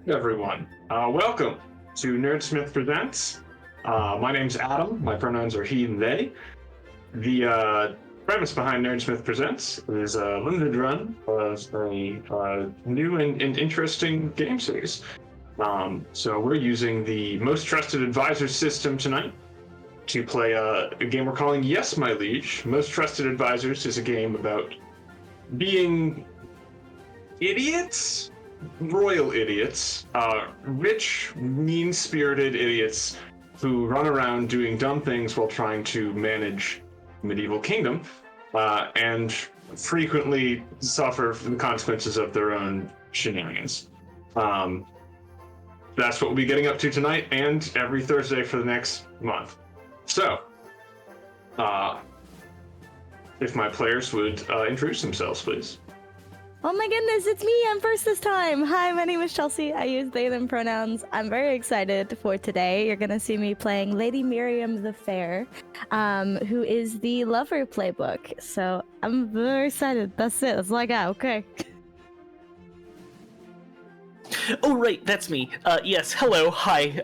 Everyone, welcome to Nerdsmith Presents. My name's Adam. My pronouns are he and they. The premise behind Nerdsmith Presents is a limited run of a new and interesting game series. So we're using the Most Trusted Advisors system tonight to play a game we're calling Yes, My Liege. Most Trusted Advisors is a game about being idiots. Royal idiots, rich, mean-spirited idiots who run around doing dumb things while trying to manage medieval kingdom, and frequently suffer the consequences of their own shenanigans. That's what we'll be getting up to tonight and every Thursday for the next month. So, if my players would introduce themselves, please. Oh my goodness, it's me! I'm first this time! Hi, my name is Chelsea. I use they, them pronouns. I'm very excited for today. You're gonna see me playing Lady Miriam the Fair, who is the Lover playbook. So I'm very excited. That's it. That's all I got. Okay. Oh, right, that's me. Yes, hello, hi.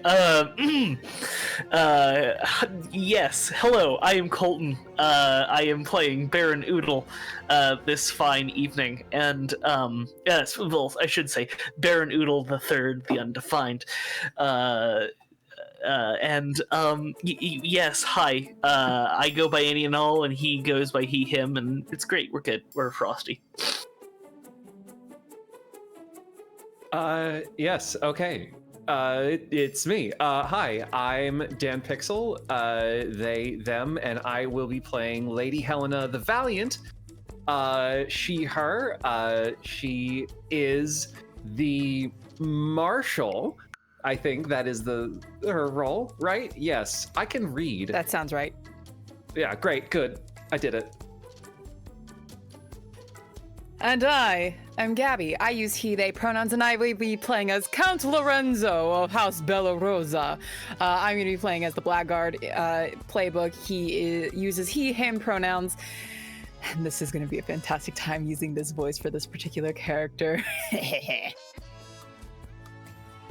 Yes, hello, I am Colton. I am playing Baron Oodle, this fine evening. And, yes, well, I should say, Baron Oodle the Third, the Undefined. Yes, hi. I go by any and all, and he goes by he, him, and it's great, we're good. We're frosty. Yes, okay. It's me. Hi, I'm Dan Pixel, they, them, and I will be playing Lady Helena the Valiant. She, her. She is the Marshal. I think that is her role, right? Yes, I can read. That sounds right. Yeah, great, good. I did it. And I am Gabby. I use he, they pronouns, and I will be playing as Count Lorenzo of House Bella Rosa. I'm going to be playing as the Blackguard playbook. He uses he, him pronouns. And this is going to be a fantastic time using this voice for this particular character.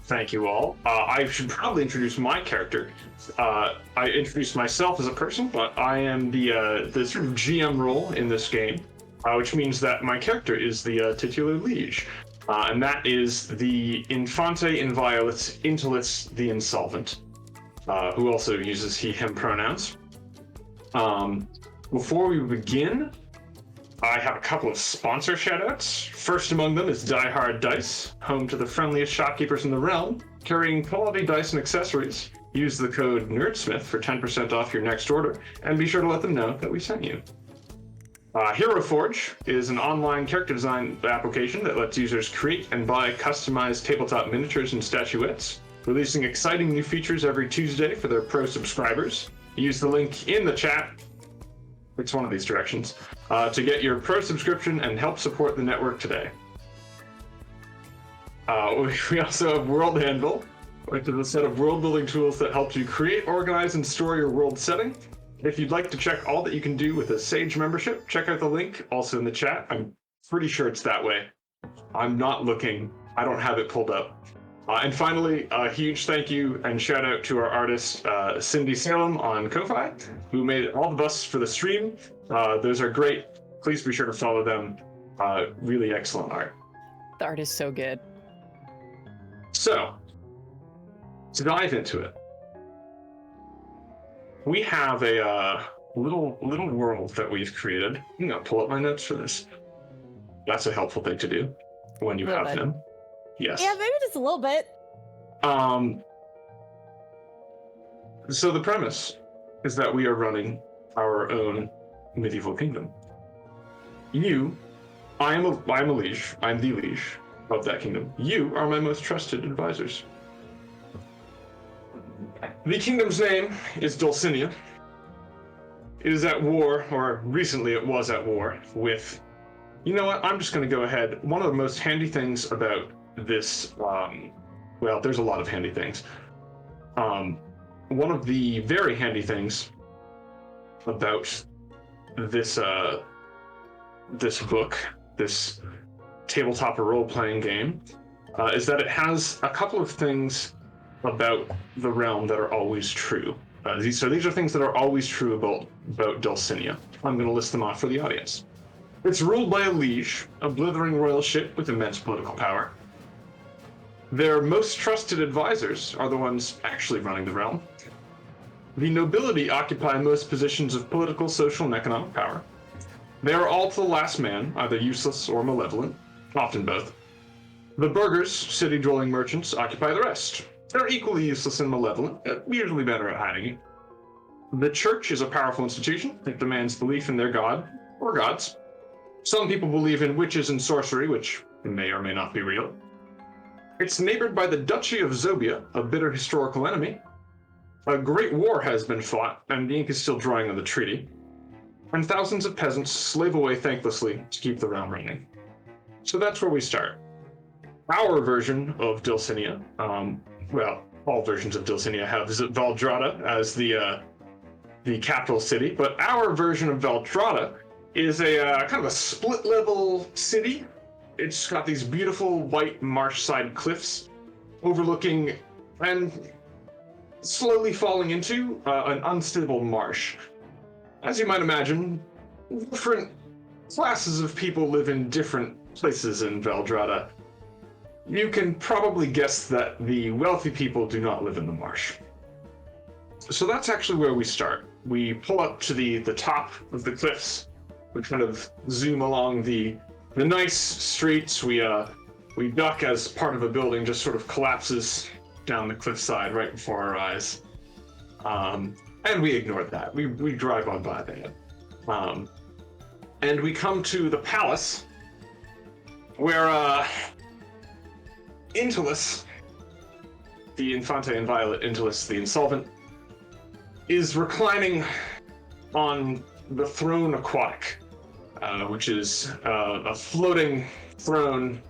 Thank you all. I should probably introduce my character. I introduced myself as a person, but I am the sort of GM role in this game. Which means that my character is the titular Liege, and that is the Infante, Inviolate, Intolus, the Insolvent, who also uses he, him pronouns. Before we begin, I have a couple of sponsor shoutouts. First among them is Die Hard Dice, home to the friendliest shopkeepers in the realm, carrying quality dice and accessories. Use the code NERDSMITH for 10% off your next order, and be sure to let them know that we sent you. Hero Forge is an online character design application that lets users create and buy customized tabletop miniatures and statuettes, releasing exciting new features every Tuesday for their pro subscribers. Use the link in the chat, it's one of these directions, to get your pro subscription and help support the network today. We also have World ANVIL, which is a set of world-building tools that helps you create, organize, and store your world setting. If you'd like to check all that you can do with a Sage membership, check out the link also in the chat. I'm pretty sure it's that way. I'm not looking. I don't have it pulled up. And finally, a huge thank you and shout out to our artist, Cindy Salem on Ko-Fi, who made all the busts for the stream. Those are great. Please be sure to follow them. Really excellent art. The art is so good. So, to dive into it, we have a little world that we've created. I'm gonna pull up my notes for this. That's a helpful thing to do when you have them. Yes. Yeah, maybe just a little bit. So the premise is that we are running our own medieval kingdom. I am a liege. I am the liege of that kingdom. You are my most trusted advisors. The kingdom's name is Dulcinea. It is at war, or recently it was at war, with... You know what? I'm just going to go ahead. One of the most handy things about this... well, there's a lot of handy things. One of the very handy things about this this book, this tabletop role-playing game, is that it has a couple of things about the realm that are always true. These are things that are always true about Dulcinea. I'm going to list them off for the audience. It's ruled by a liege, a blithering royal ship with immense political power. Their most trusted advisors are the ones actually running the realm. The nobility occupy most positions of political, social, and economic power. They are all to the last man, either useless or malevolent, often both. The burghers, city-dwelling merchants, occupy the rest. They're equally useless and malevolent, usually better at hiding it. The church is a powerful institution. It demands belief in their god, or gods. Some people believe in witches and sorcery, which may or may not be real. It's neighbored by the Duchy of Zobia, a bitter historical enemy. A great war has been fought, and the ink is still drying on the treaty. And thousands of peasants slave away thanklessly to keep the realm running. So that's where we start. Our version of Dulcinea, well, all versions of Dulcinea have Valdrada as the capital city, but our version of Valdrada is a kind of a split-level city. It's got these beautiful white marsh-side cliffs overlooking and slowly falling into an unstable marsh. As you might imagine, different classes of people live in different places in Valdrada. You can probably guess that the wealthy people do not live in the marsh. So that's actually where we start. We pull up to the top of the cliffs. We kind of zoom along the nice streets. We duck as part of a building just sort of collapses down the cliffside right before our eyes. And we ignore that. We drive on by that. And we come to the palace where Intolus, the Infante Inviolate Intolus, the Insolvent, is reclining on the throne aquatic, which is a floating throne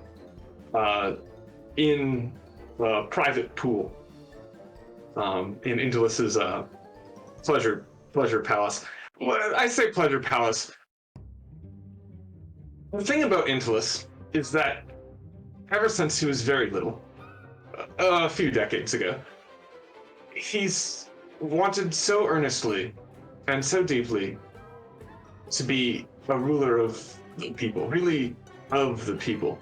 in a private pool in Intolus's pleasure palace. Well, I say pleasure palace. The thing about Intolus is that ever since he was very little, a few decades ago, he's wanted so earnestly and so deeply to be a ruler of the people, really of the people.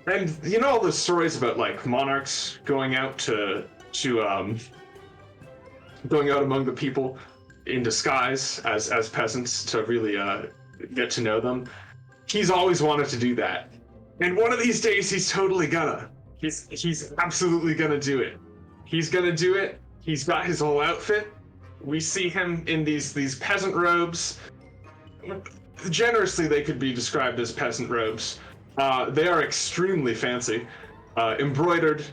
And you know all those stories about like monarchs going out going out among the people in disguise as peasants to really get to know them? He's always wanted to do that. And one of these days he's totally gonna. He's absolutely gonna do it. He's gonna do it. He's got his whole outfit. We see him in these peasant robes. Generously, they could be described as peasant robes. They are extremely fancy, embroidered.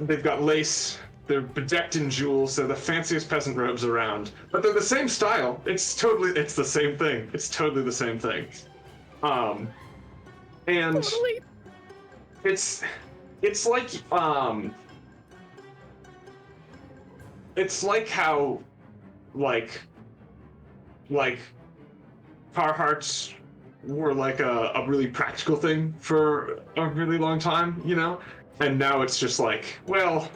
They've got lace. They're bedecked in jewels. They're the fanciest peasant robes around. But they're the same style. It's the same thing. It's totally the same thing. And totally. It's like how like Carhartts were like a really practical thing for a really long time, you know? And now it's just like, well,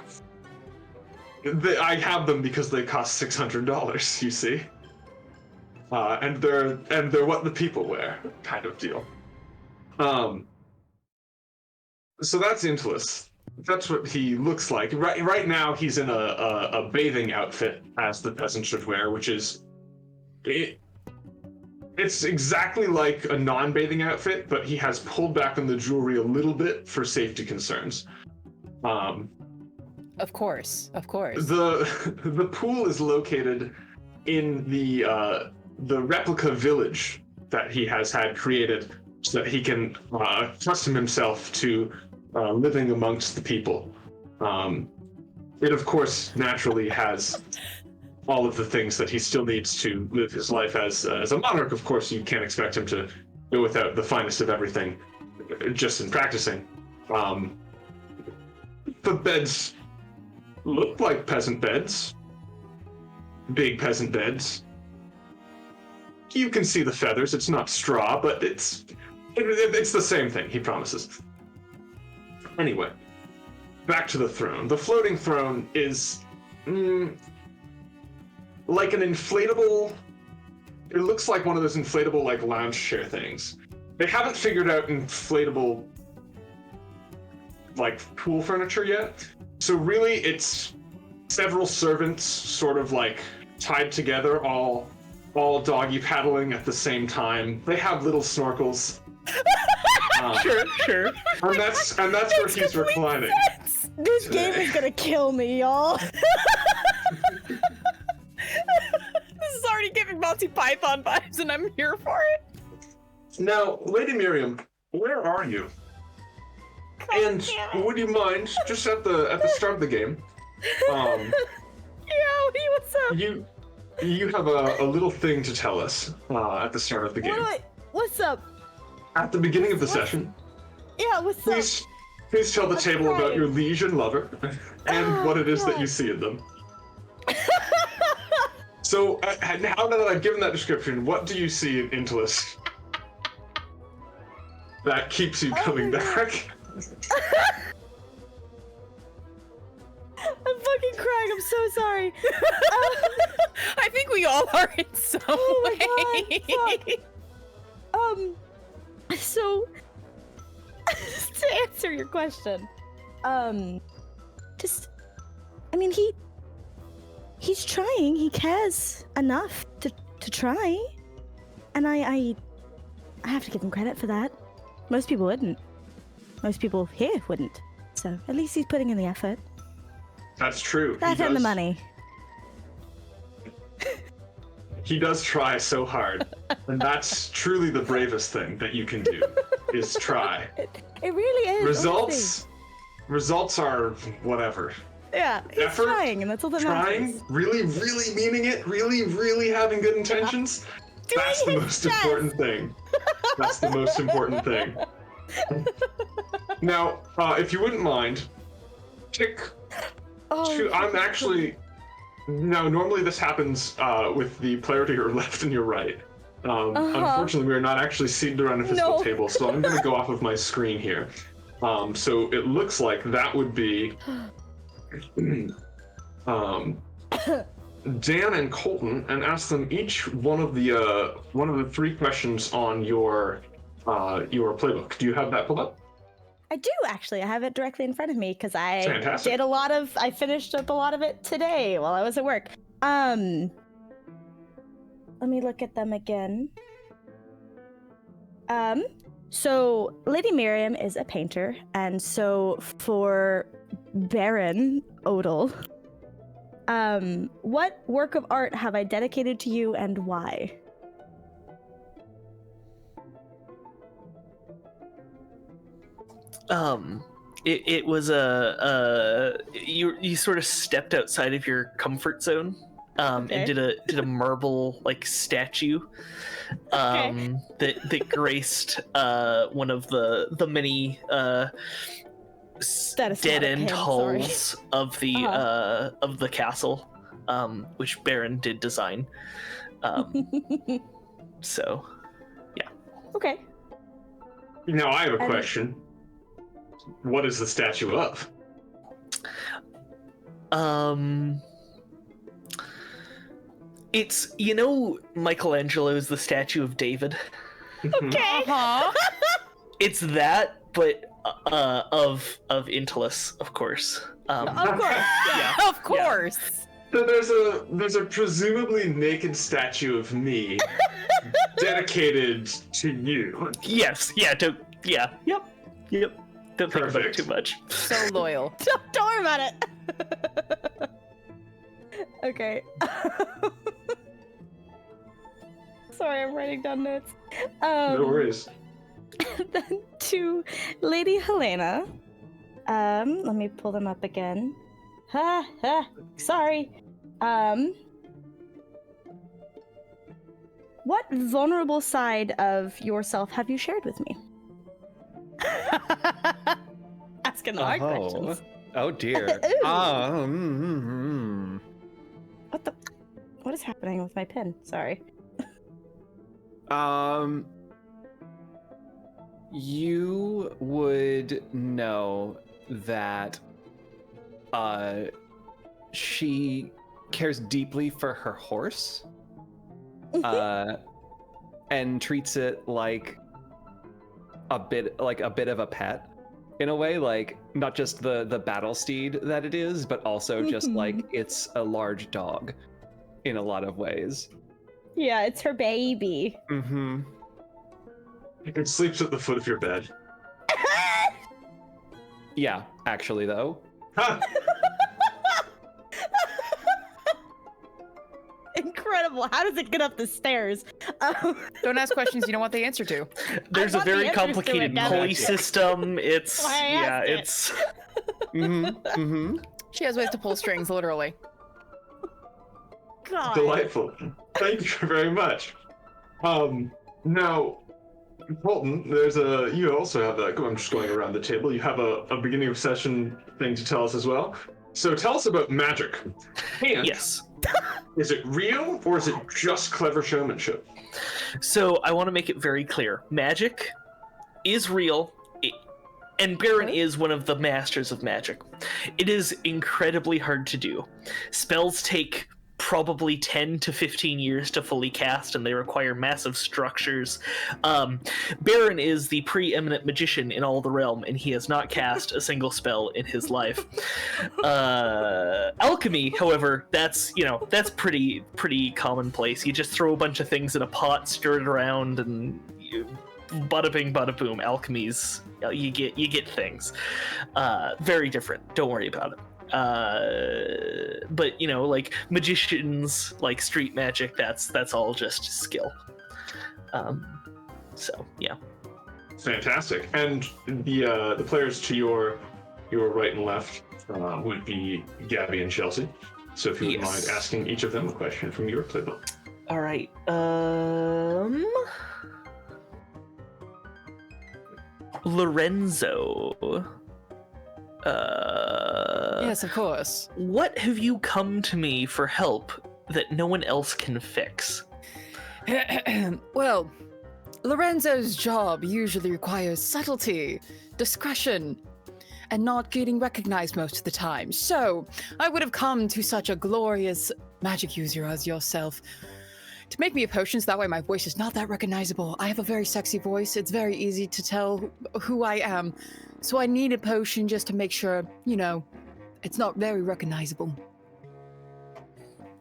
I have them because they cost $600, you see? And they're what the people wear, kind of deal. So that's Intolus. That's what he looks like. Right now, he's in a bathing outfit, as the peasant should wear, which is... It's exactly like a non-bathing outfit, but he has pulled back on the jewelry a little bit for safety concerns. Of course. The pool is located in the replica village that he has had created so that he can accustom himself to living amongst the people. It, of course, naturally has all of the things that he still needs to live his life as a monarch. Of course, you can't expect him to go without the finest of everything just in practicing. The beds look like peasant beds. Big peasant beds. You can see the feathers. It's not straw, but it's the same thing, he promises. Anyway, back to the throne. The floating throne is like an inflatable. It looks like one of those inflatable like lounge chair things. They haven't figured out inflatable like pool furniture yet. So really it's several servants sort of like tied together, all doggy paddling at the same time. They have little snorkels. Sure. And that's where he's reclining. This game is gonna kill me, y'all. This is already giving Monty Python vibes, and I'm here for it. Now, Lady Miriam, where are you? And would you mind, just at the start of the game, Yo, what's up? you have a little thing to tell us at the start of the game. What's up? At the beginning of the session, Yeah, what's up? please tell the I'm table about crying. your liege and lover, and what it is that you see in them. So, now that I've given that description, what do you see in Intolus that keeps you coming my God. back? I'm fucking crying. I'm so sorry. I think we all are in some way. So to answer your question, he's trying. He cares enough to try, and I have to give him credit for that. Most people wouldn't. Most people here wouldn't. So at least he's putting in the effort. That's true. That and the money. He does try so hard, and that's truly the bravest thing that you can do, is try. It really is. Results are whatever. Yeah, he's Effort, trying, and that's all that Trying, matters. really meaning it, really having good intentions. That's the his most best. important thing. That's the most important thing. Now, if you wouldn't mind, pick two. I'm actually. Now, normally this happens with the player to your left and your right. Unfortunately, we are not actually seated around a physical table, so I'm going to go off of my screen here. So it looks like that would be Dan and Colton, and ask them each one of the three questions on your playbook. Do you have that pulled up? I do actually. I have it directly in front of me because I Fantastic. I finished up a lot of it today while I was at work. Let me look at them again. So Lady Miriam is a painter, and so for Baron Odal, what work of art have I dedicated to you and why? It was you sort of stepped outside of your comfort zone, and did a marble like statue, that graced one of the many dead end halls of the castle, which Baron did design. So, yeah. Okay. Now I have a question. What is the statue of? It's, Michelangelo's The Statue of David. Okay. It's that, but of Intolus, of course. Of course. Yeah. Of course. So there's a presumably naked statue of me dedicated to you. Yes. Yeah. Yep. Don't think about it Perfect. too much. So loyal. Don't worry about it. Okay. Sorry, I'm writing down notes. No worries. Then to Lady Helena. Let me pull them up again. Sorry. What vulnerable side of yourself have you shared with me? Asking the hard questions. Oh dear. Ooh. What is happening with my pen? Sorry. You would know that she cares deeply for her horse and treats it like a bit of a pet in a way, like not just the battle steed that it is, but also just like it's a large dog in a lot of ways. Yeah, it's her baby. Mm-hmm. It sleeps at the foot of your bed. Yeah, actually though. Ha! Incredible. How does it get up the stairs? Don't ask questions you don't want the answer to. There's a got the very answers to complicated it, damn pulley it. system. It's Why I yeah, asked it. it's Mm-hmm. Mm-hmm. She has ways to pull strings, literally. God. Delightful. Thank you very much. Now, Colton, you also have I'm just going around the table. You have a beginning of session thing to tell us as well. So tell us about magic. And yes. is it real or is it just clever showmanship? So I want to make it very clear: magic is real, and Baron is one of the masters of magic. It is incredibly hard to do. Spells take probably 10 to 15 years to fully cast, and they require massive structures. Baron is the preeminent magician in all the realm, and he has not cast a single spell in his life. Alchemy, however, that's pretty commonplace. You just throw a bunch of things in a pot, stir it around, and bada bing, bada boom. Alchemy's you get things. Very different. Don't worry about it. But like magicians, like street magic, that's all just skill. So yeah. Fantastic. And the players to your right and left would be Gabby and Chelsea. So if you would mind asking each of them a question from your playbook. All right. Lorenzo. Yes, of course. What have you come to me for help that no one else can fix? Well, Lorenzo's job usually requires subtlety, discretion, and not getting recognized most of the time. So, I would have come to such a glorious magic user as yourself to make me a potion so that way my voice is not that recognizable. I have a very sexy voice. It's very easy to tell who I am. So I need a potion just to make sure, it's not very recognizable.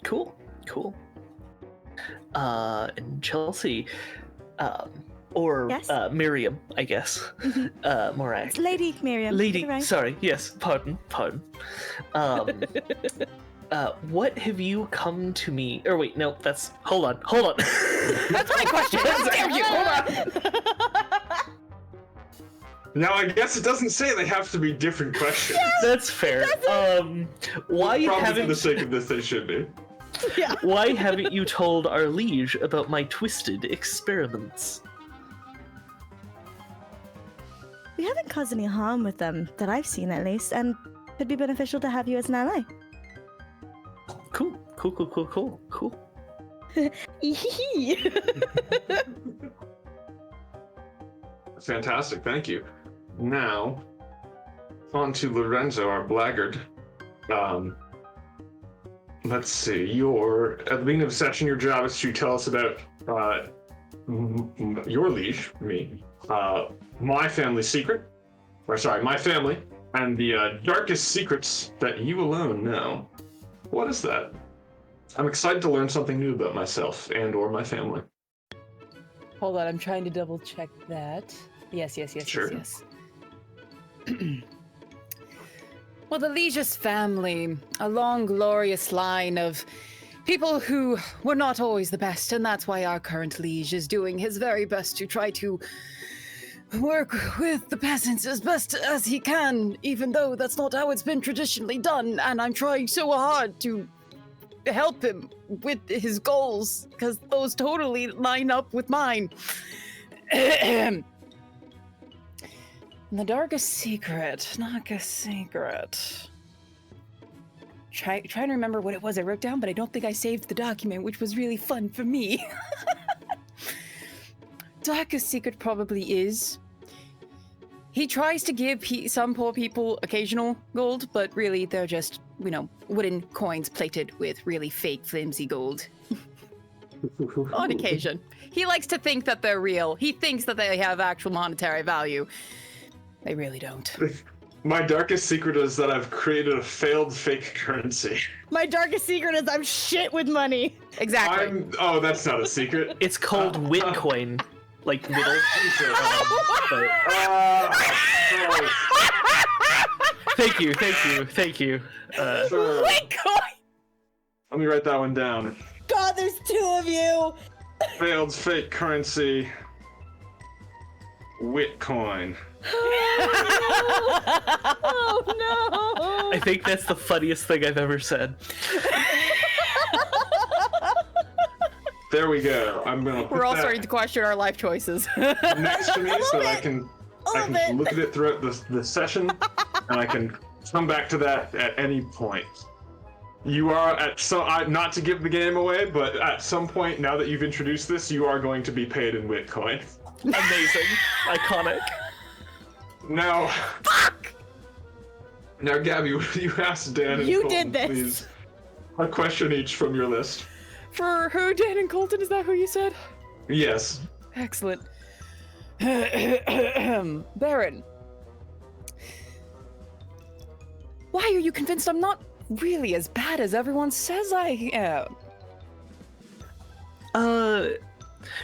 Cool. And Chelsea, or Yes? Miriam, I guess. More It's accurate. Lady Miriam. Lady, Right? sorry, yes, pardon. What have you come to me? Or wait, no, hold on. That's my question. How dare you? Hold on. Now I guess it doesn't say they have to be different questions. That's fair. Why Probably for the haven't sake of this they should be. Yeah. why haven't you told our liege about my twisted experiments? We haven't caused any harm with them, that I've seen at least, and it'd be beneficial to have you as an ally. Cool. Fantastic, thank you. Now, on to Lorenzo, our blackguard. Let's see. At the beginning of the session, your job is to tell us about your liege, me, my family secret, my family, and the darkest secrets that you alone know. What is that? I'm excited to learn something new about myself and/or my family. Hold on, I'm trying to double check that. Yes. Sure. Well, the Liege's family, a long, glorious line of people who were not always the best, and that's why our current Liege is doing his very best to try to work with the peasants as best as he can, even though that's not how it's been traditionally done, and I'm trying so hard to help him with his goals, because those totally line up with mine. The darkest secret. Trying to remember what it was I wrote down, but I don't think I saved the document, which was really fun for me. Darkest secret probably is he tries to give some poor people occasional gold, but really they're just, wooden coins plated with really fake, flimsy gold. On occasion. He likes to think that they're real. He thinks that they have actual monetary value. They really don't. My darkest secret is that I've created a failed fake currency. My darkest secret is I'm shit with money. Exactly. Oh, that's not a secret. It's called Witcoin. Like whittle. Thank you. Witcoin! Let me write that one down. God, there's two of you. Failed fake currency. Witcoin. Oh no! I think that's the funniest thing I've ever said. There we go. I'm gonna put We're all that starting to question our life choices. next to me so that I can Love it. look at it throughout the session, and I can come back to that at any point. You are not to give the game away, but at some point, now that you've introduced this, you are going to be paid in Witcoin. Amazing. Iconic. Now, Now, Gabby, would you ask Dan and You Colton, did this. please, a question each from your list? For who, Dan and Colton? Is that who you said? Yes. Excellent. Baron, why are you convinced I'm not really as bad as everyone says I am?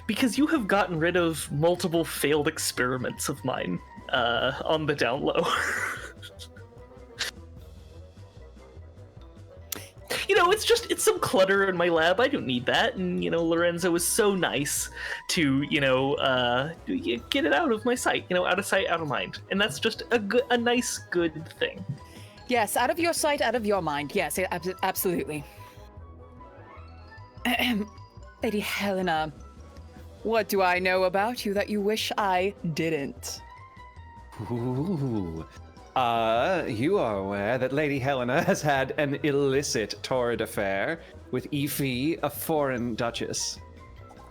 Because you have gotten rid of multiple failed experiments of mine, on the down low. It's some clutter in my lab. I don't need that. And, Lorenzo was so nice to, get it out of my sight, out of sight, out of mind. And that's just a nice, good thing. Yes, out of your sight, out of your mind. Yes, absolutely. Lady Helena, what do I know about you that you wish I didn't? Ooh. You are aware that Lady Helena has had an illicit torrid affair with Effie, a foreign duchess.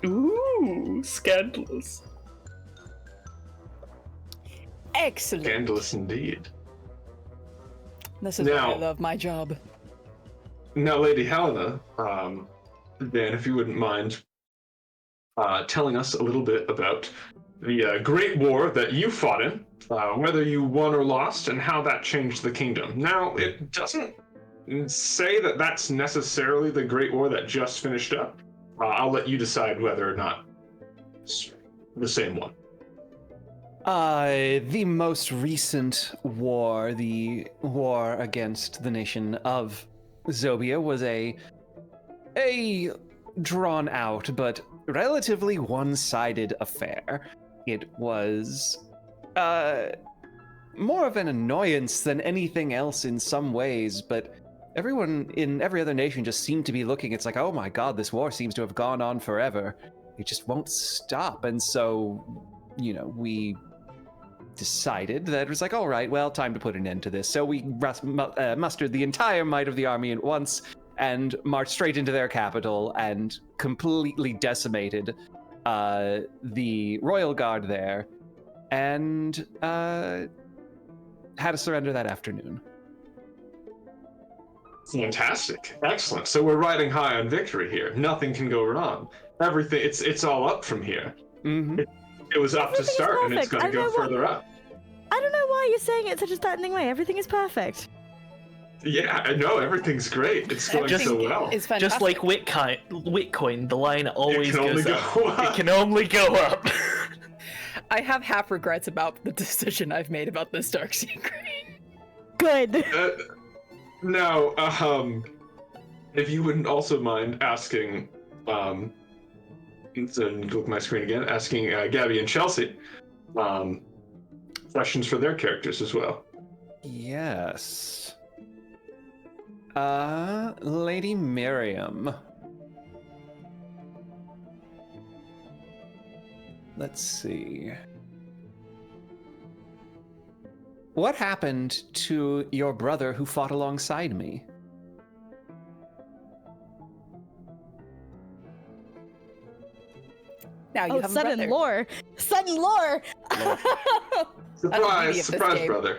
Ooh, scandalous. Excellent. Scandalous indeed. This is why I Now- love my job. Now, Lady Helena, Dan, if you wouldn't mind telling us a little bit about the Great War that you fought in, whether you won or lost, and how that changed the kingdom. Now, it doesn't say that that's necessarily the Great War that just finished up. I'll let you decide whether or not it's the same one. The most recent war, the war against the nation of Zobia, was a drawn out but relatively one-sided affair. It was more of an annoyance than anything else in some ways, but everyone in every other nation just seemed to be looking. It's like, oh my god, this war seems to have gone on forever. It just won't stop. And so, we decided that it was like, all right, well, time to put an end to this. So we mustered the entire might of the army at once and marched straight into their capital and completely decimated the royal guard there, and had to surrender that afternoon. Fantastic. Excellent. So we're riding high on victory here. Nothing can go wrong. Everything, it's all up from here. Mm-hmm. It was up to Everything is start, and it's perfect. going to I go know what- further up. I don't know why you're saying it in such a threatening way. Everything is perfect. Yeah, I know. Everything's great. It's going Everything so well. is fantastic. Just like Witcoin, the line always can only goes up. go up. It can only go up. I have half regrets about the decision I've made about this dark secret. Good. Now, if you wouldn't also mind asking, so look at my screen again, asking Gabby and Chelsea questions for their characters as well. Yes. Lady Miriam. Let's see. What happened to your brother who fought alongside me? Now you Oh, have a sudden brother. lore. Sudden lore. Surprise, this surprise, game. brother.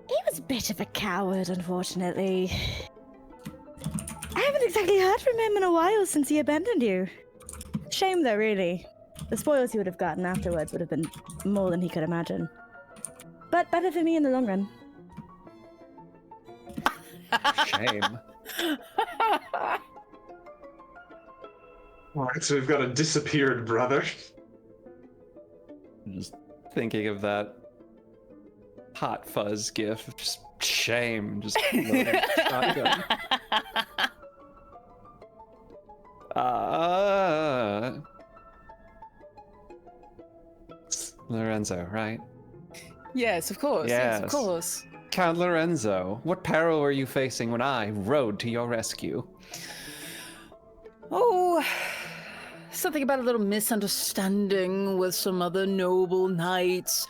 He was a bit of a coward, unfortunately. I haven't exactly heard from him in a while since he abandoned you. Shame though, really. The spoils he would have gotten afterwards would have been more than he could imagine. But better for me in the long run. Shame. Alright, so we've got a disappeared brother. Just thinking of that Hot Fuzz gif. Just shame. Just loading shotgun. It's Lorenzo, right? Yes, of course. Yes, of Yes. course. Count Lorenzo, what peril were you facing when I rode to your rescue? Oh, something about a little misunderstanding with some other noble knights.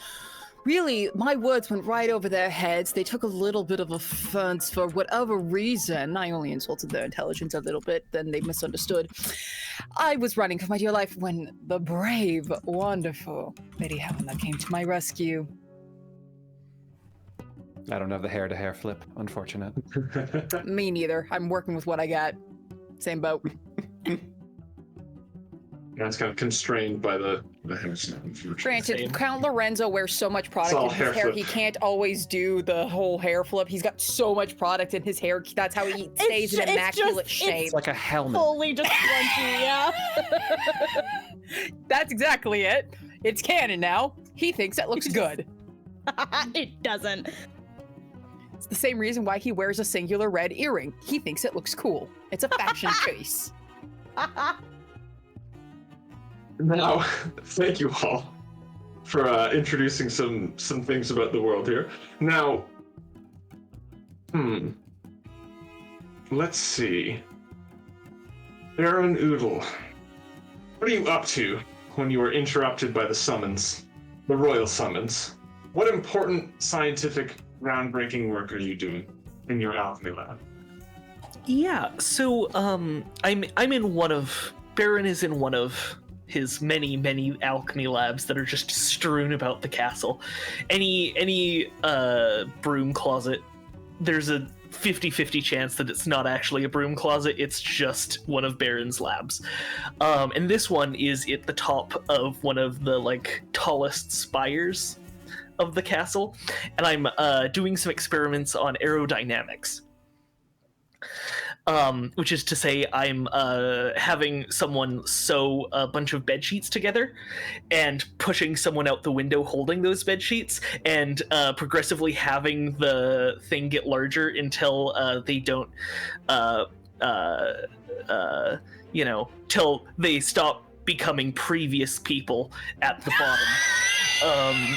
Really, my words went right over their heads. They took a little bit of offense for whatever reason. I only insulted their intelligence a little bit, then they misunderstood. I was running for my dear life when the brave, wonderful Lady Helena came to my rescue. I don't have the hair-to-hair flip, unfortunate. Me neither. I'm working with what I got. Same boat. Yeah, it's kind of constrained by the hairstyle. Granted, Same. Count Lorenzo wears so much product all in his hair hair, flip. he can't always do the whole hair flip. He's got so much product in his hair. That's how he stays in it's immaculate just- shape. It's like a helmet. Fully just crunchy, yeah. That's exactly it. It's canon now. He thinks that looks good. It doesn't. It's the same reason why he wears a singular red earring. He thinks it looks cool. It's a fashion choice. Now, thank you all for introducing some things about the world here. Now, let's see. Baron Oodle, what are you up to when you were interrupted by the summons, the royal summons? What important scientific groundbreaking work are you doing in your alchemy lab? Yeah, so I'm in one of Baron is in one of his many alchemy labs that are just strewn about the castle. Any broom closet, there's a 50-50 chance that it's not actually a broom closet, it's just one of Baron's labs. And this one is at the top of one of the like tallest spires of the castle, and I'm doing some experiments on aerodynamics. Which is to say, I'm having someone sew a bunch of bed sheets together and pushing someone out the window holding those bed sheets, and progressively having the thing get larger until they don't, till they stop becoming previous people at the bottom.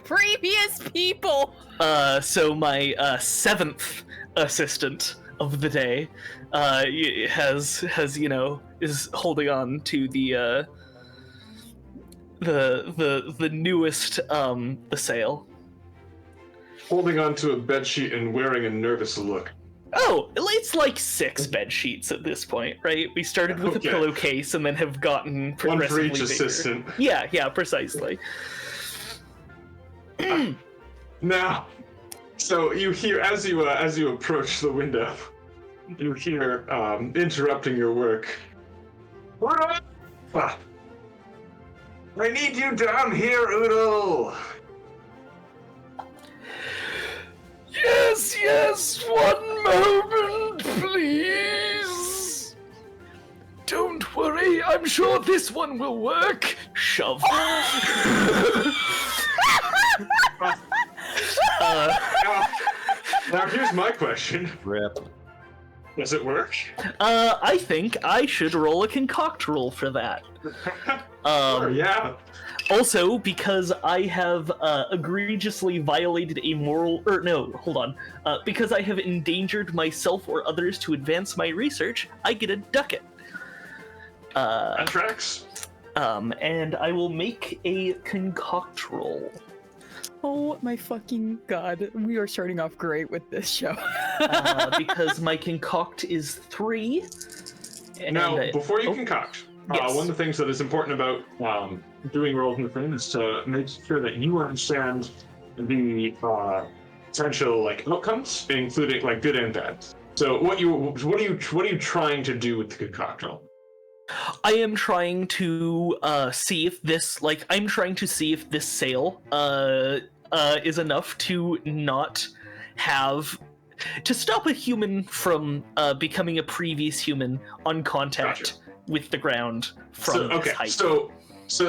Previous people! So my seventh assistant of the day has is holding on to the newest the sail. Holding onto a bedsheet and wearing a nervous look. Oh, it's like 6 bed sheets at this point, right? We started with Okay. a pillowcase and then have gotten One for progressively each bigger. assistant. Yeah, precisely. Now, so you hear as you approach the window, you hear interrupting your work. I need you down here, Oodle. Yes, one moment, please. Don't worry, I'm sure this one will work. Shove. Now here's my question. Rip. Does it work? I think I should roll a concoct roll for that. Sure, yeah. Also, because I have egregiously violated a moral, because I have endangered myself or others to advance my research, I get a ducat. That tracks. And I will make a concoct roll. Oh my fucking god, we are starting off great with this show. Because my concoct is 3. Now, before you concoct, yes. one of the things that is important about doing rolls in the thing is to make sure that you understand the potential outcomes, including good and bad. So, what are you trying to do with the concoct roll? I am trying to see if this sale is enough to not have to stop a human from becoming a previous human on contact with the ground from this height. So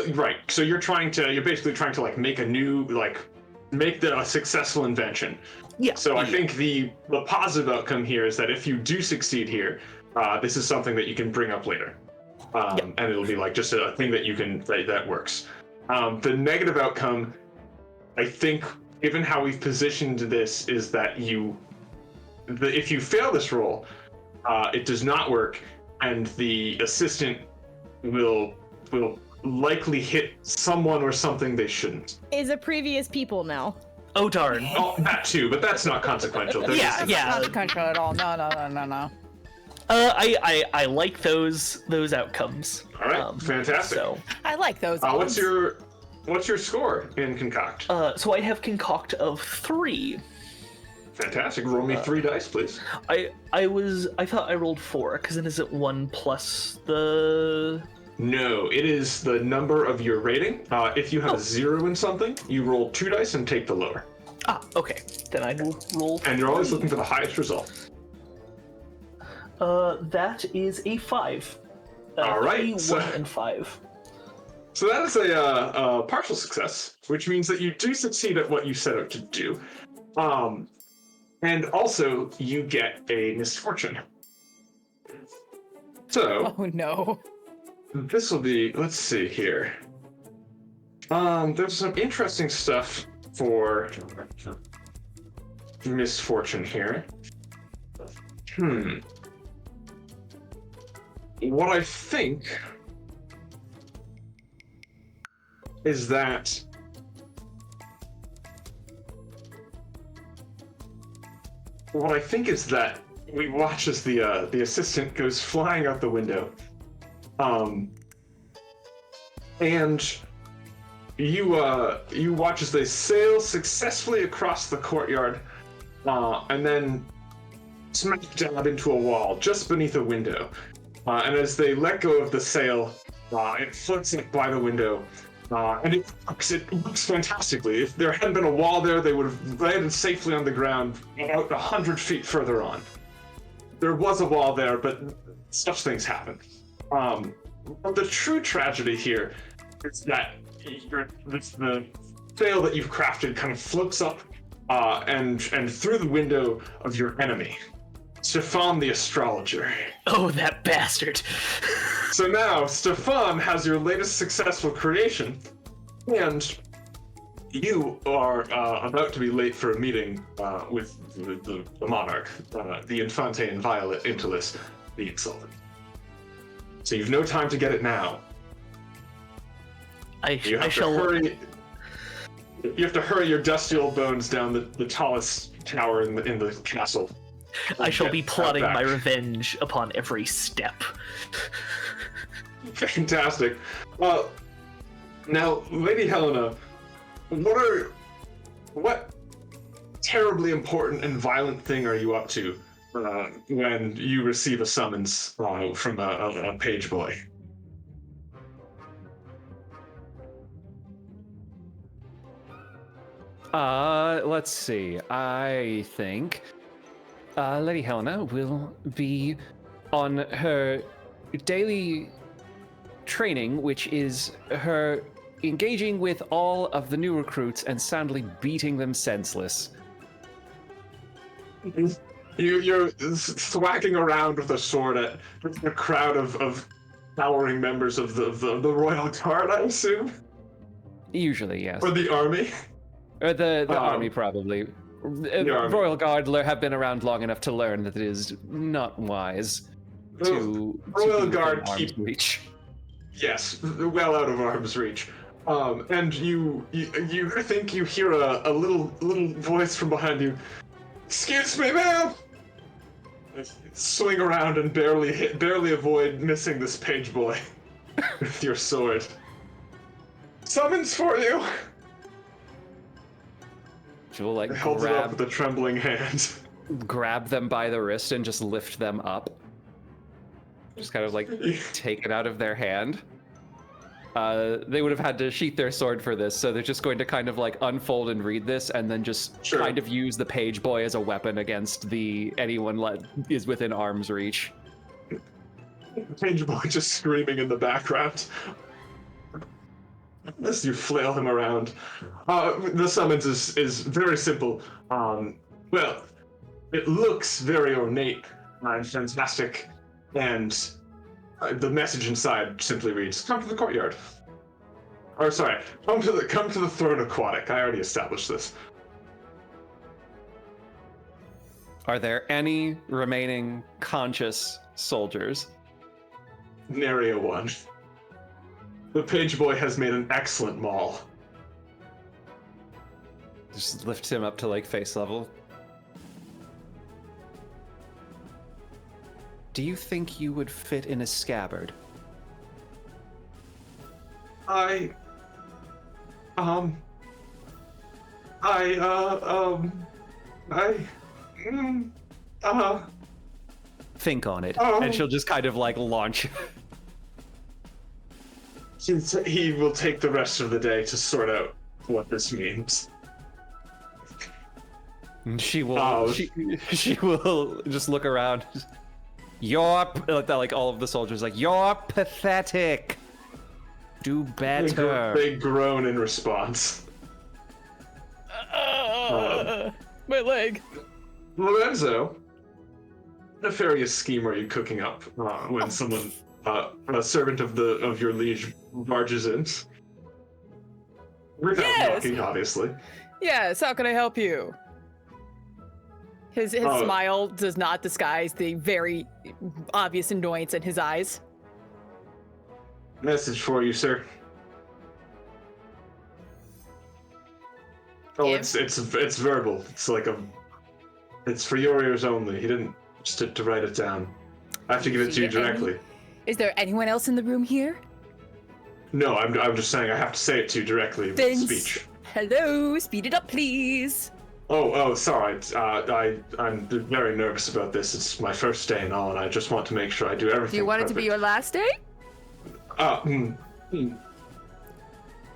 you're basically trying to make a new make a successful invention. Yeah. So I think the positive outcome here is that if you do succeed here, this is something that you can bring up later. And it'll be just a thing that you can that works. The negative outcome, I think, given how we've positioned this, is that if you fail this roll, it does not work, and the assistant will likely hit someone or something they shouldn't. Is a previous people now. Oh darn. Oh, that too, but that's not consequential. Yeah. Not consequential at all. No. I like those outcomes. All right, fantastic. So, I like those. what's your score in concoct? so I have concoct of 3. Fantastic. Roll me 3 dice, please. I thought I rolled 4, because then is it 1 plus the... No, it is the number of your rating. If you have a 0 in something, you roll 2 dice and take the lower. Ah, okay. Then I will roll. And you're always looking for the highest result. That is a 5. All right. 3, 1, and 5. So that is a partial success, which means that you do succeed at what you set out to do. And also, you get a misfortune. So... Oh no. This will be, let's see here. There's some interesting stuff for misfortune here. What I think is that we watch as the assistant goes flying out the window. And you watch as they sail successfully across the courtyard, and then smack dab into a wall just beneath a window. And as they let go of the sail, it floats by the window, and it looks fantastically. If there hadn't been a wall there, they would have landed safely on the ground about 100 feet further on. There was a wall there, but such things happen. But the true tragedy here is that the sail that you've crafted kind of floats up and through the window of your enemy, Stefan the astrologer. Oh, that bastard. So now, Stefan has your latest successful creation, and you are about to be late for a meeting with the Monarch, the Infante and Inviolate, Intolus, the Insolvent. So you've no time to get it now. You have to hurry your dusty old bones down the tallest tower in the castle. I shall be plotting my revenge upon every step. Fantastic. Now, Lady Helena, what terribly important and violent thing are you up to when you receive a summons from a page boy? Let's see. I think Lady Helena will be on her daily training, which is her engaging with all of the new recruits and soundly beating them senseless. You're thwacking around with a sword at a crowd of towering members of the Royal Guard, I assume? Usually, yes. Or the army? Or the army, probably. The army. Royal Guard have been around long enough to learn that it is not wise to Royal be Guard within arm's reach. Yes, well out of arm's reach. And you think you hear a little voice from behind you. Excuse me, ma'am! Swing around and barely avoid missing this page boy with your sword. Summons for you! She will like Holds it up with a trembling hand. grab them by the wrist and just lift them up. Just kind of like take it out of their hand. They would have had to sheath their sword for this, so they're just going to kind of like unfold and read this, and then just kind of use the page boy as a weapon against anyone is within arm's reach. Page boy just screaming in the background. As you flail him around. The summons is very simple. Well, it looks very ornate and fantastic, and the message inside simply reads, "Come to the courtyard." Or sorry, come to the throne aquatic. I already established this. Are there any remaining conscious soldiers? Nary a one. The page boy has made an excellent maul. Just lift him up to like face level. Do you think you would fit in a scabbard? Think on it, and she'll just kind of like launch. He will take the rest of the day to sort out what this means. And she will. She will just look around. You're like all of the soldiers like you're pathetic. Do better. They groan in response. My leg. Lorenzo, what nefarious scheme are you cooking up when someone, a servant of your liege, barges in? Without knocking, obviously. Yes, how can I help you? His smile does not disguise the very obvious annoyance in his eyes. Message for you, sir. Oh, it's verbal. It's like it's for your ears only. He didn't just to write it down. I have to give it to you directly. Is there anyone else in the room here? No, I'm just saying I have to say it to you directly with speech. Hello, speed it up, please. Oh, sorry. I'm very nervous about this. It's my first day and all, and I just want to make sure I do everything. Do you want it to be your last day?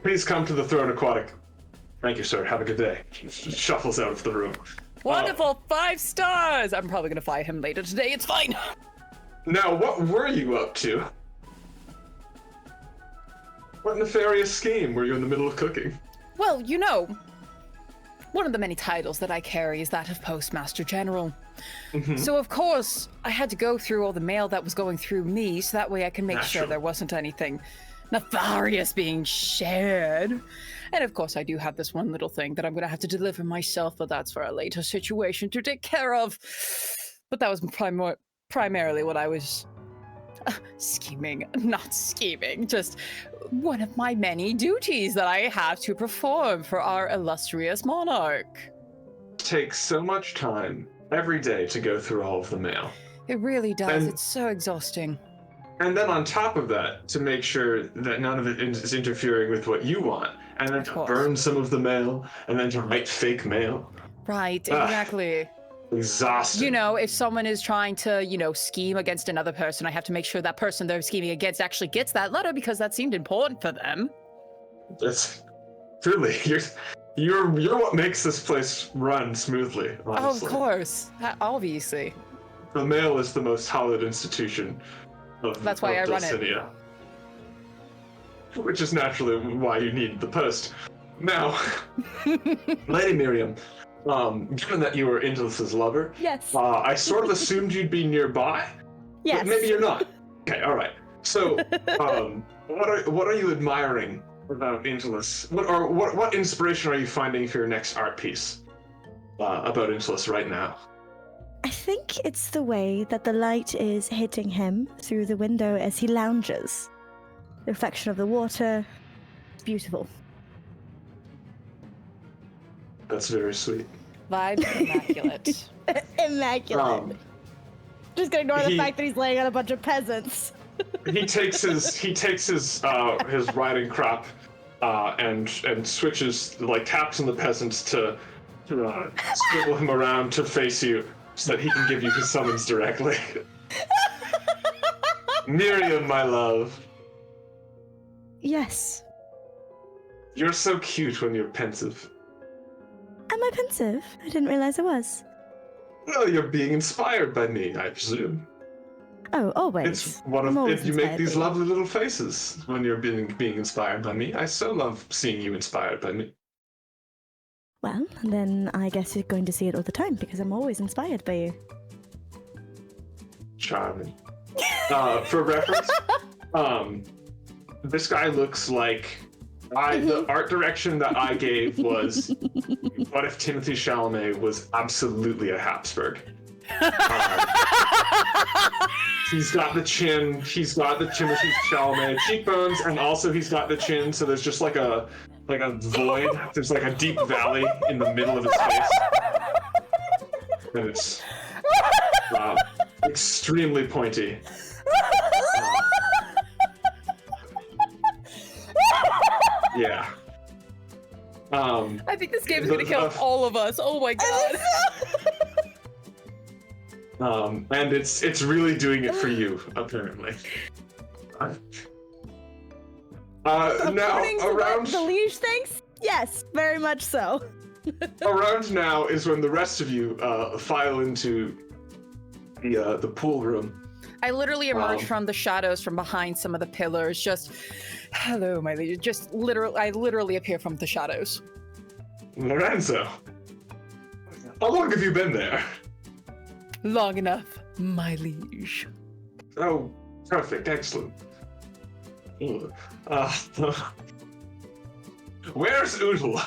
Please come to the throne aquatic. Thank you, sir. Have a good day. Shuffles out of the room. Wonderful, 5 stars. I'm probably gonna fire him later today. It's fine. Now, what were you up to? What nefarious scheme were you in the middle of cooking? Well, you know, one of the many titles that I carry is that of Postmaster General. Mm-hmm. So, of course, I had to go through all the mail that was going through me, so that way I can make sure there wasn't anything nefarious being shared. And of course, I do have this one little thing that I'm going to have to deliver myself, but that's for a later situation to take care of. But that was primarily what I was not scheming, just one of my many duties that I have to perform for our illustrious monarch. It takes so much time every day to go through all of the mail. It really does. It's so exhausting. And then on top of that, to make sure that none of it is interfering with what you want, and then to burn some of the mail, and then to write fake mail. Right, exactly. Exhausting. You know, if someone is trying to, scheme against another person, I have to make sure that person they're scheming against actually gets that letter because that seemed important for them. That's truly, You're what makes this place run smoothly, Oh, honestly. of course. Obviously. The mail is the most hallowed institution of That's why I run it. Dulcinea. Which is naturally why you need the post. Now, Lady Miriam, given that you were Intolus's lover, Yes. I sort of assumed you'd be nearby, Yes. but maybe you're not. Okay, all right. So, what are you admiring about Intolus? What inspiration are you finding for your next art piece about Intolus right now? I think it's the way that the light is hitting him through the window as he lounges. The reflection of the water. It's beautiful. That's very sweet. Vibes immaculate. Immaculate. Just gonna ignore the fact that he's laying on a bunch of peasants. He takes his riding crop and switches, like, taps on the peasants to swivel him around to face you so that he can give you his summons directly. Miriam, my love. Yes. You're so cute when you're pensive. Am I pensive? I didn't realize I was. Well, you're being inspired by me, I presume. Oh, always. It's one I'm of always you make inspired these by you. lovely little faces when you're being inspired by me. I so love seeing you inspired by me. Well, then I guess you're going to see it all the time because I'm always inspired by you. Charming. For reference, this guy looks like the art direction that I gave was what if Timothy Chalamet was absolutely a Habsburg. He's got the chin, he's got the Timothy Chalamet cheekbones, and also he's got the chin, so there's just like a void. There's like a deep valley in the middle of his face. And it's extremely pointy. Yeah. I think this game is gonna kill all of us. Oh my god. And it's really doing it for you, apparently. Now According to around what the Liege thinks? Yes, very much so. around now is when the rest of you file into the pool room. I literally emerge from the shadows from behind some of the pillars. Just, hello, my lady. I literally appear from the shadows. Lorenzo, how long have you been there? Long enough, my liege. Oh, perfect, excellent. Where's Oodle?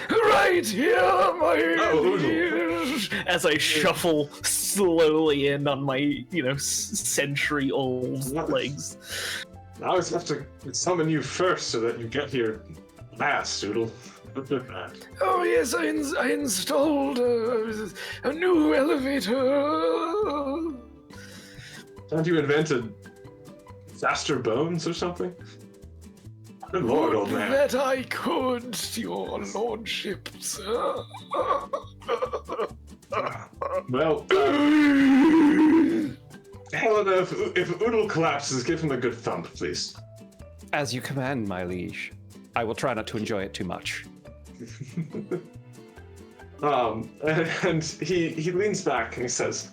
Right here, my Oodle. as I shuffle slowly in on my, century-old legs. I always have to summon you first so that you get here last, Oodle. Look at that. Oh yes, I installed a new elevator. Haven't you invented faster bones or something? Good lord, old man. That I could, your lordship, sir. Well, Helena, if Oodle collapses, give him a good thump, please. As you command, my liege. I will try not to enjoy it too much. And he leans back and he says,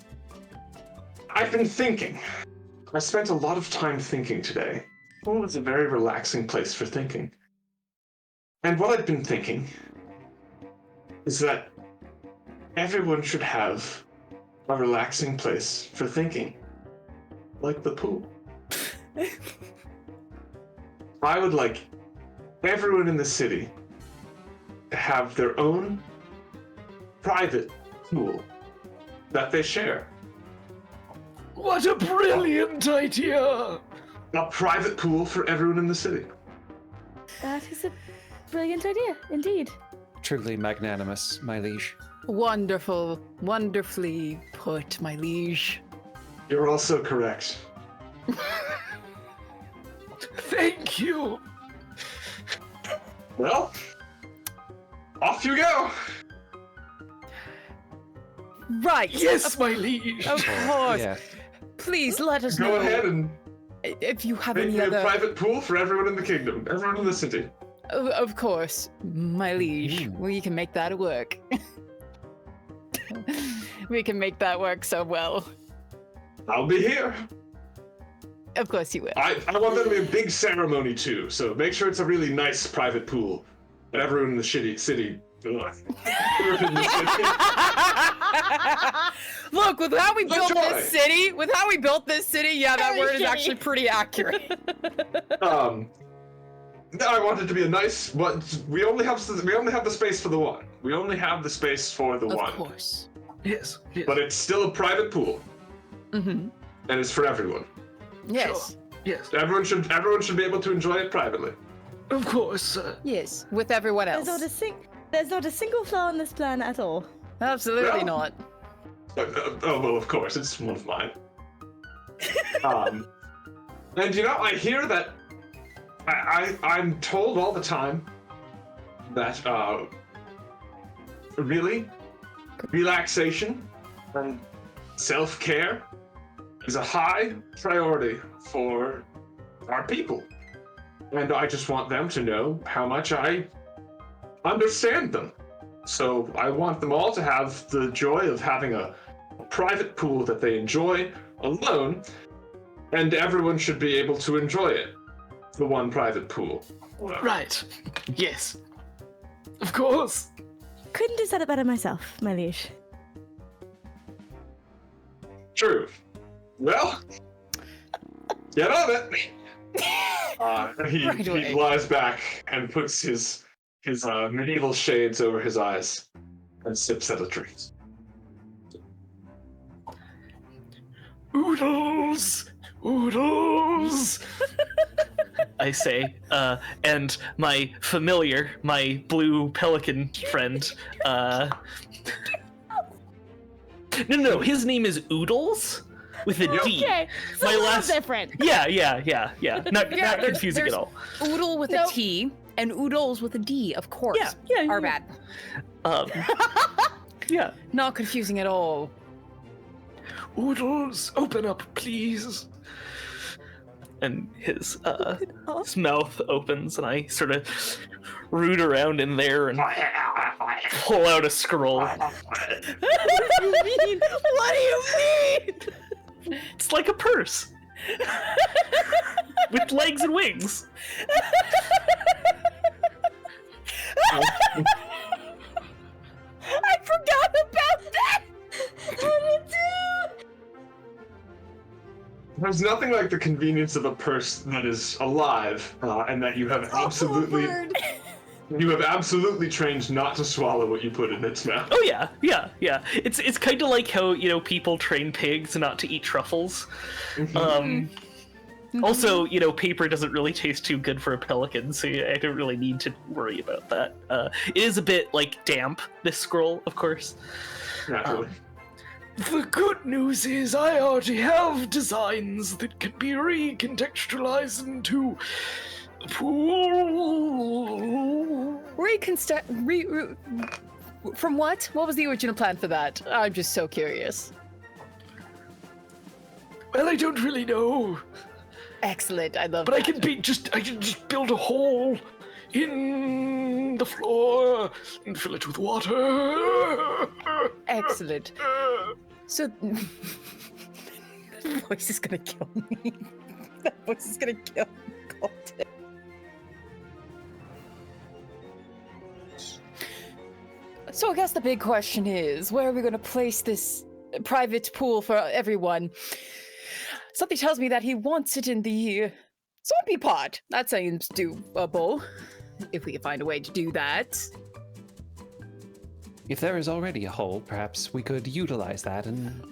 I've been thinking. I spent a lot of time thinking today. Pool is a very relaxing place for thinking. And what I've been thinking is that everyone should have a relaxing place for thinking, like the pool. I would like everyone in the city to have their own private pool that they share. What a brilliant idea! A private pool for everyone in the city. That is a brilliant idea, indeed. Truly magnanimous, my liege. Wonderful, wonderfully put, my liege. You're also correct. Thank you! Well, off you go! Right. Yes, my liege! Of course. Yeah. Please let us know Go ahead and if you have make any me a other. private pool for everyone in the kingdom, everyone in the city. Of course, my liege. We can make that work. We can make that work so well. I'll be here. Of course you will. I want there to be a big ceremony too, so make sure it's a really nice private pool. And everyone in the city. Ugh. Everyone in the city. Look, with how we built Enjoy. this city, yeah, that word is actually pretty accurate. I want it to be a nice. But we only have the space for the one. We only have the space for the one. Of course. Yes. But it's still a private pool, Mm-hmm. and it's for everyone. Yes. Yes. Everyone should be able to enjoy it privately. Of course. Yes. With everyone else. There's not a single flaw in this plan at all. Absolutely No. not. Oh well, of course, it's one of mine. And I hear that. I'm told all the time that really, relaxation and self-care is a high priority for our people. And I just want them to know how much I understand them. So I want them all to have the joy of having a private pool that they enjoy alone, and everyone should be able to enjoy it. The one private pool. Right. Yes. Of course. Couldn't have said it better myself, my liege. True. Well, get on it. He Right away. lies back and puts his medieval shades over his eyes and sips at a drink. Oodles! Oodles! I say, and my familiar, my blue pelican friend, No, his name is Oodles with a D. Okay, so My a little last- different. Yeah. Not there's- confusing at there's all. Oodle with Nope. a T and oodles with a D, of course. Yeah. Our bad. Yeah. Not confusing at all. Oodles, open up, please. And his mouth opens, and I sort of root around in there and pull out a scroll. What do you mean? What do you mean? It's like a purse with legs and wings. I forgot about that. There's nothing like the convenience of a purse that is alive, and that you have absolutely trained not to swallow what you put in its mouth. Oh yeah. It's kind of like how people train pigs not to eat truffles. Also, paper doesn't really taste too good for a pelican, so I don't really need to worry about that. It is a bit damp, this scroll, of course. Naturally. The good news is I already have designs that can be recontextualized into the pool. From what? What was the original plan for that? I'm just so curious. Well, I don't really know, Excellent. I love but I that. can just build a hole in the floor and fill it with water. Excellent. So that voice is gonna kill me. That voice is gonna kill me. God. So I guess the big question is, where are we gonna place this private pool for everyone? Something tells me that he wants it in the zombie pod. That seems doable. If we can find a way to do that. If there is already a hole, perhaps we could utilize that and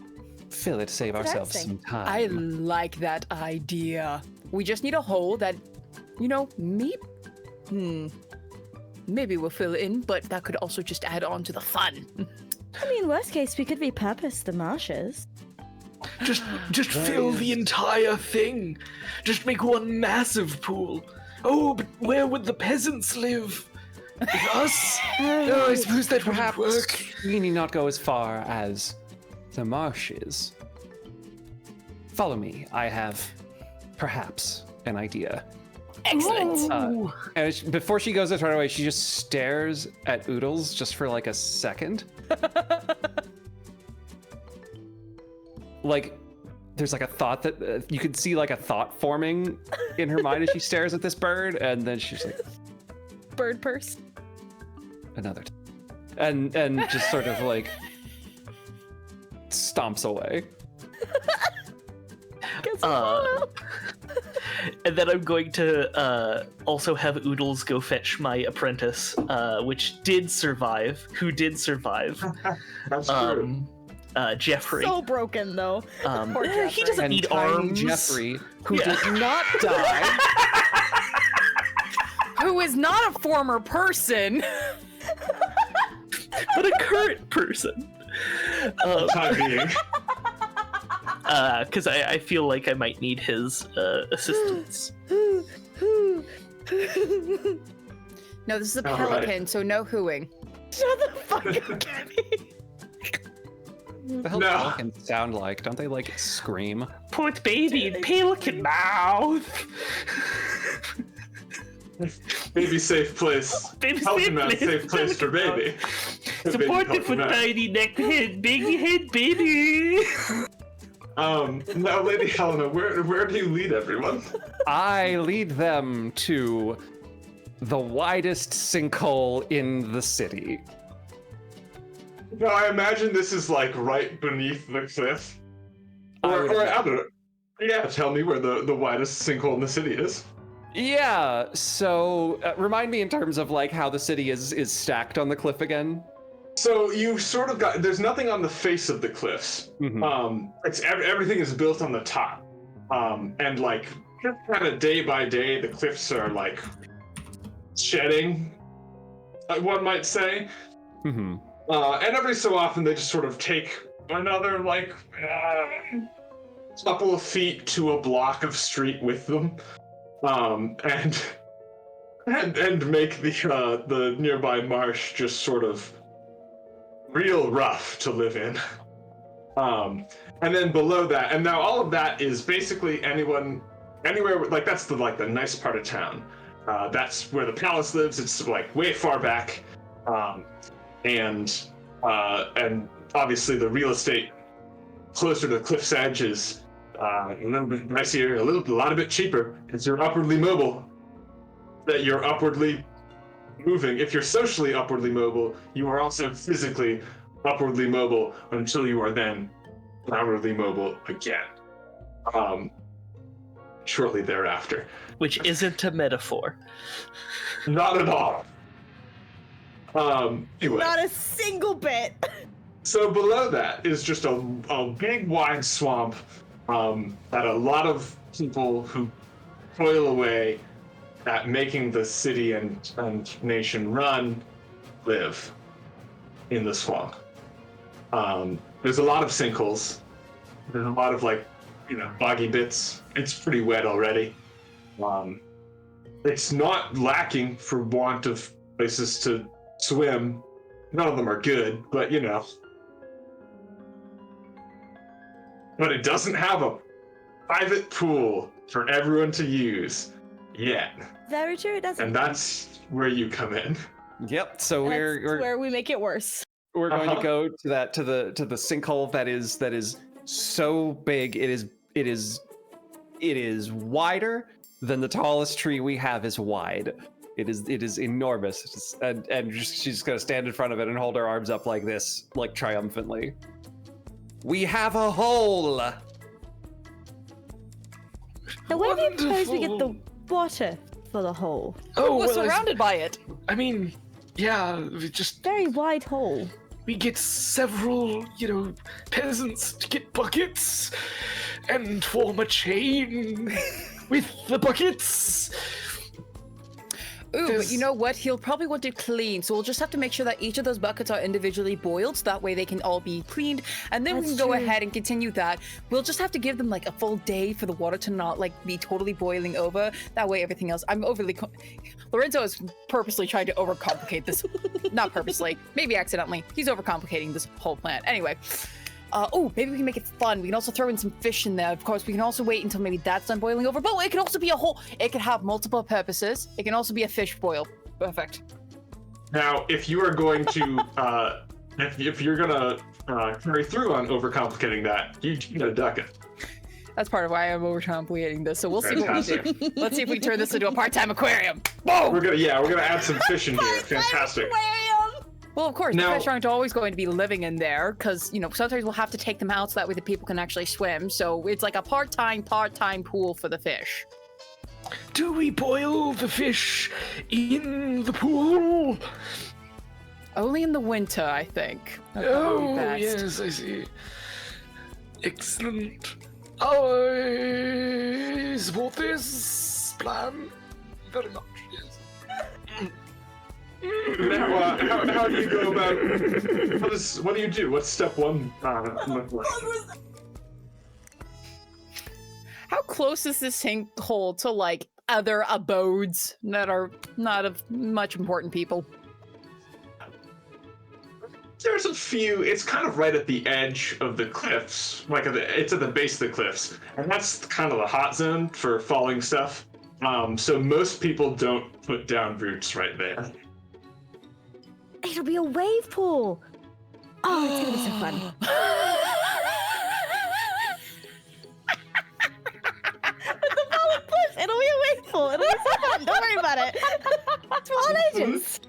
fill it to save ourselves some time. I like that idea. We just need a hole that, maybe we'll fill in, but that could also just add on to the fun. I mean, worst case, we could repurpose the marshes. Just fill the entire thing. Just make one massive pool. Oh, but where would the peasants live? With us? No, I suppose that wouldn't Perhaps work. we need not go as far as the marshes. Follow me. I have perhaps an idea. Excellent. And before she goes to turn away, she just stares at Oodles just for like a second. Like, there's like a thought that you can see like a thought forming in her mind as she stares at this bird, and then she's like, Bird purse. another and just sort of like stomps away. And then I'm going to also have Oodles go fetch my apprentice, which did survive. Who did survive? That's true. Jeffrey. So broken though. Poor Jeffrey. He doesn't And need tiny arms. Jeffrey, who Yeah. did not die. Who is not a former person. But a current person. Time being. Because I feel like I might need his assistance. No, this is a All pelican, right. so no hooing. Shut the fuck up, Gabby. What the hell No. do pelicans sound like? Don't they like scream? Put baby in pelican mouth. Baby safe place. Baby Pelican mouth, safe safe place for baby. Support Baby the foot pelican mouth. tiny neck head, big head baby. Now, Lady Helena, where do you lead everyone? I lead them to the widest sinkhole in the city. No, I imagine this is like right beneath the cliff. Or I don't know. Yeah, tell me where the widest sinkhole in the city is. Yeah, so remind me in terms of like how the city is stacked on the cliff again. So you sort of got, there's nothing on the face of the cliffs. It's everything is built on the top. And like just kind of day by day, the cliffs are like shedding, one might say. Mm-hmm. And every so often they just sort of take another like couple of feet to a block of street with them, and make the nearby marsh just sort of real rough to live in. And then below that, and now all of that is basically anywhere like that's the nice part of town. That's where the palace lives. It's like way far back. And obviously the real estate closer to the cliff's edge is a little bit pricier, a lot of bit cheaper. Because you're upwardly mobile, that you're upwardly moving. If you're socially upwardly mobile, you are also physically upwardly mobile until you are then downwardly mobile again. Shortly thereafter. Which isn't a metaphor. Not at all. Anyway. Not a single bit. So below that is just a big wide swamp that a lot of people who toil away at making the city and nation run live in the swamp. There's a lot of sinkholes. There's a lot of boggy bits. It's pretty wet already. It's not lacking for want of places to swim. None of them are good, but But it doesn't have a private pool for everyone to use yet. Very true, it doesn't. And that's where you come in. Yep. So That's we're where we make it worse. going to go to the sinkhole that is so big it is wider than the tallest tree we have is wide. It is enormous. She's gonna stand in front of it and hold her arms up like this, like triumphantly. We have a hole. Now where do you suppose we get the water for the hole? Oh, We're surrounded by it. I mean, yeah, Very wide hole. we get several, peasants to get buckets and form a chain with the buckets. Ooh, but you know what? He'll probably want it clean, so we'll just have to make sure that each of those buckets are individually boiled, so that way they can all be cleaned, and then we That's can go true. ahead and continue that. We'll just have to give them like a full day for the water to not be totally boiling over. That way everything else, Lorenzo is purposely trying to overcomplicate this. Not purposely, maybe accidentally. He's overcomplicating this whole plan. Anyway, maybe we can make it fun. We can also throw in some fish in there. Of course, we can also wait until maybe that's done boiling over. But it can also be it can have multiple purposes. It can also be a fish boil. Perfect. Now, if you are going to, if you're gonna carry through on overcomplicating that, you gotta duck it. That's part of why I'm overcomplicating this. So we'll see what we do. Let's see if we can turn this into a part-time aquarium. Boom! We're gonna add some fish in here. Fantastic. Well, of course, Now- the fish aren't always going to be living in there because, sometimes we'll have to take them out so that way the people can actually swim. So it's like a part-time pool for the fish. Do we boil the fish in the pool? Only in the winter, I think. That'd probably be best. Yes, I see. Excellent. I support this plan very much, yes. Now, how do you go about? What do you do? What's step one? How close is this sinkhole to, like, other abodes that are not of much important people? There's a few. It's kind of right at the edge of the cliffs, it's at the base of the cliffs, and that's kind of the hot zone for falling stuff. So most people don't put down roots right there. It'll be a wave pool. Oh, it's gonna be so fun. With the fallen cliffs, it'll be a wave pool. It'll be so fun. Don't worry about it. It's for all ages.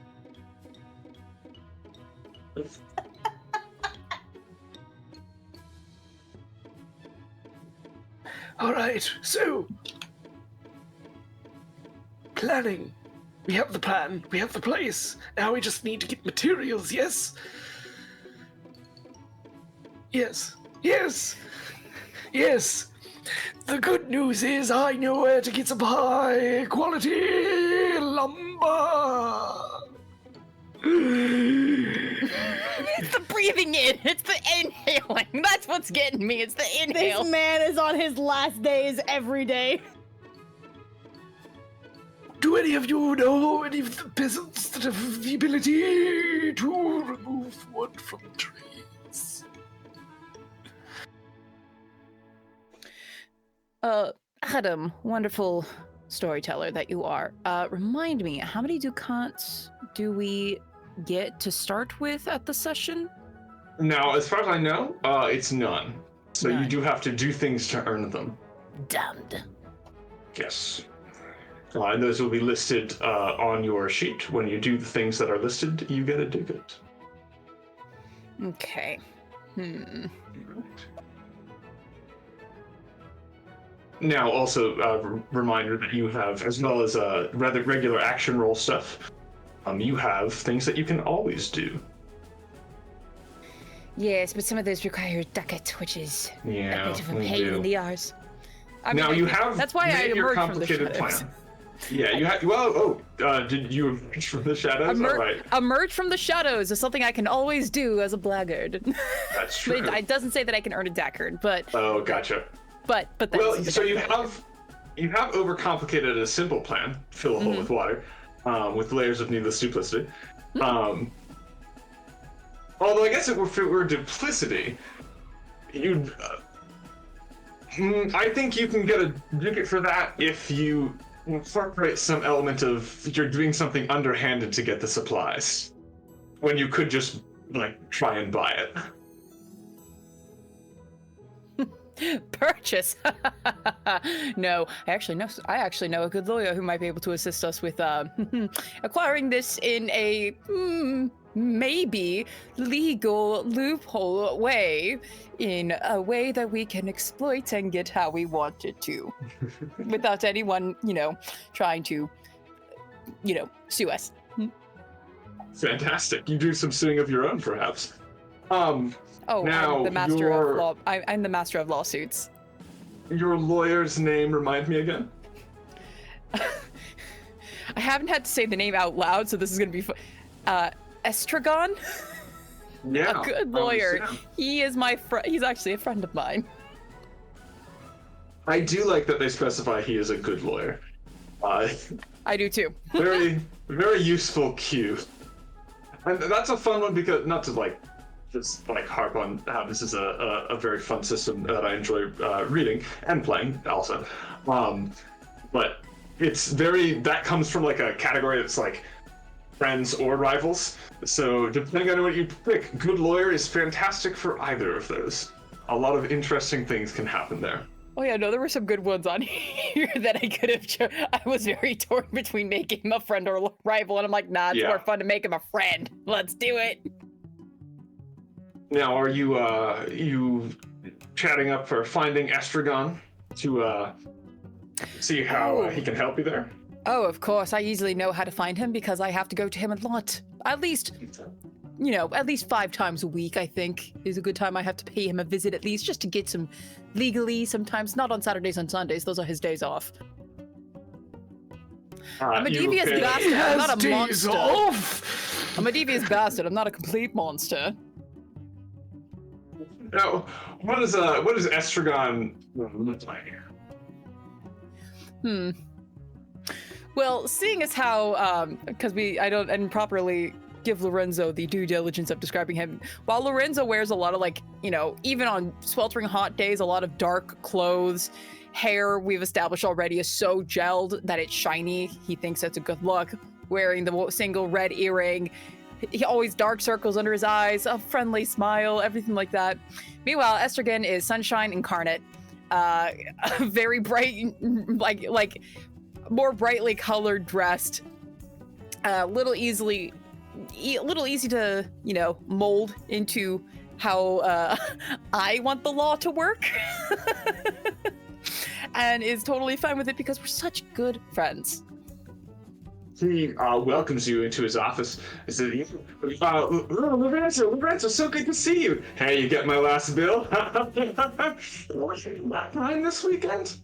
Alright, so... planning. We have the plan, we have the place. Now we just need to get materials, yes? Yes. The good news is I know where to get some high quality lumber. It's the breathing in. It's the inhaling. That's what's getting me. It's the inhale. This man is on his last days every day. Do any of you know any of the peasants that have the ability to remove wood from trees? Adam, wonderful storyteller that you are. Remind me, how many ducats do we get to start with at the session? Now, as far as I know, it's none. So you None. do have to do things to earn them. Damned. Yes. And those will be listed on your sheet. When you do the things that are listed, you get a ducat. Okay. Now, also, reminder that you have, as well as rather regular action roll stuff, you have things that you can always do. Yes, but some of those require ducat, which is a bit of a they pain do. in the arse. Now you have That's why I made your emerged from the complicated shadows. plan. Yeah, you have. Well, did you emerge from the shadows? All right. Emerge from the shadows is something I can always do as a blackguard. That's true. But it doesn't say that I can earn a deckard, but Oh, gotcha. but that's Well, so you have overcomplicated a simple plan. Fill a hole with water, with layers of needless duplicity. Although I guess if it were duplicity, you'd. I think you can get a ducat for that if you incorporate some element of you're doing something underhanded to get the supplies, when you could just try and buy it. purchase. No, I actually know a good lawyer who might be able to assist us with acquiring this in a maybe legal loophole way, in a way that we can exploit and get how we want it to, without anyone, trying to, sue us. Fantastic. You do some suing of your own, perhaps. Now, I'm the master of law. I'm the master of lawsuits. Your lawyer's name, remind me again? I haven't had to say the name out loud, so this is gonna be Estragon. Yeah. A good lawyer. Sam. He is my friend. He's actually a friend of mine. I do like that they specify he is a good lawyer. I do too. Very, very useful cue. And that's a fun one because, not to just like harp on how this is a very fun system that I enjoy reading and playing also. But it's that comes from like a category that's like friends or rivals. So depending on what you pick, good lawyer is fantastic for either of those. A lot of interesting things can happen there. Oh yeah, no, there were some good ones on here that I could have I was very torn between making him a friend or a rival, and I'm like, nah, it's more fun to make him a friend. Let's do it. Now, are you chatting up for finding Estragon to see how he can help you there? Oh, of course. I easily know how to find him because I have to go to him a lot. At least 5 times a week, I think, is a good time. I have to pay him a visit at least just to get some legally, sometimes not on Saturdays and Sundays. Those are his days off. I'm a devious bastard. I'm not a monster. I'm a devious bastard. I'm not a complete monster. Now, what does Estragon look like? Well, seeing as how, because I didn't properly give Lorenzo the due diligence of describing him, while Lorenzo wears a lot of even on sweltering hot days, a lot of dark clothes, hair we've established already is so gelled that it's shiny. He thinks that's a good look. Wearing the single red earring, he always dark circles under his eyes, a friendly smile, everything like that. Meanwhile, Estragon is sunshine incarnate, very bright, like more brightly colored dressed, little easy to mold into how I want the law to work, and is totally fine with it because we're such good friends. He welcomes you into his office. He said, Lorenzo, so good to see you. Hey, you get my last bill? Back nine this weekend?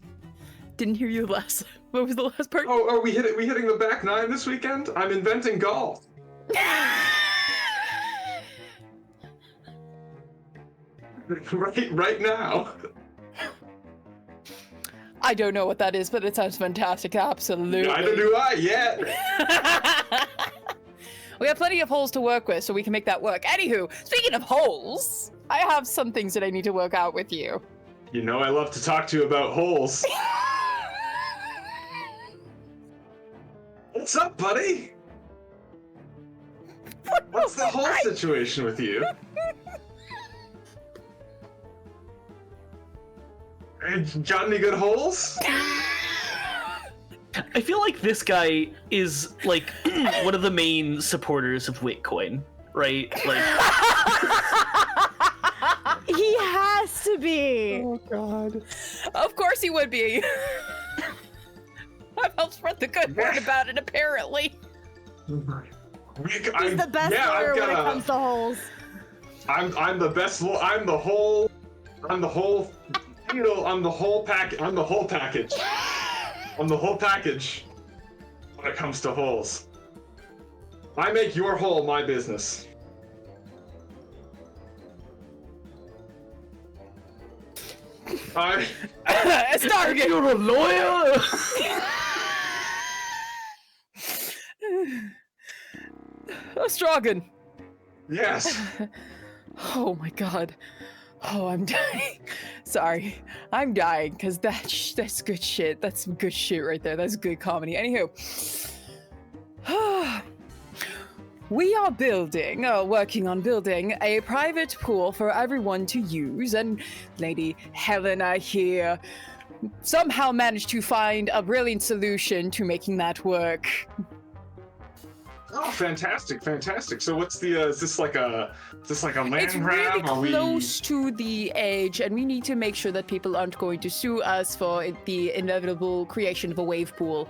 Didn't hear you last. What was the last part? Oh, we hitting the back nine this weekend? I'm inventing golf. right now. I don't know what that is, but it sounds fantastic. Absolutely. Neither do I yet. We have plenty of holes to work with, so we can make that work. Anywho, speaking of holes, I have some things that I need to work out with you. You know I love to talk to you about holes. What's up, buddy? What's the whole situation with you? Got any good holes? I feel like this guy is like one of the main supporters of Bitcoin, right? Like He has to be. Oh God. Of course he would be. I've helped spread the good word about it, apparently. He's the best lawyer when it comes to holes. I'm the best. I'm the whole package. I'm the whole package when it comes to holes. I make your hole my business. Stargate! You're a lawyer. Ostrogan. Yes. Oh my God. Oh, I'm dying. Sorry, I'm dying because that's good shit. That's some good shit right there. That's good comedy. Anywho, we are working on building a private pool for everyone to use, and Lady Helena here somehow managed to find a brilliant solution to making that work. Oh, fantastic! So what's the? Is this like a land It's grab? really close to the edge, and we need to make sure that people aren't going to sue us for the inevitable creation of a wave pool.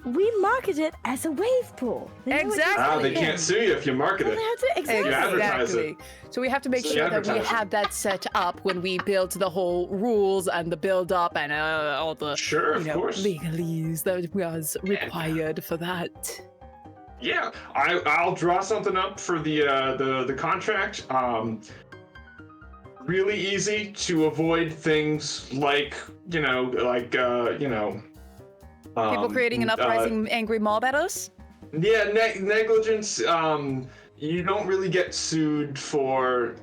We market it as a wave pool. They know what you're Exactly. They saying. can't sue you if you market They it. have to, exactly. You advertise it. So we have to make So you sure that we advertise it. have that set up when we build the whole rules and the build up and all the Sure, of course. legalese that was required for that. Yeah, I'll draw something up for the contract. Really easy to avoid things like People creating an uprising, angry mob at us. Yeah, negligence. you don't really get sued for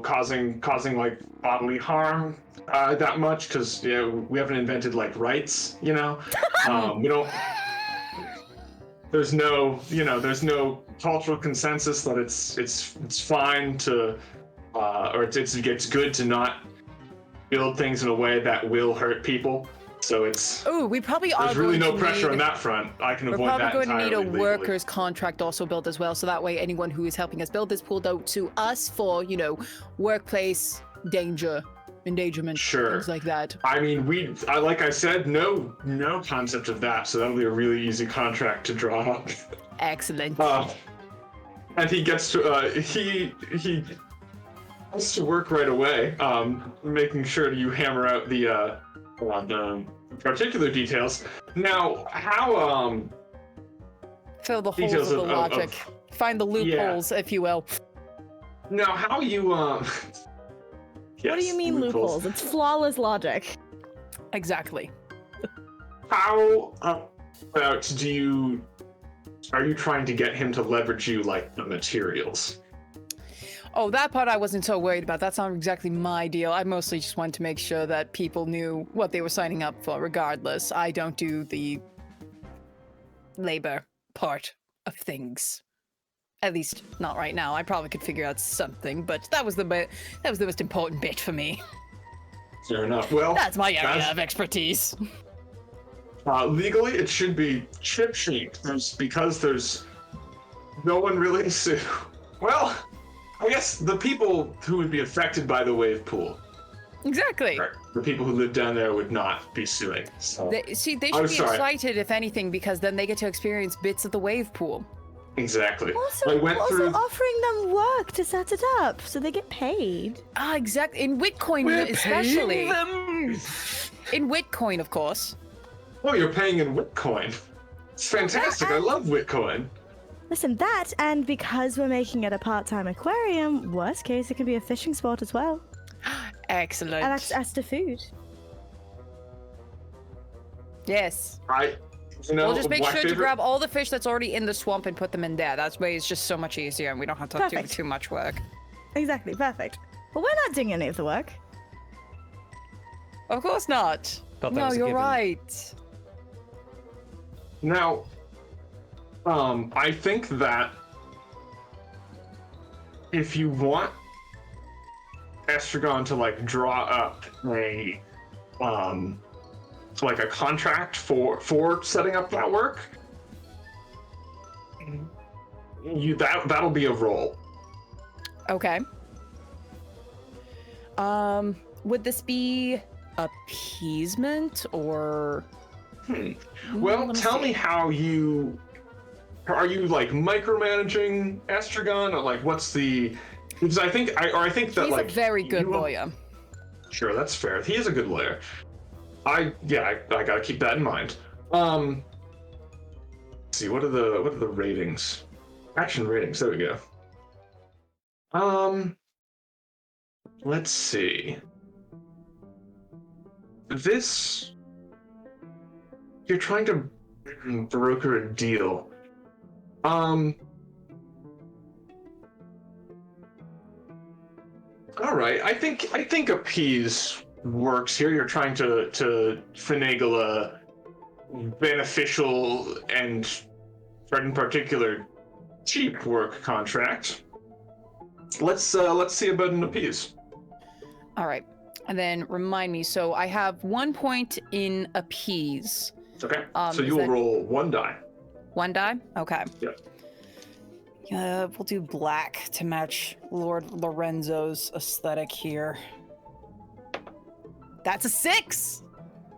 causing like bodily harm that much, because we haven't invented like rights. We don't. There's no cultural consensus that it's fine to or it's good to not build things in a way that will hurt people. So we probably are. There's really no pressure on that front. I can avoid that entirely. We're probably going to need a legally. workers' contract also built as well, so that way anyone who is helping us build this pool out to us for, workplace danger, endangerment, things like that. I mean, like I said, no concept of that, so that'll be a really easy contract to draw up. Excellent. And he gets to he has to work right away, making sure you hammer out the particular details. Now, how fill the holes of the logic. Find the loopholes, if you will. Now, how you What do you mean loopholes? It's flawless logic. Exactly. How about are you trying to get him to leverage you like the materials? Oh, that part I wasn't so worried about. That's not exactly my deal. I mostly just wanted to make sure that people knew what they were signing up for regardless. I don't do the labor part of things. At least not right now. I probably could figure out something, but that was the most important bit for me. Fair enough. Well, that's my area of expertise. Legally, it should be chip sheet. Because there's no one really to. Well, I guess the people who would be affected by the wave pool. Exactly. The people who live down there would not be suing. So. They should be excited, if anything, because then they get to experience bits of the wave pool. Exactly. Also offering them work to set it up, so they get paid. Exactly. In Witcoin, especially. Them. In Witcoin, of course. Oh, you're paying in Witcoin. It's fantastic. I love Witcoin. Listen, that, and because we're making it a part-time aquarium, worst case, it can be a fishing spot as well. Excellent. And access to food. Yes. We'll just make sure to grab all the fish that's already in the swamp and put them in there. That way it's just so much easier and we don't have to do too much work. Exactly, perfect. But we're not doing any of the work. Of course not. No, you're right. Now, I think that if you want Estragon to like draw up a contract for setting up that work, that'll be a roll. Okay. Would this be appeasement or? Well, tell me how you. Are you like micromanaging Estragon, or like what's the? Because I think that he's like a very good lawyer. Sure, that's fair. He is a good lawyer. I gotta keep that in mind. Let's see, what are the ratings? Action ratings. There we go. Let's see. This. You're trying to broker a deal. All right. I think appease works here. You're trying to finagle a beneficial and, in particular, cheap work contract. Let's see about an appease. All right, and then remind me. So I have 1 point in appease. Okay. So you will roll 1 die. 1 die? Okay. Yep. We'll do black to match Lord Lorenzo's aesthetic here. That's a 6!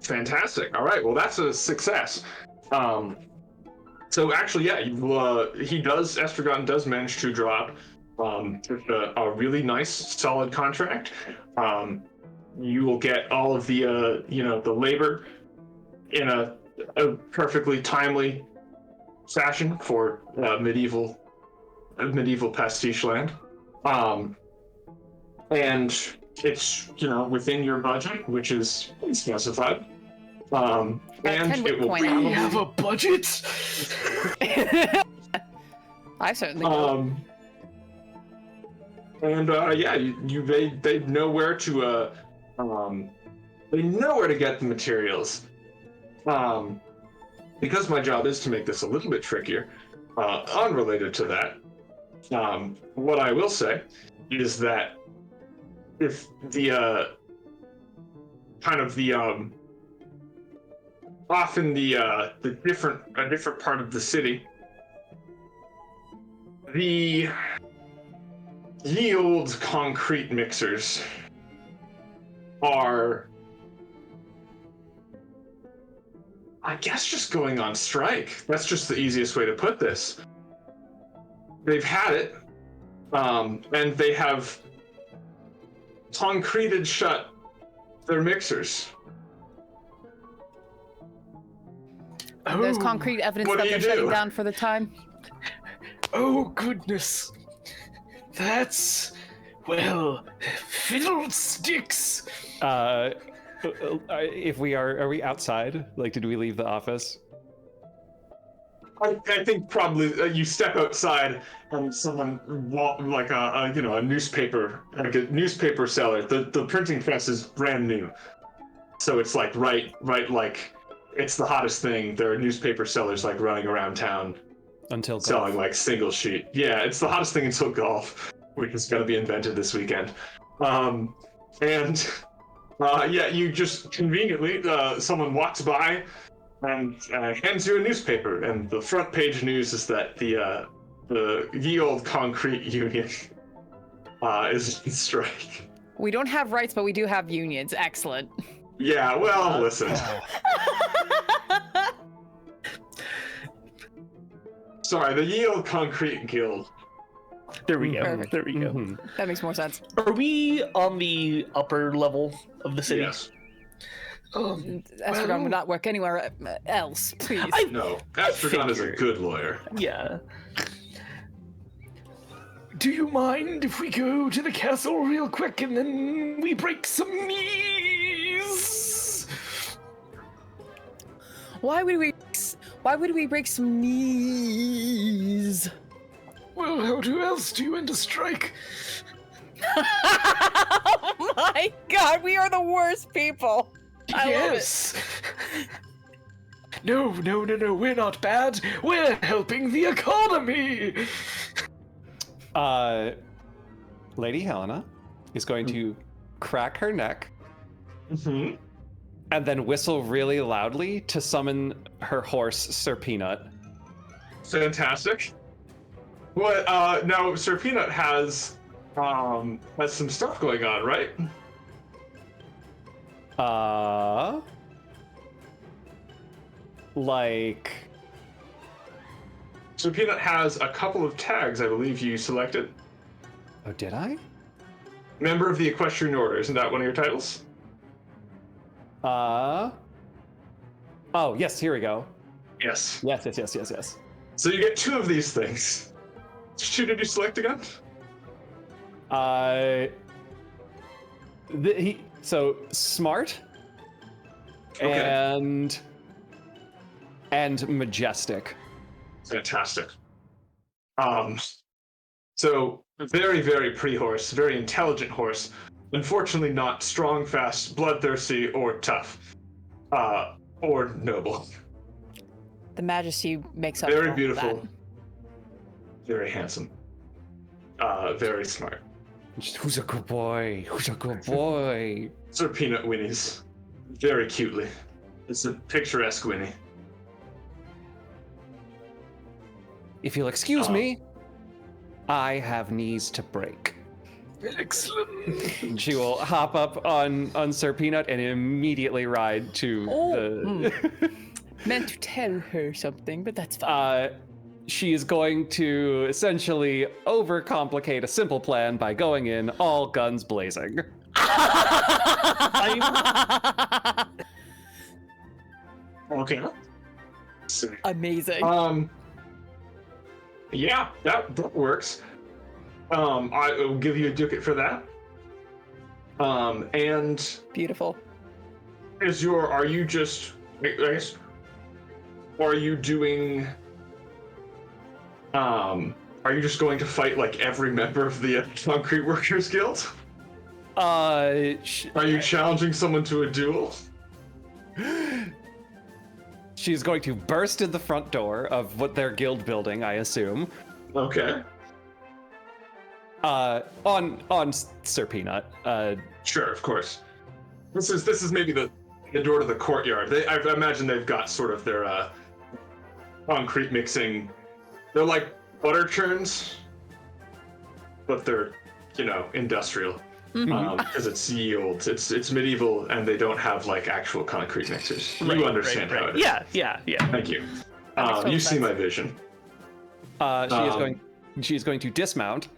Fantastic. All right. Well, that's a success. So actually, yeah, Estragon does manage to draw up a really nice, solid contract. You will get all of the the labor in a perfectly timely fashion for medieval pastiche land, and it's within your budget, which is specified. And it will We have a budget. I certainly will. And yeah, they know where to they know where to get the materials. Because my job is to make this a little bit trickier, unrelated to that, what I will say is that if the often a different part of the city, the ye old concrete mixers are, I guess, just going on strike. That's just the easiest way to put this. They've had it, and they have concreted shut their mixers. There's concrete evidence what that do they're you shutting do? down for the time. Oh, goodness. That's, well, fiddlesticks. If we are we outside? Like, did we leave the office? I think probably you step outside and someone like a newspaper seller. The printing press is brand new, so it's like right like it's the hottest thing. There are newspaper sellers like running around town Until golf. selling like single sheet. Yeah, it's the hottest thing until golf, which is going to be invented this weekend. Yeah, you just conveniently someone walks by and hands you a newspaper, and the front page news is that the ye old concrete union is on strike. We don't have rights, but we do have unions. Excellent. Yeah, well, listen. Sorry, the ye old concrete guild. There we go. Perfect. There we go. Mhm. That makes more sense. Are we on the upper level of the city? Yes. Estrogen would not work anywhere else, please. No, Astrogon is a figured. good lawyer. Yeah. Do you mind if we go to the castle real quick and then we break some knees? Why would we break some knees? Well, how else do you end a strike? Oh my god, we are the worst people. I love it. No, we're not bad. We're helping the economy. Lady Helena is going to crack her neck Mm-hmm. and then whistle really loudly to summon her horse, Sir Peanut. Fantastic. What? Now, Sir Peanut has some stuff going on, right? Like, Sir Peanut has a couple of tags, I believe you selected. oh, did I? Member of the Equestrian Order, isn't that one of your titles? Oh, yes, here we go. Yes. Yes. So you get two of these things. Which two did you select again? So smart Okay. and majestic. Fantastic. So very, very pretty horse, very intelligent horse. Unfortunately not strong, fast, bloodthirsty, or tough. Or noble. The majesty makes up Very for all beautiful. that. Very handsome. Very smart. Who's a good boy? Who's a good boy? Sir Peanut whinnies. Very cutely. It's a picturesque whinny. If you'll excuse me, I have knees to break. Excellent. And she will hop up on Sir Peanut and immediately ride to the. Meant to tell her something, but that's fine. She is going to essentially overcomplicate a simple plan by going in all guns blazing. Okay. Amazing. Yeah, that works. I will give you a ducat for that. And Beautiful. are you just, I guess, are you doing, Are you just going to fight like every member of the Concrete Workers Guild? Are you challenging someone to a duel? She's going to burst in the front door of what their guild building, I assume. Okay. On Sir Peanut. Sure, of course. This is maybe the door to the courtyard. I imagine they've got sort of their concrete mixing. They're like butter churns, but they're, industrial. Because it's ye old. It's medieval, and they don't have like actual concrete mixers. You understand how it is. Yeah. Thank you. makes You total see my sense. vision. She is going to dismount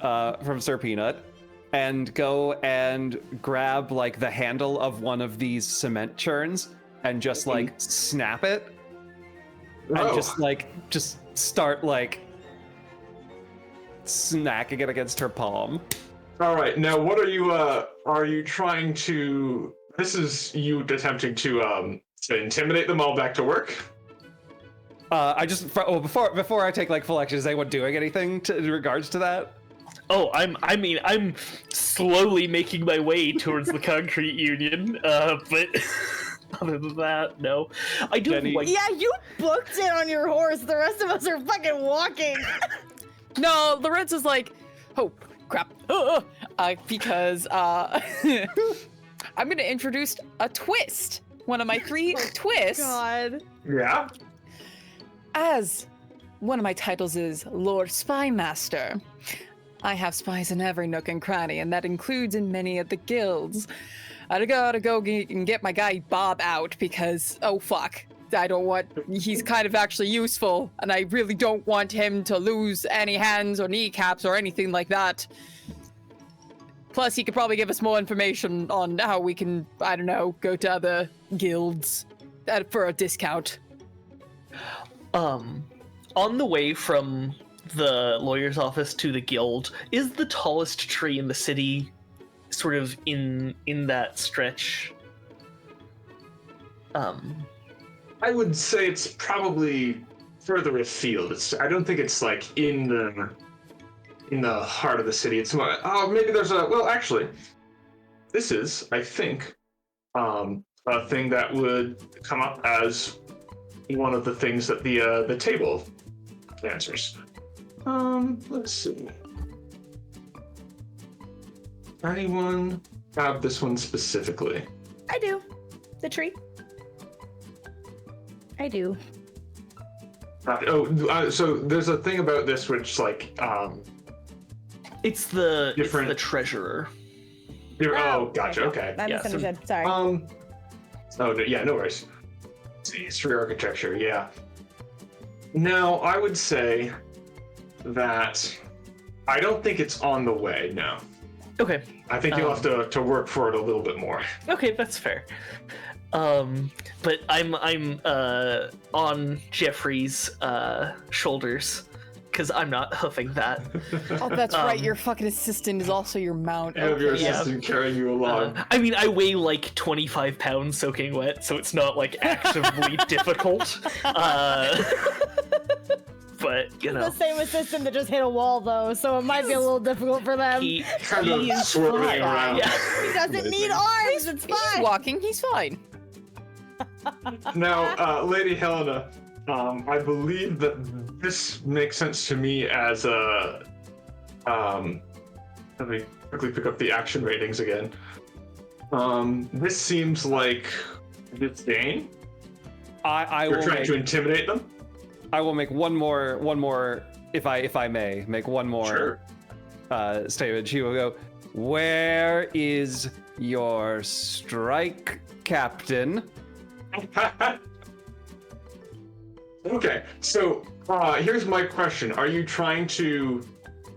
from Sir Peanut and go and grab like the handle of one of these cement churns and just like snap it and just start like smacking it against her palm. All right. Now, what are you trying to? This is you attempting to intimidate them all back to work. Before I take like full action, is anyone doing anything in regards to that? Oh, I'm slowly making my way towards the concrete union. But other than that, no. I do Jenny- like. Yeah, you booked it on your horse. The rest of us are fucking walking. No, Lorenzo's like, oh crap, because I'm gonna introduce a twist. One of my 3 twists. God. Yeah. As one of my titles is Lord Spymaster, I have spies in every nook and cranny, and that includes in many of the guilds. I gotta go and get my guy Bob out because, oh fuck, he's kind of actually useful, and I really don't want him to lose any hands or kneecaps or anything like that. Plus, he could probably give us more information on how we can, I don't know, go to other guilds for a discount. On the way from the lawyer's office to the guild, is the tallest tree in the city sort of in that stretch? I would say it's probably further afield. I don't think it's like in the heart of the city. It's more, maybe there's actually, this is, I think, a thing that would come up as one of the things that the table answers. Let's see. Anyone have this one specifically? I do. The tree. I do. So there's a thing about this which like It's the Different- the treasurer. Gotcha. Okay. I Yeah, so- misunderstood. Sorry. No worries. It's history architecture, yeah. Now, I would say that I don't think it's on the way, no. Okay. I think you'll have to work for it a little bit more. Okay, that's fair. But I'm on Jeffrey's shoulders because I'm not hoofing that. Oh, that's right. Your fucking assistant is also your mount. Have your Okay. assistant carrying you along. I mean, I weigh like 25 pounds soaking wet, so it's not like actively difficult. But The same assistant that just hit a wall, though, so it might be a little difficult for them. he Kind of is swerving fine. around. Yeah. He doesn't need arms. It's He's fine. walking. He's fine. Now, Lady Helena, I believe that this makes sense to me as a. Let me quickly pick up the action ratings again. This seems like disdain. I You're will trying make, to intimidate them. I will make one more if I may make one more statement. She will go, "Where is your strike captain?" Okay, so here's my question: are you trying to?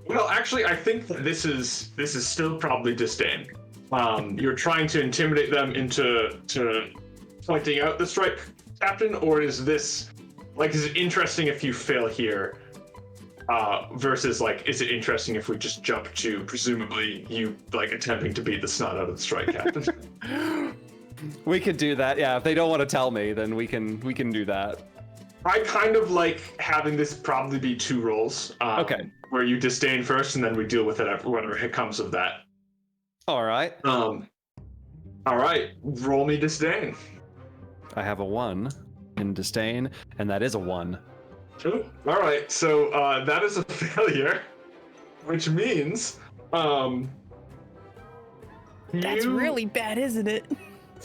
Well, actually, I think that this is still probably disdain. You're trying to intimidate them into pointing out the strike captain, or is this is it interesting if you fail here? Versus is it interesting if we just jump to presumably you attempting to beat the snot out of the strike captain? We could do that. Yeah, if they don't want to tell me, then we can do that. I kind of like having this probably be 2 rolls. Okay. Where you disdain first, and then we deal with it whatever it comes of that. All right. All right. Roll me disdain. I have a 1 in disdain, and that is a 1. Ooh, all right. So that is a failure, which means That's really bad, isn't it?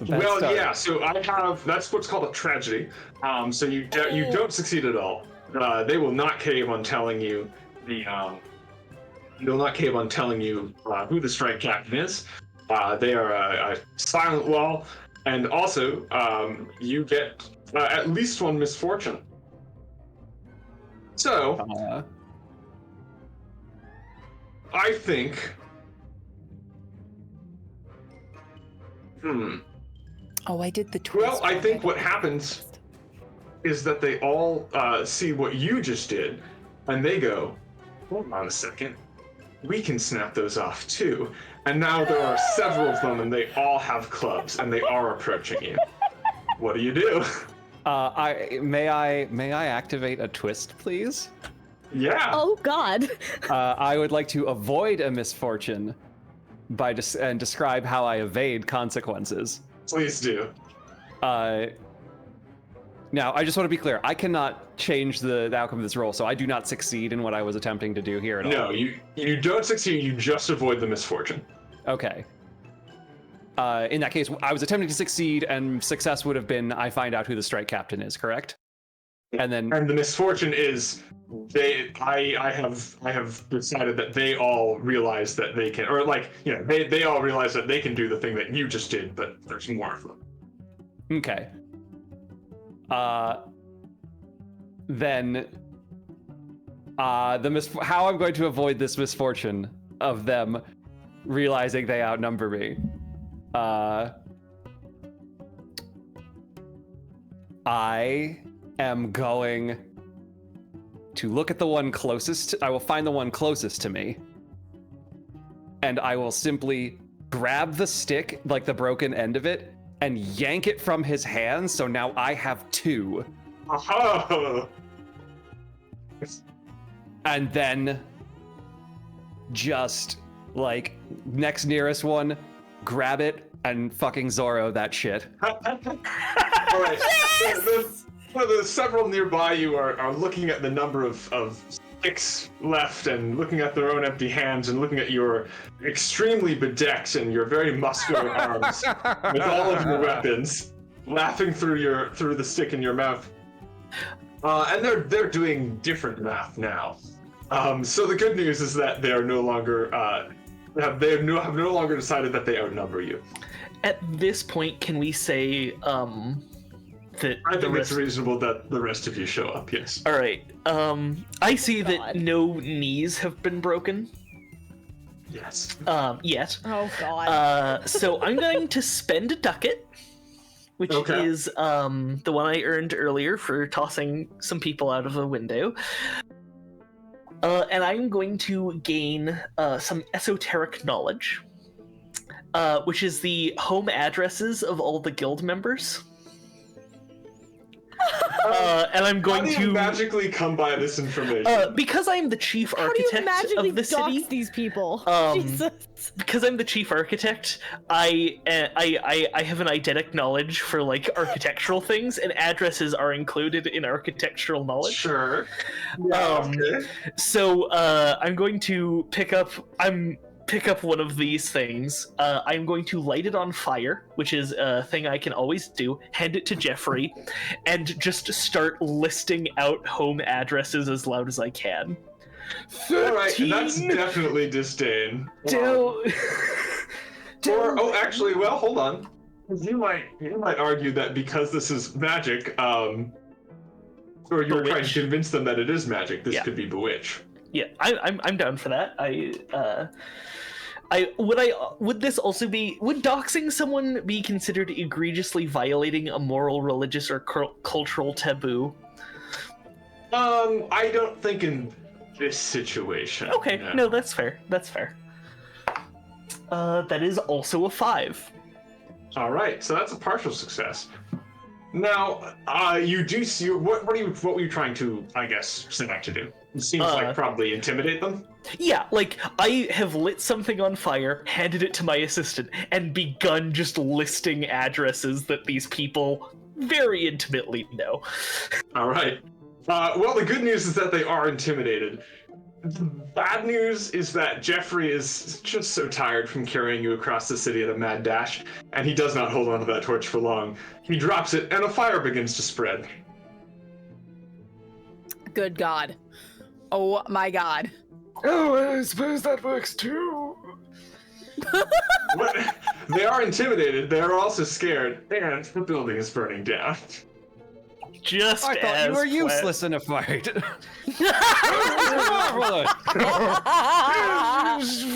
Well, yeah. So I have. That's what's called a tragedy. So you don't succeed at all. They will not cave on telling you the. They'll not cave on telling you who the strike captain is. They are a silent wall, and also you get at least 1 misfortune. So I think. Oh, I did the twist. Well, I think what happens is that they all see what you just did, and they go, hold on a second, we can snap those off too. And now there are several of them, and they all have clubs, and they are approaching you. What do you do? May I activate a twist, please? Yeah. Oh God. I would like to avoid a misfortune by and describe how I evade consequences. Please do. Now, I just want to be clear. I cannot change the outcome of this roll, so I do not succeed in what I was attempting to do here at all. No, you don't succeed. You just avoid the misfortune. Okay. In that case, I was attempting to succeed, and success would have been I find out who the strike captain is, correct? And the misfortune is I have decided that they all realize that they can, or like, you know, they all realize that they can do the thing that you just did, but there's more of them. Okay. Then how I'm going to avoid this misfortune of them realizing they outnumber me. I am going to look at the one closest. I will find the one closest to me, and I will simply grab the stick, like the broken end of it, and yank it from his hands, so now I have 2. Oh. And then just, like, next nearest one, grab it and fucking Zorro that shit. All right. Yes! The several nearby you are looking at the number of sticks left and looking at their own empty hands and looking at your extremely bedecked and your very muscular arms with all of your weapons, laughing through the stick in your mouth. And they're doing different math now. So the good news is that they are no longer have no longer decided that they outnumber you. At this point, can we say that I think it's reasonable that the rest of you show up, yes. All right. I see that no knees have been broken. Yes. Yet. Oh God. So I'm going to spend a ducat, which is the one I earned earlier for tossing some people out of a window. And I'm going to gain some esoteric knowledge, which is the home addresses of all the guild members. And I'm going How do you magically come by this information? Because I'm the chief architect of the city. These people? Jesus. Because I'm the chief architect, I have an eidetic knowledge for like architectural things, and addresses are included in architectural knowledge. Sure. Yeah, okay. So I'm going to pick up one of these things. I'm going to light it on fire, which is a thing I can always do, hand it to Jeffrey, and just start listing out home addresses as loud as I can. 13. All right, that's definitely disdain. Actually, well, hold on. You might argue that because this is magic, or you're trying to convince them that it is magic, this could be bewitch. Yeah, I'm down for that. Would this also be, would doxing someone be considered egregiously violating a moral, religious, or cultural taboo? I don't think in this situation. Okay, no, that's fair. That's fair. That is also a 5. All right, so that's a partial success. Now, you do see what were you trying to, I guess, select to do? It seems like probably intimidate them. Yeah, like, I have lit something on fire, handed it to my assistant, and begun just listing addresses that these people very intimately know. All right. Well, the good news is that they are intimidated. The bad news is that Jeffrey is just so tired from carrying you across the city at a mad dash, and he does not hold on to that torch for long. He drops it, and a fire begins to spread. Good God. Oh my God. Oh, I suppose that works too. They are intimidated, they are also scared, and the building is burning down. Just I thought you were planned. useless in a fight.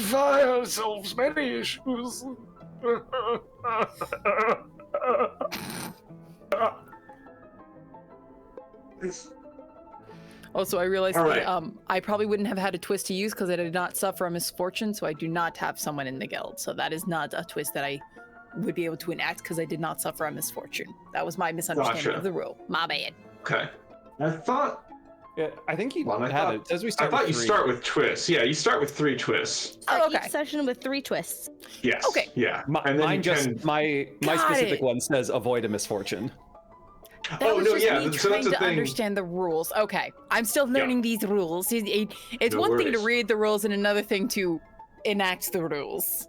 Fire solves many issues. Also, I realized All that right. I probably wouldn't have had a twist to use because I did not suffer a misfortune, so I do not have someone in the guild. So that is not a twist that I would be able to enact because I did not suffer a misfortune. That was my misunderstanding Gotcha. of the rule. My bad. Okay. I thought Yeah, I think you Well, I had thought- it. It says we I start thought with you three. start with twists. Yeah, you start with 3 twists. Oh, okay. Each session with 3 twists. Yes. Okay. Yeah. My, and then mine you just can... my Got specific it. one says avoid a misfortune. That Oh, was no, just yeah, me so trying that's the to thing. understand the rules. Okay, I'm still learning these rules. It's No one thing to worries. read the rules and another thing to enact the rules.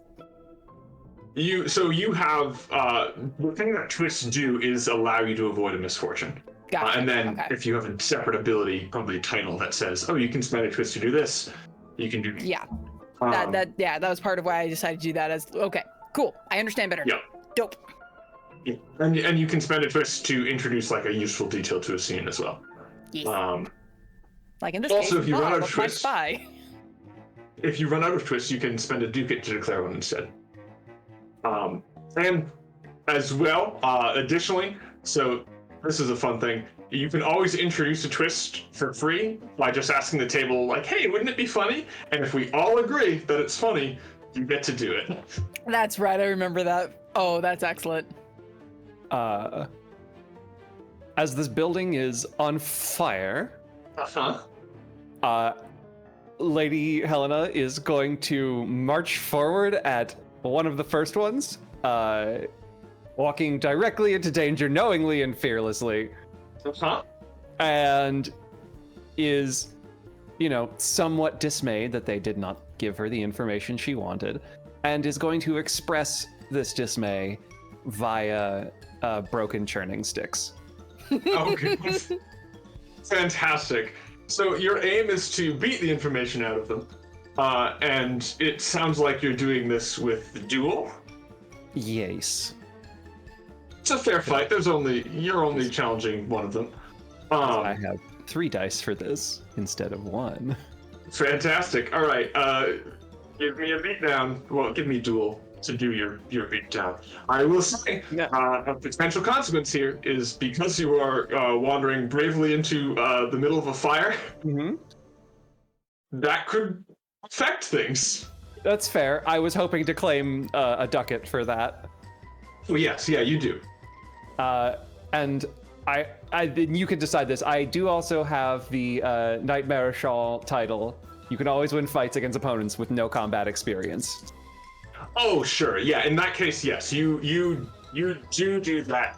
You have the thing that twists do is allow you to avoid a misfortune. Gotcha. And then okay. if you have a separate ability, probably a title that says, "Oh, you can spend a twist to do this," you can do. Yeah, Um, that was part of why I decided to do that. As okay, cool. I understand better. Yeah. Dope. Yeah. And you can spend a twist to introduce like a useful detail to a scene as well. Yes. Like in this also, case, if you run out of look, my twists- spy. If you run out of twists, you can spend a ducat to declare one instead. And as well, additionally, so this is a fun thing. You can always introduce a twist for free by just asking the table, like, "Hey, wouldn't it be funny?" And if we all agree that it's funny, you get to do it. That's right. I remember that. Oh, that's excellent. As this building is on fire, Lady Helena is going to march forward at one of the first ones, walking directly into danger knowingly and fearlessly, and is, somewhat dismayed that they did not give her the information she wanted, and is going to express this dismay via broken churning sticks. Oh, goodness. Fantastic. So your aim is to beat the information out of them. And it sounds like you're doing this with duel. Yes. It's a fair fight. You're only challenging one of them. I have 3 dice for this instead of 1. Fantastic. All right. Give me a beatdown. Well, give me duel to do your beatdown. I will say a potential consequence here is because you are wandering bravely into the middle of a fire. Mm-hmm. That could affect things. That's fair. I was hoping to claim a ducat for that. Oh yes, yeah, you do. And you can decide this. I do also have the Knight Mareschal title. You can always win fights against opponents with no combat experience. Oh sure, yeah. In that case, yes, you do that.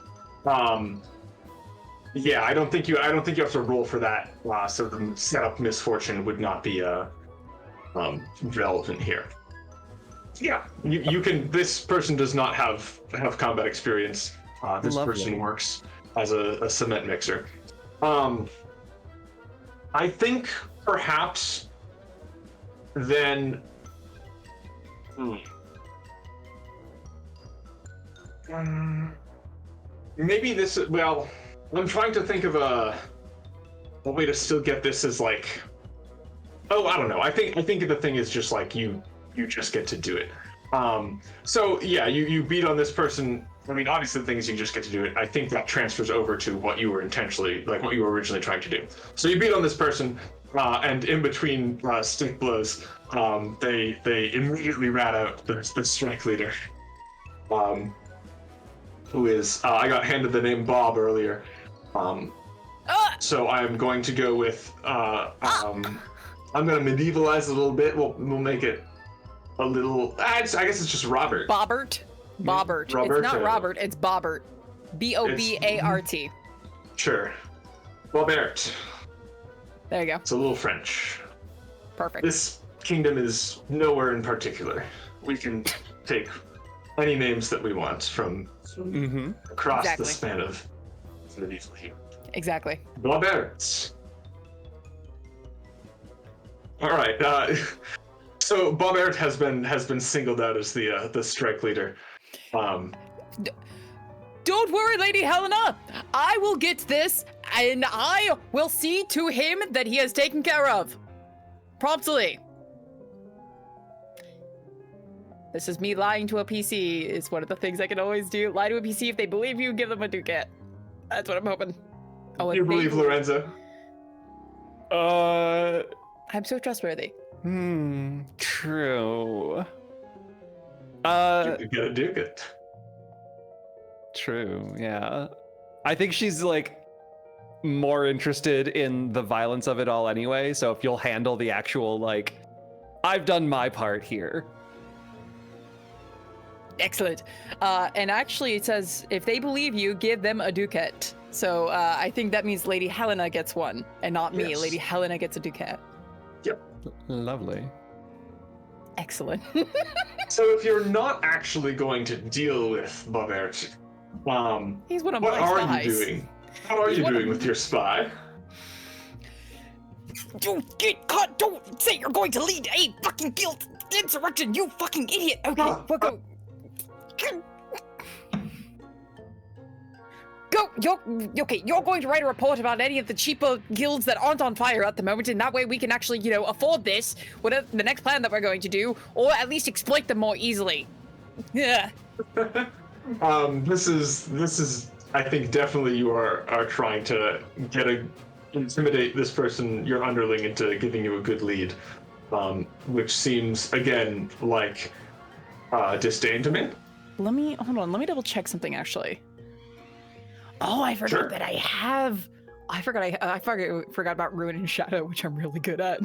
Yeah, I don't think you have to roll for that. So the setup misfortune would not be relevant here. Yeah, you can. This person does not have combat experience. This Lovely. person works as a cement mixer. I think perhaps then. Maybe this. Well, I'm trying to think of a way to still get this as like. Oh, I don't know. I think the thing is just like you just get to do it. So yeah, you beat on this person. I mean, obviously the thing is you just get to do it. I think that transfers over to what you were originally trying to do. So you beat on this person, and in between stick blows, they immediately rat out the strike leader. who is I got handed the name Bob earlier. So I'm going to go with I'm going to medievalize it a little bit. We'll make it a little. I guess it's just Robert. Bobbert. Bobbert. Robert, It's not Robert. It's Bobbert. Bobart. Sure. Bobert. There you go. It's a little French. Perfect. This kingdom is nowhere in particular. We can take any names that we want from across Exactly. the span of medieval here. Exactly. Bobert. All right. So Bobert has been singled out as the strike leader. Don't worry, Lady Helena. I will get this, and I will see to him that he is taken care of. Promptly. This is me lying to a PC. It's one of the things I can always do. Lie to a PC. If they believe you, give them a ducat. That's what I'm hoping. Oh, You believe Lorenzo? I'm so trustworthy. True. You gotta do it. True, yeah. I think she's like more interested in the violence of it all anyway, so if you'll handle the actual like, I've done my part here. Excellent. And actually it says, if they believe you, give them a ducat. So I think that means Lady Helena gets one, and not me. Yes. Lady Helena gets a ducat. Yep. Lovely. Excellent. So if you're not actually going to deal with Bobert, He's one of what my are spies. you doing? What are you doing with your spy? You get caught! Don't say you're going to lead a fucking guild insurrection, you fucking idiot! Okay, we'll go. Go! You're going to write a report about any of the cheaper guilds that aren't on fire at the moment, and that way we can actually, afford this, whatever the next plan that we're going to do, or at least exploit them more easily. Yeah. This is I think definitely you are trying to intimidate this person, your underling, into giving you a good lead, which seems again like disdain to me. Let me double check something actually. Oh, I forgot Sure. that I have. I forgot about Ruin and Shadow, which I'm really good at.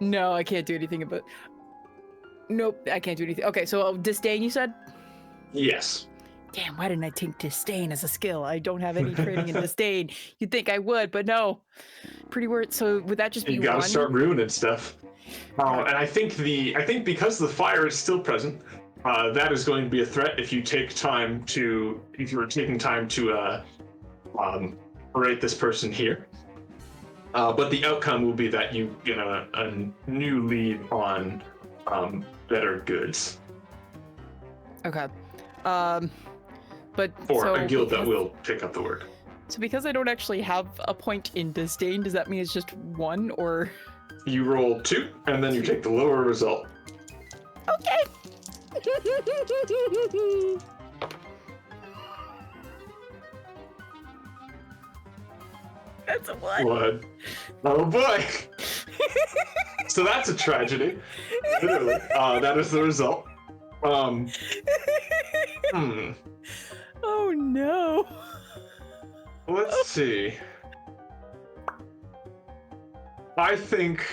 No, I can't do anything about. Nope, I can't do anything. Okay, so disdain, you said? Yes. Damn, why didn't I take disdain as a skill? I don't have any training in disdain. You'd think I would, but no. Pretty weird. So would that just be You gotta one? start ruining stuff. And I think because the fire is still present, that is going to be a threat if you're taking time to berate this person here. But the outcome will be that you get a new lead on better goods. Okay. But Or so a guild that because- will pick up the word. So because I don't actually have a point in disdain, does that mean it's just one or? You roll 2, and then you take the lower result. Okay. That's a what? What? Oh boy! So that's a tragedy. Literally. That is the result. Oh no. Let's see. I think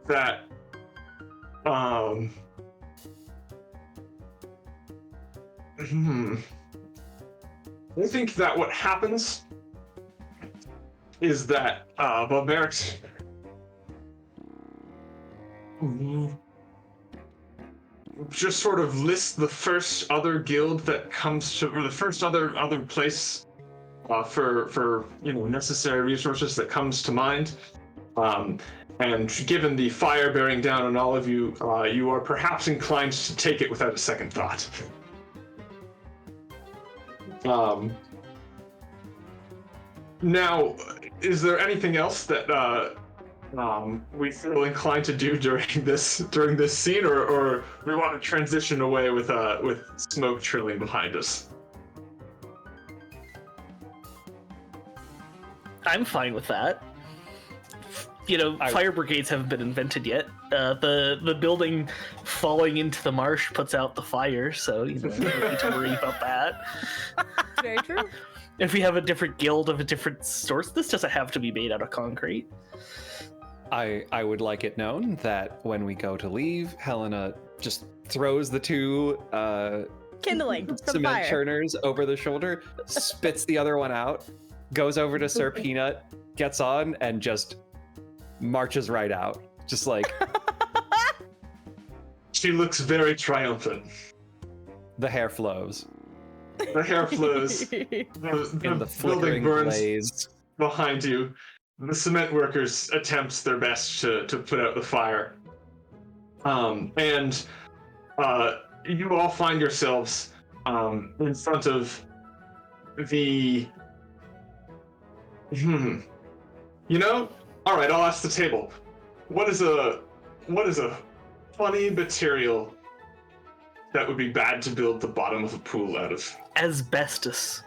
that I think that what happens is that Bobert just sort of lists the first other guild that comes to, or the first other place for necessary resources that comes to mind. And given the fire bearing down on all of you, you are perhaps inclined to take it without a second thought. Now, is there anything else that we feel inclined to do during this scene, or we want to transition away with smoke trailing behind us? I'm fine with that. Fire brigades haven't been invented yet. The building falling into the marsh puts out the fire, so you don't need to worry about that. Very true. If we have a different guild of a different source, this doesn't have to be made out of concrete. I would like it known that when we go to leave, Helena just throws the two Kindling for the cement fire. churners over the shoulder, spits the other one out, goes over to Sir Peanut, gets on, and just marches right out. Just like She looks very triumphant. the hair flows The hair flows. in the building flickering burns blaze. behind you. The cement workers attempt their best to put out the fire. And you all find yourselves in front of the... You know? Alright, I'll ask the table. What is a funny material that would be bad to build the bottom of a pool out of? Asbestos.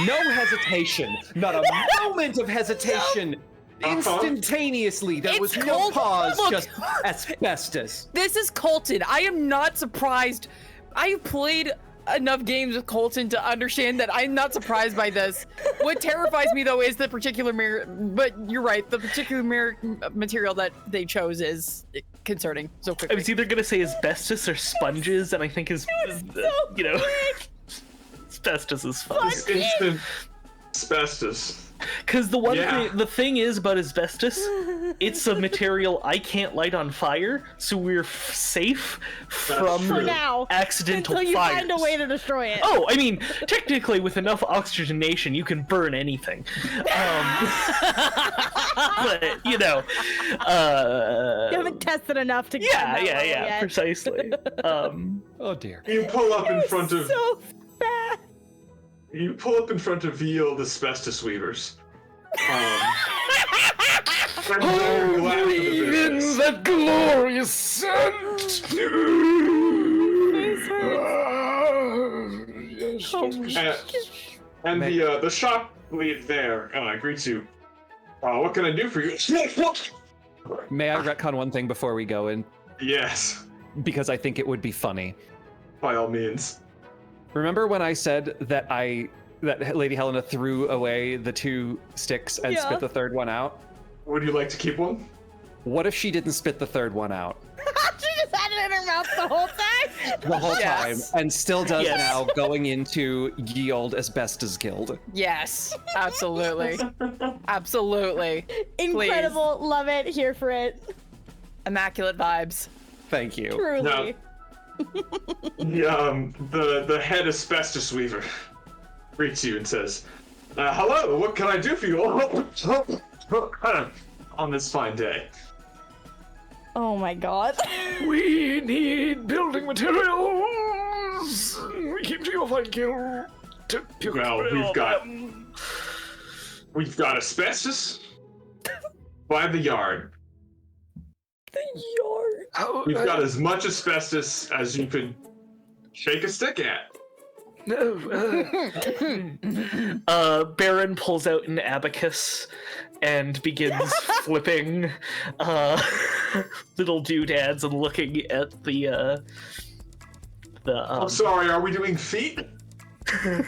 No hesitation, not a moment of hesitation. Instantaneously, there It's was no cold. pause, Look. just asbestos. This is Colton. I am not surprised. I have played enough games with Colton to understand that I'm not surprised by this. What terrifies me though is the particular but you're right, the particular material that they chose is concerning so I quickly. was either gonna say asbestos or sponges, and I think asbestos is fun. This instant asbestos. Because Yeah. the thing is about asbestos, it's a material I can't light on fire, so we're safe from For now. accidental Until you fires. find a way to destroy it. Oh, I mean, technically, with enough oxygenation, you can burn anything. But You haven't tested enough to get yeah, that level yet. precisely. Oh dear. You pull up in front of So fast. you pull up in front of the old asbestos weavers. And they're glad for the In business. that glorious scent! Yes, And the shop lead there greets you. What can I do for you? May I retcon one thing before we go in? Yes, Because I think it would be funny. by all means. Remember when I said that Lady Helena threw away the two sticks and Yeah. spit the third one out? Would you like to keep one? What if she didn't spit the third one out She just had it in her mouth the whole time. the whole time Yes. and still does Yes. now going into ye old asbestos guild? Yes, absolutely. Absolutely. Incredible. Love it. Here for it. Immaculate vibes. Thank you. Truly. The head asbestos weaver greets you and says, "Hello, what can I do for you all on this fine day?" Oh my god. We need building materials! We came to your fine guild to pick Well, we've got asbestos by the yard. We've got as much asbestos as you could shake a stick at. Baron pulls out an abacus and begins flipping little doodads and looking at the I'm sorry, are we doing feet? I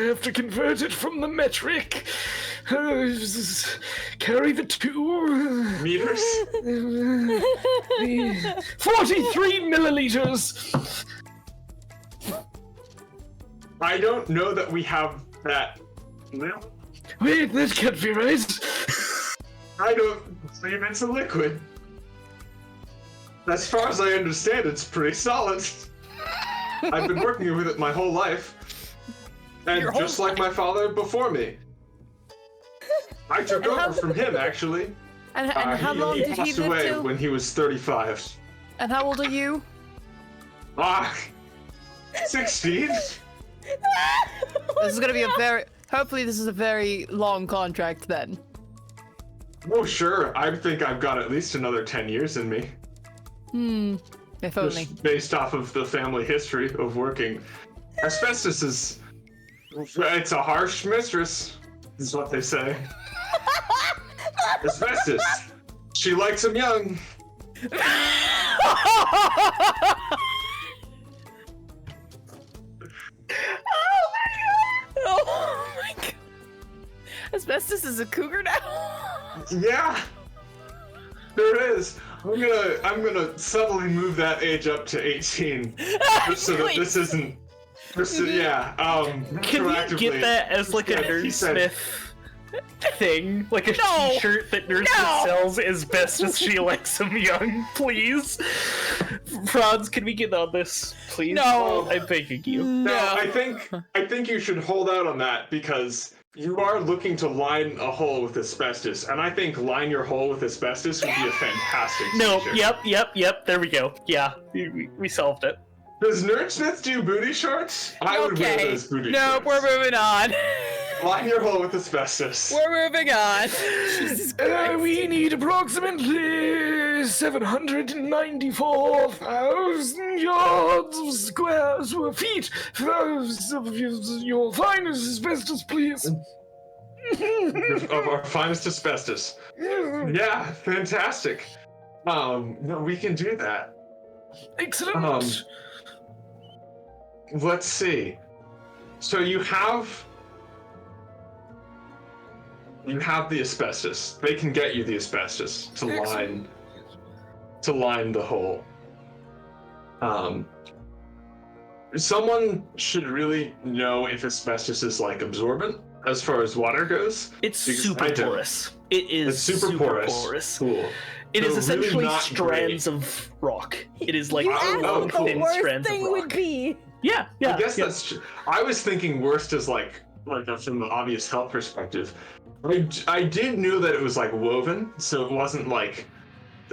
have to convert it from the metric. Carry the 2 Meters? 43 milliliters. I don't know that we have that. Well, Wait, that can't be right. I don't believe it's a liquid. As far as I understand, it's pretty solid. I've been working with it my whole life. And Your whole just like my father before me. I took over from him, actually. And how long he did he passed live away to? when he was 35. And how old are you? 16? This is gonna be a very. Hopefully, this is a very long contract then. Oh, sure. I think I've got at least another 10 years in me. If only. Just based off of the family history of working. Asbestos is... It's a harsh mistress, is what they say. Asbestos. She likes him young. Oh my god. Asbestos is a cougar now? Yeah. There it is. I'm gonna subtly move that age up to 18. Just so that this isn't. Yeah. Can we get that as like a Nerdsmith thing? Like a t-shirt that Nerdsmith sells as best as she likes him young, please? Franz, can we get on this, please? No. I'm begging you. Now, I think you should hold out on that because you are looking to line a hole with asbestos, and I think line your hole with asbestos would be a fantastic No, feature. yep, there we go. Yeah, we solved it. Does Nerdsmith do booty shorts? I would wear those booty shorts. Nope, we're moving on. Line your hole with asbestos. We're moving on. Jesus Christ. We need approximately 794,000 yards of squares or feet of your finest asbestos, please. Of our finest asbestos. Yeah, fantastic. No, we can do that. Excellent. Let's see. So you have the asbestos. They can get you the asbestos to line the hole. Someone should really know if asbestos is like absorbent as far as water goes. It's super porous. It is It's super porous. Cool. It is So essentially really not strands of rock. It is like You asked oh, what cool. the thin worst strands thing of rock. would be. Yeah. I guess that's true. I was thinking worst is like from the obvious health perspective. I did know that it was like woven, so it wasn't like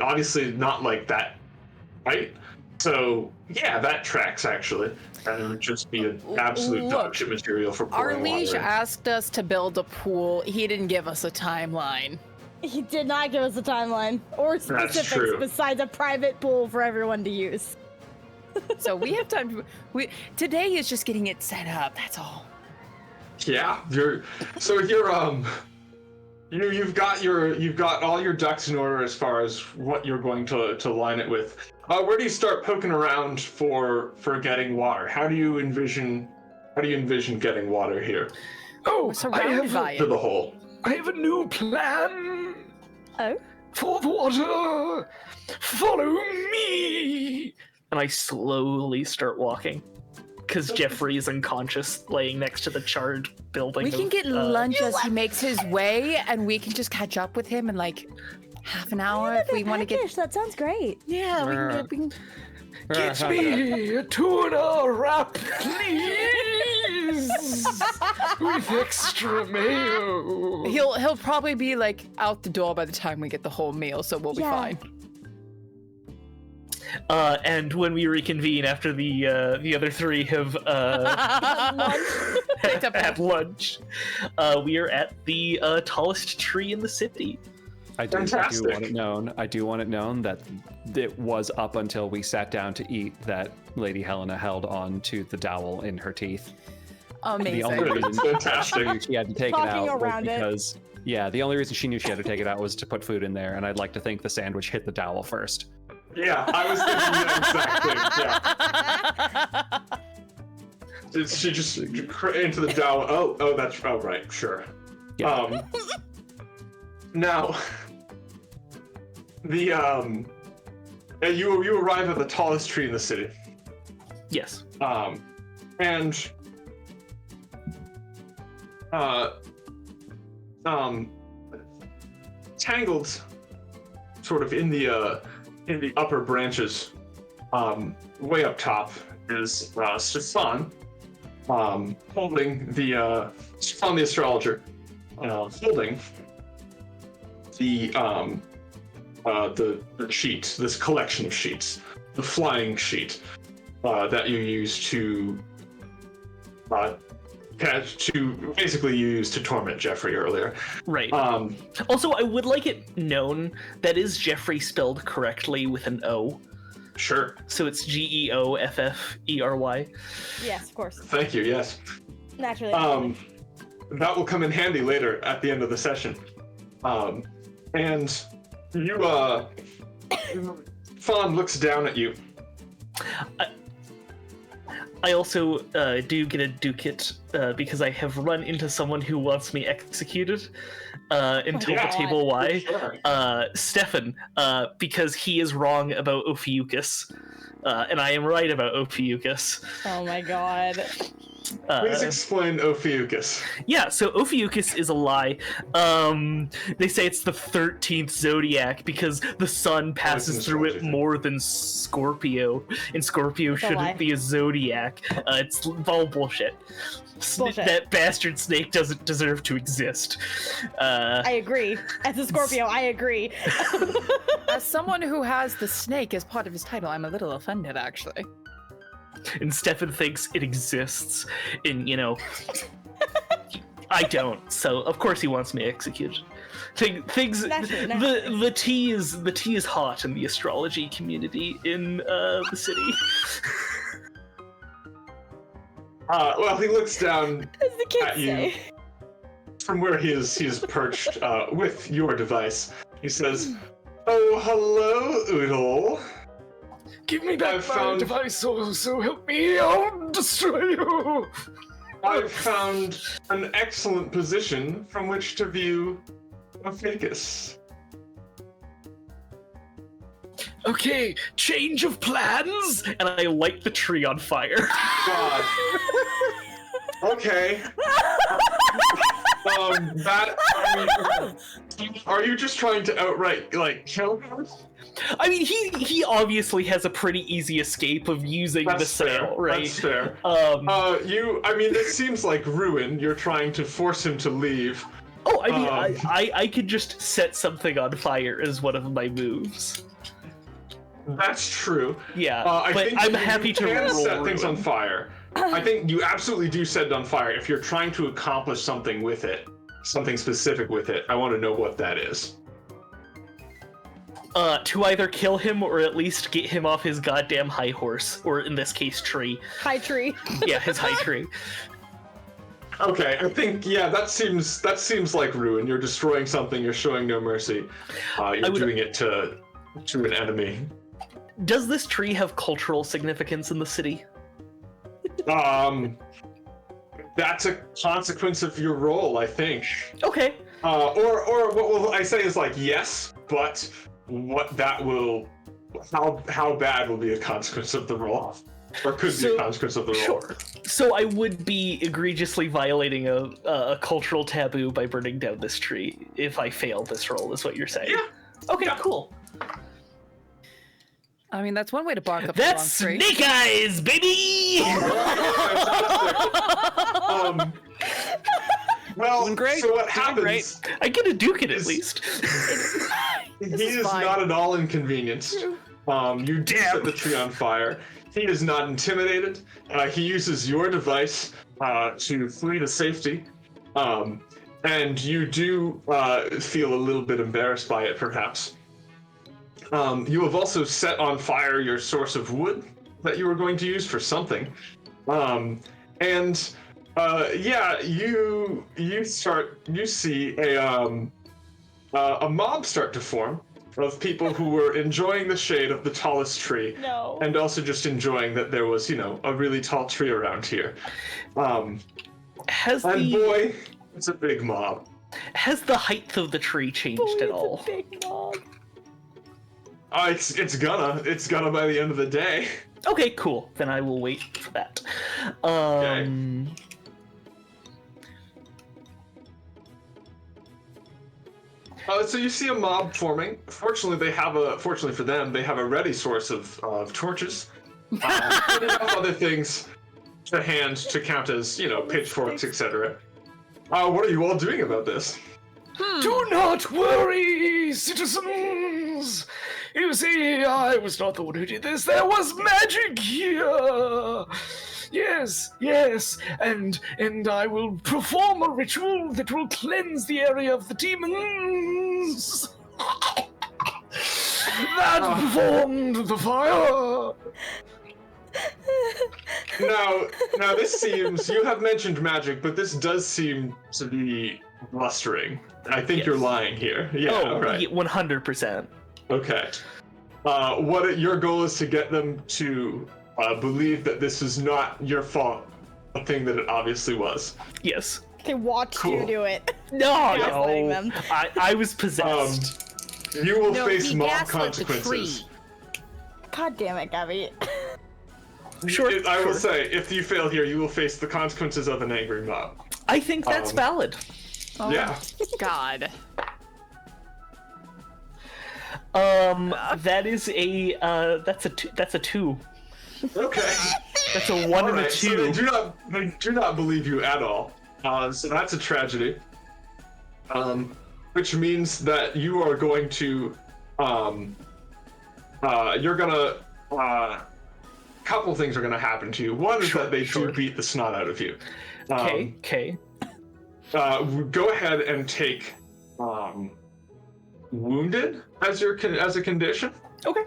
obviously not like that, right? So yeah, that tracks actually, and it would just be an absolute dog shit material for Our pouring liege water in. asked us to build a pool. He didn't give us a timeline. He did not give us a timeline or specifics true. besides a private pool for everyone to use. So we have time. Today is just getting it set up. That's all. Yeah, you've got all your ducks in order as far as what you're going to line it with. Where do you start poking around for getting water? How do you envision getting water here Oh, We're surrounded by to it. the hole? I have a new plan Oh? for the water. Follow me. And I slowly start walking. Because Jeffrey is unconscious, laying next to the charred building. We can of, get lunch as he makes his way, and we can just catch up with him in like half an hour if we want to get. That sounds great. Yeah, we can. Get me a tuna wrap, please, with extra mayo. He'll probably be like out the door by the time we get the whole meal, so we'll be Yeah. fine. And when we reconvene after the other three have Picked up had lunch, we are at the tallest tree in the city. I do Fantastic. want it known that it was up until we sat down to eat that Lady Helena held on to the dowel in her teeth. Amazing. The only reason Fantastic. she had to take it Talking out was around it. because, yeah, the only reason she knew she had to take it out was to put food in there, and I'd like to think the sandwich hit the dowel first. Yeah, I was thinking that exact thing. Yeah. She just into the dowel. Oh, that's right, sure. Yeah. Now, the you arrive at the tallest tree in the city. Yes. And tangled sort of in the upper branches, way up top is Stefan, holding Stefan the astrologer, holding the sheet, this collection of sheets, the flying sheet that you use to basically you used to torment Jeffrey earlier. Right. Also, I would like it known that is Jeffrey spelled correctly with an O. Sure. So it's Geofffery. Yes, of course. Thank you. Yes. Naturally. That will come in handy later at the end of the session. And Fawn looks down at you. I also do get a ducat because I have run into someone who wants me executed until Yeah. the table Y. Sure. Stefan, because he is wrong about Ophiuchus, and I am right about Ophiuchus. Oh my god. Please explain Ophiuchus. Yeah, so Ophiuchus is a lie. They say it's the 13th zodiac because the sun passes through it more than Scorpio, and Scorpio a lie. shouldn't be a zodiac. It's all bullshit. Bullshit. That bastard snake doesn't deserve to exist. I agree. As a Scorpio, I agree. As someone who has the snake as part of his title, I'm a little offended, actually. And Stefan thinks it exists, and I don't. So of course he wants me executed. Things. Naturally. The tea is hot in the astrology community in the city. Well, he looks down As the kids at you say. from where he is perched with your device. He says, "Oh, hello, Oodle. Give me back I've my found- device, so help me, I'll destroy you! I've found an excellent position from which to view Ophiuchus." Okay, change of plans? And I light the tree on fire. God. Okay. Are you just trying to outright, kill him? I mean, he obviously has a pretty easy escape of using the sail, right? That's fair. This seems like ruin. You're trying to force him to leave. Oh, I mean, I could just set something on fire as one of my moves. That's true. Yeah, I but think I'm you happy to can roll set things ruin. on fire. I think you absolutely do set it on fire if you're trying to accomplish something with it, something specific with it. I want to know what that is. To either kill him or at least get him off his goddamn high horse, or in this case, tree. High tree. Yeah, his high tree. Okay, I think that seems like ruin. You're destroying something. You're showing no mercy. You're doing it to an enemy. Does this tree have cultural significance in the city? That's a consequence of your role, I think. Okay. Or what will I say is yes, but how bad will be a consequence of the role, or could be a consequence of the role. Sure. So I would be egregiously violating a cultural taboo by burning down this tree if I fail this roll, is what you're saying? Yeah. Okay, Yeah. cool. I mean, that's one way to bark up That's the wrong tree. Snake Eyes, baby! Well, Doing great, so what doing happens? great. I get a ducat at Is- least. He is is fine. not at all inconvenienced. You do set the tree on fire. He is not intimidated. He uses your device to flee to safety. And you do feel a little bit embarrassed by it, perhaps. You have also set on fire your source of wood that you were going to use for something. You see a mob start to form of people who were enjoying the shade of the tallest tree. No. And also just enjoying that there was, a really tall tree around here. Has And the boy, it's a big mob. has the height of the tree changed Boy, at it's all? a big mob. It's gonna by the end of the day. Okay, cool. Then I will wait for that. So you see a mob forming. Fortunately for them, they have a ready source of torches. And enough other things to hand to count as, pitchforks, etc. What are you all doing about this? Do not worry, citizens! You see, I was not the one who did this. There was magic here! Yes, and I will perform a ritual that will cleanse the area of the demons! That performed the fire! Now this seems, you have mentioned magic, but this does seem to be blustering. I think Yes. you're lying here. Yeah, right. 100%. Okay. Your goal is to get them to believe that this is not your fault, a thing that it obviously was. Yes. They watched Cool. you do it. No, Gaslighting no. them. I was possessed. You will No, face he mob gaslit the consequences. God damn it, Gabby. Sure. I will sure. say, if you fail here, you will face the consequences of an angry mob. I think that's valid. Yeah. God. That is a that's a 2. Okay. That's a 1 and a Alright, 2. so they do not believe you at all. So that's a tragedy. Which means that you are going to, couple things are gonna happen to you. One is that they do beat the snot out of you. Okay. Go ahead and take, wounded as a condition. Okay.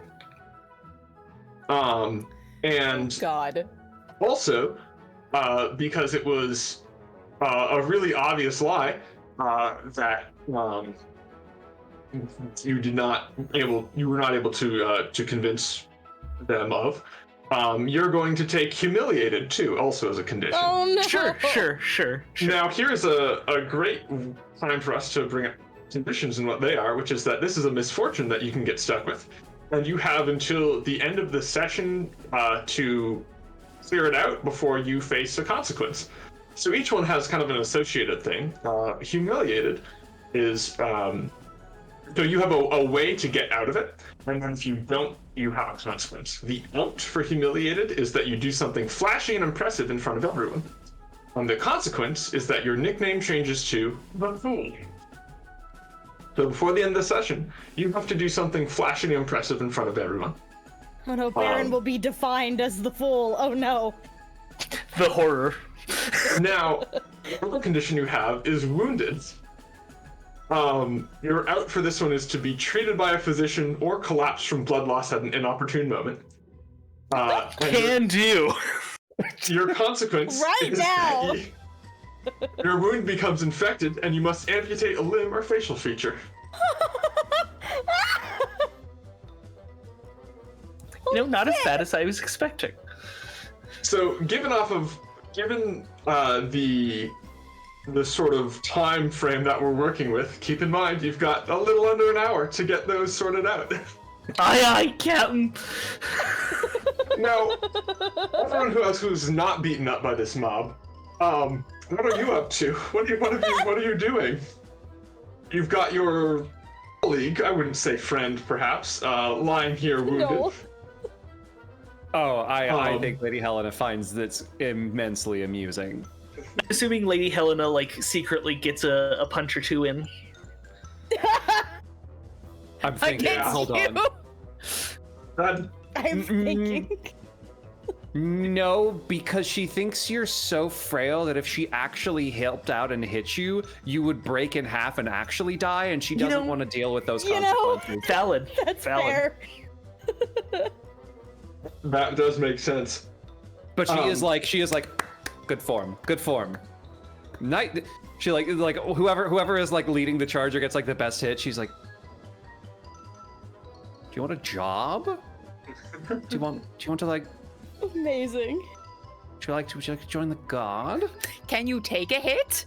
And God. also, because it was a really obvious lie that you were not able to convince them of, you're going to take humiliated too, also as a condition. Oh no! Sure. Now here's a great time for us to bring up conditions and what they are, which is that this is a misfortune that you can get stuck with, and you have until the end of the session to clear it out before you face a consequence. So each one has kind of an associated thing. Humiliated is so you have a way to get out of it, and then if you don't, you have a consequence. The out for humiliated is that you do something flashy and impressive in front of everyone. And the consequence is that your nickname changes to the Fool. So before the end of the session, you have to do something flashy and impressive in front of everyone. Oh no, Baron will be defined as the fool. Oh no. The horror. Now, the other condition you have is wounded. Your out for this one is to be treated by a physician or collapse from blood loss at an inopportune moment. And Can do. your consequence Right is now. that your wound becomes infected and you must amputate a limb or facial feature. Not as bad as I was expecting. So, given the sort of time frame that we're working with, keep in mind you've got a little under an hour to get those sorted out. Aye, Captain. Now, everyone who's not beaten up by this mob, what are you up to? What are you doing? You've got your colleague, I wouldn't say friend, perhaps, lying here wounded. No. Oh, I think Lady Helena finds this immensely amusing. Assuming Lady Helena secretly gets a punch or two in. I'm thinking, Against hold you. on. That, I'm thinking. No, because she thinks you're so frail that if she actually helped out and hit you, you would break in half and actually die, and she doesn't want to deal with those you know- consequences. Valid. That's Valid. fair. that does make sense. But she is like, good form. Night. She like whoever is leading the charge or gets the best hit. She's like, do you want a job? Do you want to Amazing. would you like to join the guard? Can you take a hit?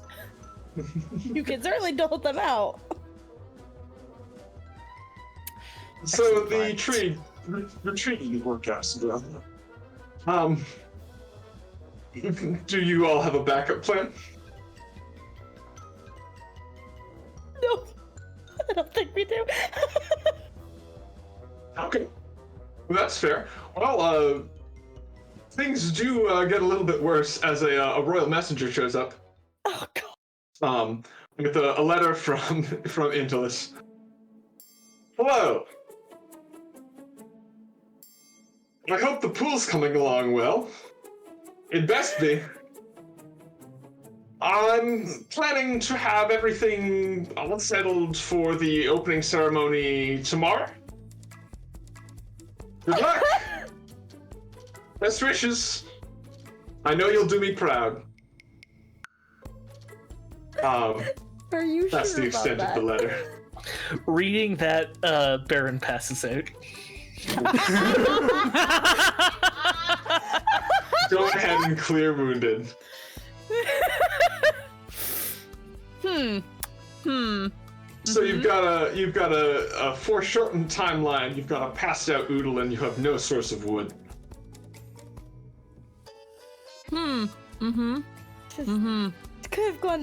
You can certainly dole them out. So the tree workouts. Do you all have a backup plan? No, I don't think we do. Okay, well, that's fair. Well, things do get a little bit worse as a royal messenger shows up. Oh god. With a letter from Intolus. Hello. I hope the pool's coming along well. It best be. I'm planning to have everything all settled for the opening ceremony tomorrow. Good luck. Best wishes. I know you'll do me proud. Are you That's sure the about extent that? of the letter. Reading that, Baron passes out. Go ahead and clear wounded. So you've got a foreshortened timeline. You've got a passed out Oodle, and you have no source of wood.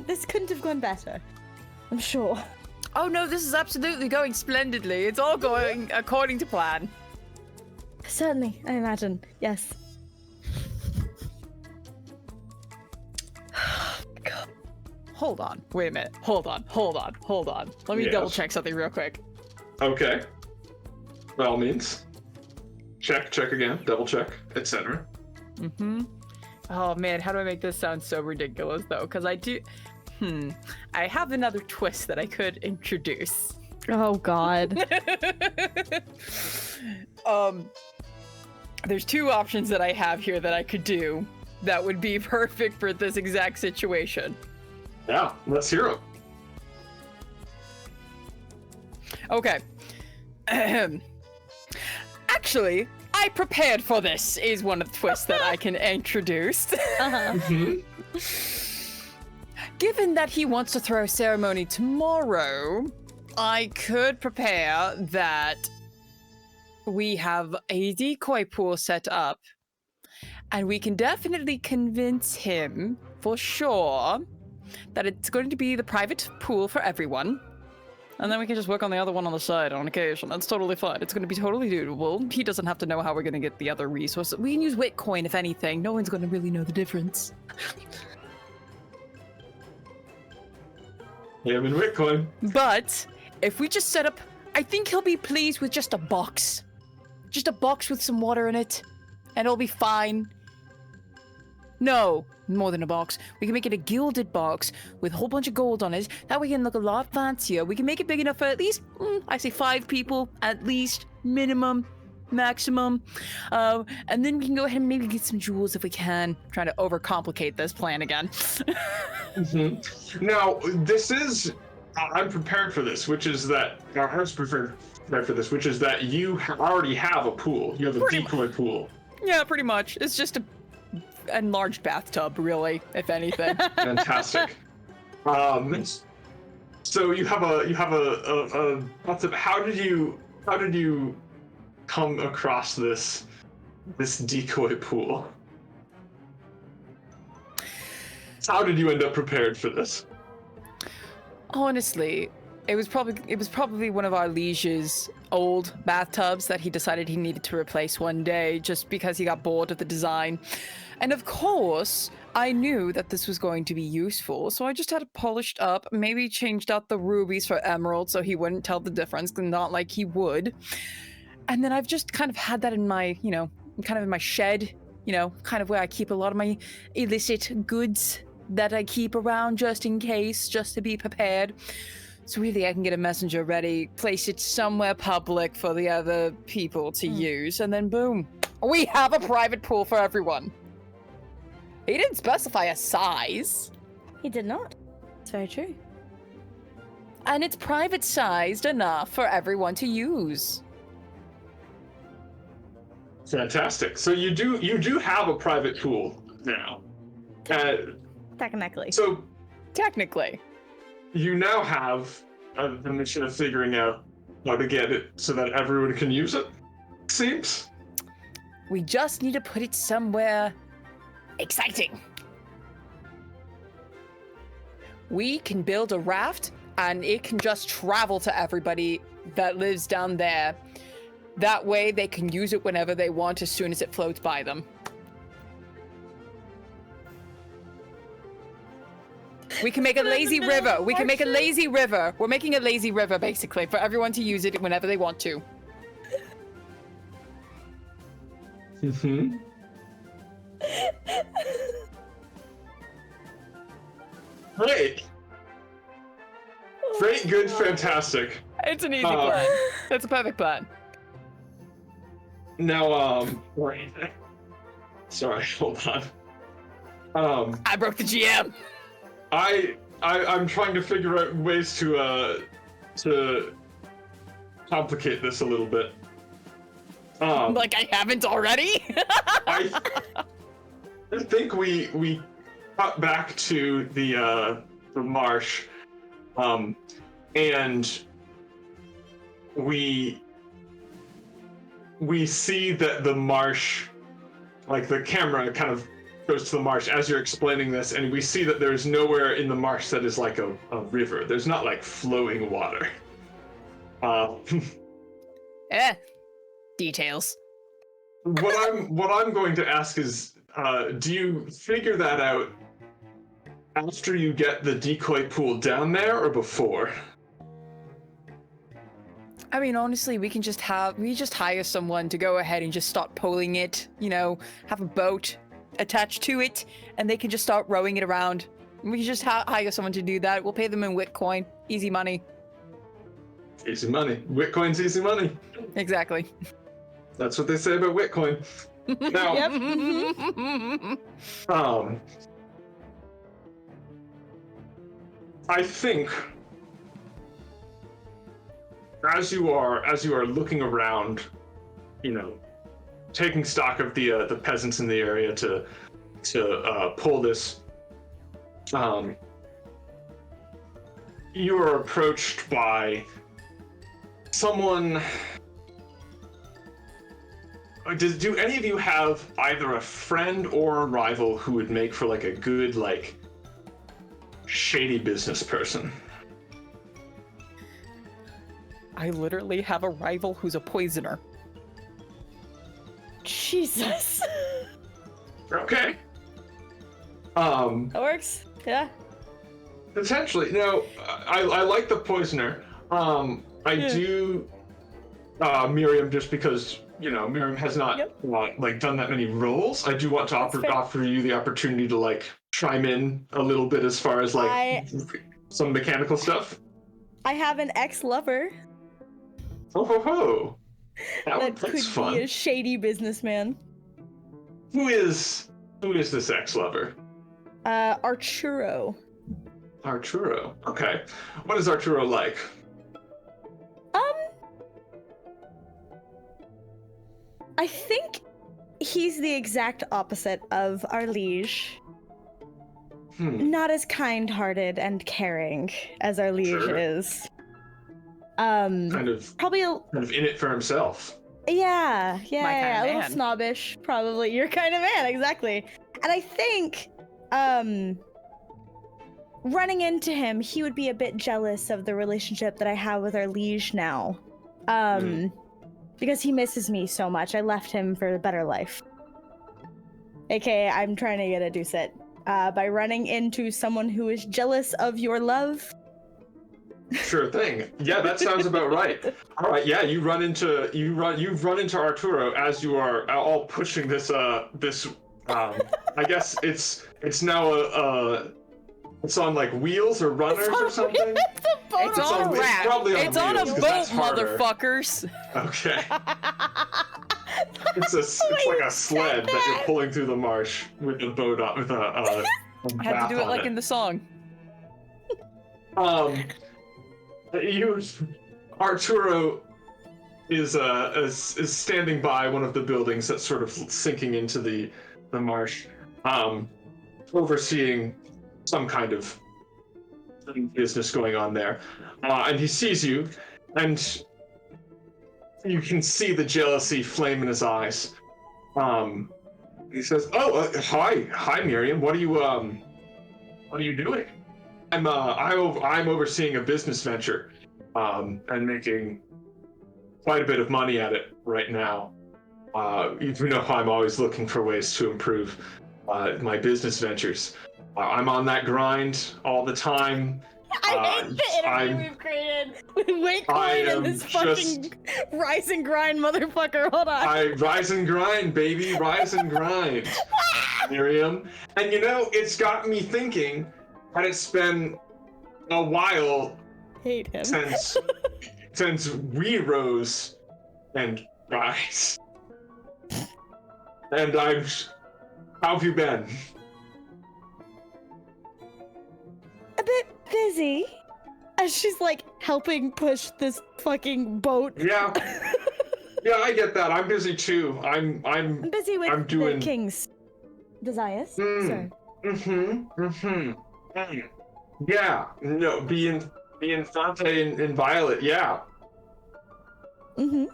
This couldn't have gone better. I'm sure. Oh no, this is absolutely going splendidly. It's all going according to plan. Certainly, I imagine. Yes. Hold on. Wait a minute. Hold on. Let me Yes. double check something real quick. Okay. By all means. Check again, double check, etc. Oh man, how do I make this sound so ridiculous though? Because I do. I have another twist that I could introduce. Oh God. There's two options that I have here that I could do that would be perfect for this exact situation. Yeah, let's hear it. Okay. Actually, I prepared for this is one of the twists that I can introduce. Given that he wants to throw a ceremony tomorrow, I could prepare that we have a decoy pool set up, and we can definitely convince him for sure that it's going to be the private pool for everyone. And then we can just work on the other one on the side on occasion. That's totally fine. It's going to be totally doable. He doesn't have to know how we're going to get the other resources. We can use Witcoin, if anything. No one's going to really know the difference. Yeah, I'm in Bitcoin. But if we just set up, I think he'll be pleased with just a box. Just a box with some water in it. And it'll be fine. No, more than a box. We can make it a gilded box with a whole bunch of gold on it. That way it can look a lot fancier. We can make it big enough for at least, I say 5 people, at least, minimum, maximum. And then we can go ahead and maybe get some jewels if we can. Trying to overcomplicate this plan again. Now, this is... I'm prepared for this, which is that... I was prepared for this, which is that you already have a pool. You have a decoy pool. Yeah, pretty much. It's just a enlarged bathtub, really, if anything. Fantastic. So you have a bathtub. How did you come across this decoy pool? How did you end up prepared for this? Honestly, it was probably one of our Liege's old bathtubs that he decided he needed to replace one day just because he got bored of the design. And of course, I knew that this was going to be useful, so I just had it polished up, maybe changed out the rubies for emeralds so he wouldn't tell the difference, not like he would. And then I've just kind of had that in my, kind of in my shed, kind of where I keep a lot of my illicit goods that I keep around just in case, just to be prepared. So really I can get a messenger ready, place it somewhere public for the other people to use, and then boom, we have a private pool for everyone. He didn't specify a size. He did not. It's very true. And it's private sized enough for everyone to use. Fantastic. So you do have a private pool now. Technically. So Technically. you now have the mission of figuring out how to get it so that everyone can use it. Seems. We just need to put it somewhere exciting. We can build a raft and it can just travel to everybody that lives down there. That way they can use it whenever they want as soon as it floats by them. We can make a lazy river. We can make a lazy river. We're making a lazy river basically for everyone to use it whenever they want to. Mm-hmm. Great. Great, good, fantastic. It's an easy plan. It's a perfect plan. Now, wait. Sorry, hold on. I broke the GM. I I'm trying to figure out ways to complicate this a little bit. Like I haven't already? I think we cut back to the marsh, and we see that the marsh, like the camera kind of goes to the marsh as you're explaining this, and we see that there's nowhere in the marsh that is like a river. There's not like flowing water. Details. What I'm going to ask is, do you figure that out after you get the decoy pool down there or before? I mean, honestly, we just hire someone to go ahead and just start pulling it, you know, have a boat attached to it, and they can just start rowing it around. We can just hire someone to do that. We'll pay them in Witcoin. Easy money. Easy money. Witcoin's easy money. Exactly. That's what they say about Witcoin. Now, I think as you are looking around, you know, taking stock of the peasants in the area to pull this, you are approached by someone. Do any of you have either a friend or a rival who would make for like a good, like, shady business person? I literally have a rival who's a poisoner. Jesus. Okay. That works. Yeah. Potentially. No, I like the poisoner. I do, Miriam, just because, you know, Miriam has not like done that many roles. I do want to offer you the opportunity to like chime in a little bit as far as like some mechanical stuff. I have an ex-lover Oh ho ho! that could fun. be a shady businessman. Who is this ex-lover? Arturo. Arturo. Okay. What is Arturo like? I think he's the exact opposite of our liege. Not as kind-hearted and caring as our liege is. Kind of probably in it for himself. Yeah, kind of a little man. snobbish, probably. Your kind of man, exactly. And I think, running into him, he would be a bit jealous of the relationship that I have with our liege now. Because he misses me so much. I left him for a better life. AKA, I'm trying to get a Doucet. By running into someone who is jealous of your love. Sure thing. Yeah, that sounds about right. All right, yeah, you've run into Arturo as you are all pushing this I guess it's now it's on like wheels or runners or something. It's on a raft. It's on a wheels, 'cause boat, that's harder. motherfuckers. Okay. It's like a sled that you're pulling through the marsh with a boat on, with a I had to do it like in the song. Arturo is standing by one of the buildings that's sort of sinking into the marsh, overseeing some kind of business going on there, and he sees you, and you can see the jealousy flame in his eyes. He says, "Oh, hi, Miriam. What are you doing?" I'm overseeing a business venture, and making quite a bit of money at it right now. You know, I'm always looking for ways to improve my business ventures. I'm on that grind all the time. I hate the interview we've created with Wakecoin and this fucking rise and grind motherfucker. Hold on. Rise and grind, baby. Rise and grind, Miriam. And you know, it's got me thinking that it's been a while Hate him. since we rose and rise. And how have you been? bit busy. As she's like helping push this fucking boat. Yeah. Yeah, I get that. I'm busy too. I'm busy with I'm doing... the king's desires, sir. Yeah. No, the Infante and Inviolate, yeah.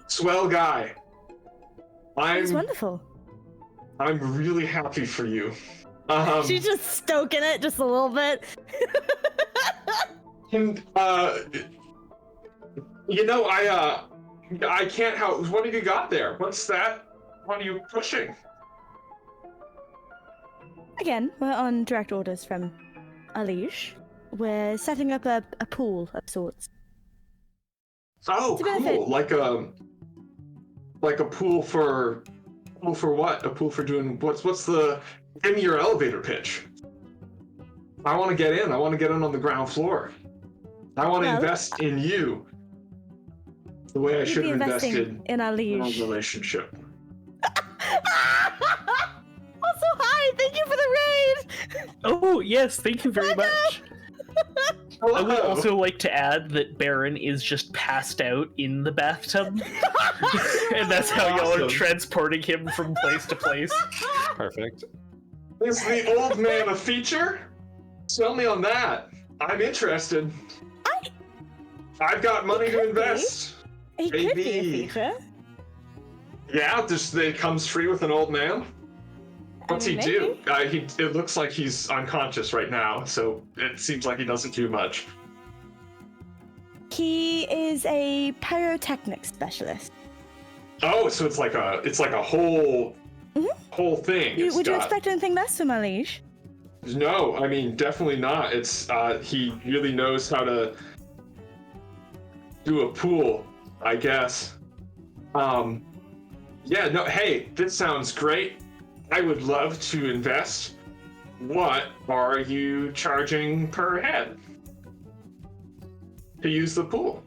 Swell guy. It's wonderful. I'm really happy for you. She's just stoking it just a little bit. And, you know, I can't help. What have you got there? What's that? What are you pushing? Again, we're on direct orders from Liege. We're setting up a pool of sorts. Oh, cool! Like a pool for what? A pool for doing what's the? Give me your elevator pitch. I want to get in. I want to get in on the ground floor. I want to invest in you. The way I should have invested in our in our relationship. Also, hi! Thank you for the raid! Oh, yes, thank you very much. Hello. I would also like to add that Baron is just passed out in the bathtub. And that's how y'all are transporting him from place to place. Perfect. Is the old man a feature? Sell me on that. I'm interested. I've got money to invest. He could be a feature. Yeah, it comes free with an old man. What's he do? It looks like he's unconscious right now, so it seems like he doesn't do much. He is a pyrotechnic specialist. Oh, so it's like a whole thing. Would you expect anything less from my liege? No, I mean definitely not. It's he really knows how to do a pool, I guess. Yeah, no, hey, this sounds great. I would love to invest. What are you charging per head to use the pool?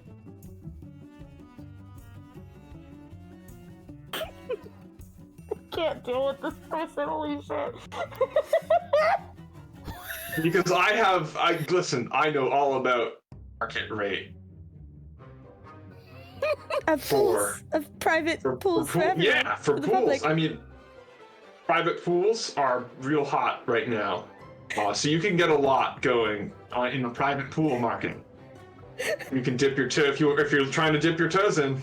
Can't deal with this person, holy shit. Because listen, I know all about market rate. Of private pools for everyone. Yeah, for pools. Public. I mean, private pools are real hot right now. So you can get a lot going in the private pool market. You can dip your toe if you're trying to dip your toes in.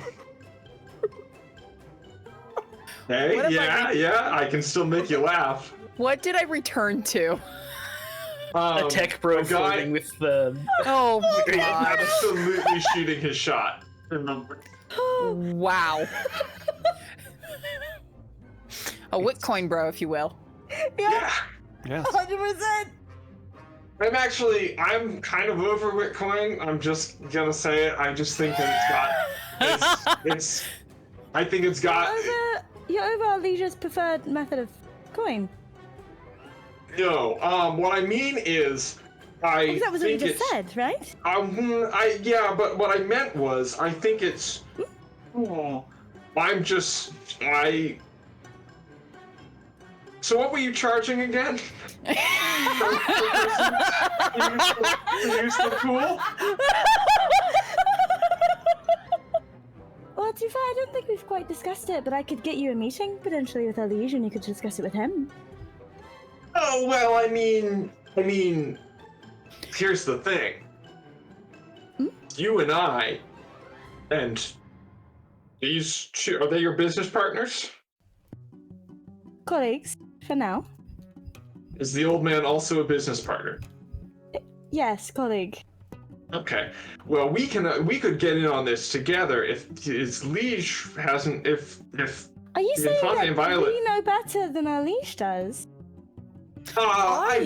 Hey, yeah, I can still make you laugh. What did I return to? A tech bro flirting with the... Oh, God. Absolutely shooting his shot. Wow. A Witcoin bro, if you will. Yeah. Yes. 100%. I'm kind of over Bitcoin. I'm just gonna say it. I just think that I think it's got. You're over our Liege's preferred method of coin. No, what I mean is, that was what you just said, right? Yeah, but what I meant was, I think it's. So what were you charging again? To use the pool? Well, to be fair, I don't think we've quite discussed it, but I could get you a meeting potentially with our liege, and you could discuss it with him. Oh well, I mean, here's the thing. You and I, and these are they your business partners? Colleagues, for now. Is the old man also a business partner? Yes, colleague. Okay. Well, we could get in on this together if Liege hasn't. If Are you saying Infante that and Violet, we know better than our liege does? I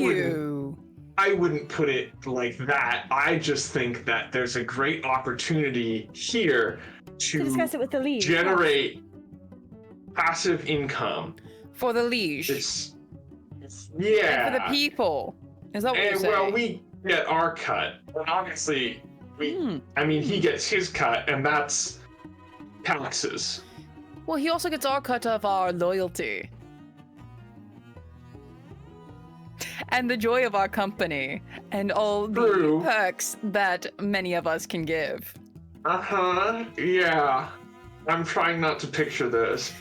wouldn't put it like that. I just think that there's a great opportunity here to discuss it with the liege. Generate passive income For the liege. Yeah. And for the people. Is that what you're saying? Well, we get our cut. And obviously, he gets his cut, and that's taxes. Well, he also gets our cut of our loyalty. and the joy of our company, and all the True. perks that many of us can give. Yeah. I'm trying not to picture this.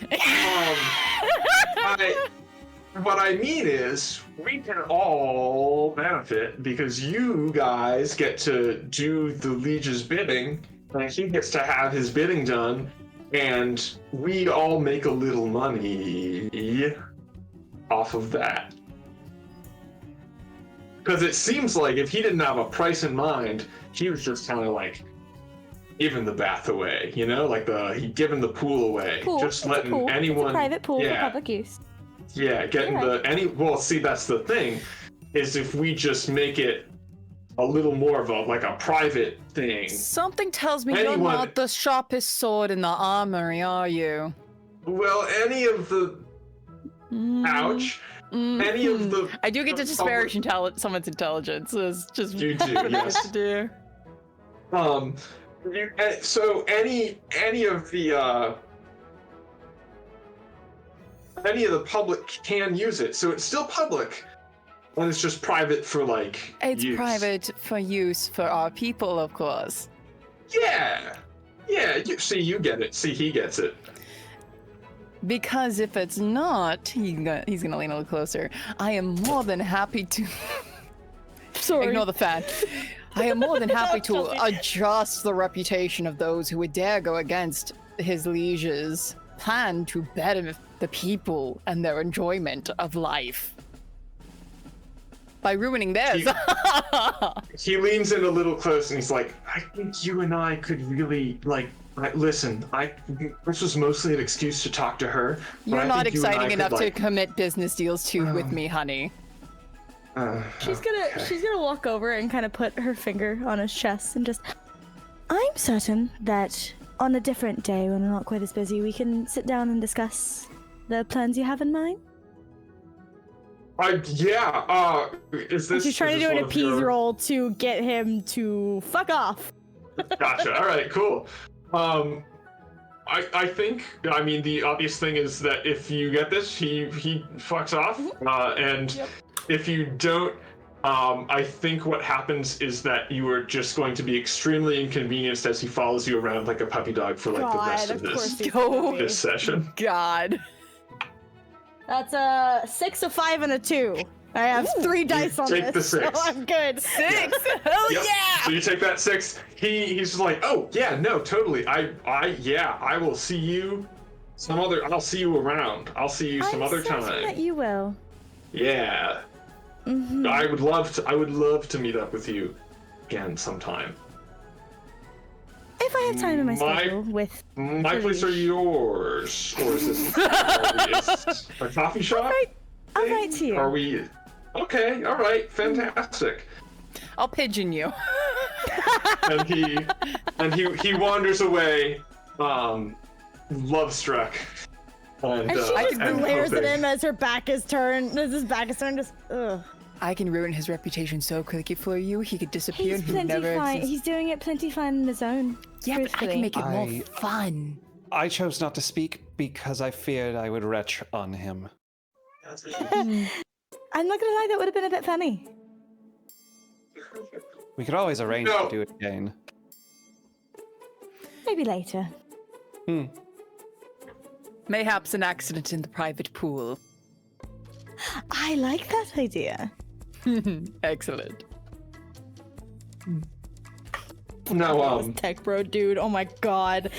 What I mean is, we can all benefit because you guys get to do the Liege's bidding, and he gets to have his bidding done, and we all make a little money off of that. Because it seems like if he didn't have a price in mind, he was just kind of like giving the bath away, you know, like he'd given the pool away, Pool. just It's a letting pool. anyone. It's a private pool yeah. for public use. Yeah, getting well, see, that's the thing, is if we just make it a little more of a private thing. Something tells me you're Anyone- not the sharpest sword in the armory, are you? Well, any of the ouch, any of the I do get to disparage someone's intelligence. It's just You do, what I get yes. to do. So any of the public can use it, so it's still public, but it's just private for It's use. private for use for our people, of course. Yeah, you get it. See, he gets it. Because if it's not, he's gonna lean a little closer. I am more than happy to Sorry. ignore the fan. I am more than happy to adjust the reputation of those who would dare go against his liege's plan to better the people and their enjoyment of life by ruining theirs. He leans in a little close and he's like, I think you and I could really listen. This was mostly an excuse to talk to her. but You're I not think you and I exciting could, enough to commit business deals with me, honey. She's gonna walk over and kind of put her finger on his chest and just. I'm certain that on a different day when we're not quite as busy, we can sit down and discuss the plans you have in mind. Is this? She's trying to is do this an one of appease your- roll to get him to fuck off. Gotcha. All right. Cool. I think. I mean, the obvious thing is that if you get this, he fucks off, and if you don't, I think what happens is that you are just going to be extremely inconvenienced as he follows you around like a puppy dog for the rest of this session. God. That's a 6, a 5, and a 2. I have 3 dice on take this, the 6. so I'm good. 6! Hell Yep. yeah! So you take that 6. He's just like, oh yeah, no, totally. I will see you some other. I'll see you around. I'll see you some other certain time. that you will. Yeah. Mm-hmm. I would love to meet up with you again sometime. If I have time in my My- schedule with. My place or yours, or is this a coffee shop? I'll write to you. Are we? Okay. All right. Fantastic. I'll pigeon you. and he wanders away, love struck. And And she just and glares at hoping. him as her back is turned. As his back is turned, just ugh. I can ruin his reputation so quickly for you, he could disappear He's and he'd plenty never fine. exist. He's doing it plenty fine on his own. Yeah, but I can make it more I- fun. I chose not to speak because I feared I would retch on him. I'm not gonna lie, that would have been a bit funny. We could always arrange No. to do it again. Maybe later. Mayhaps an accident in the private pool. I like that idea. Excellent. No, Tech bro, dude. Oh my god.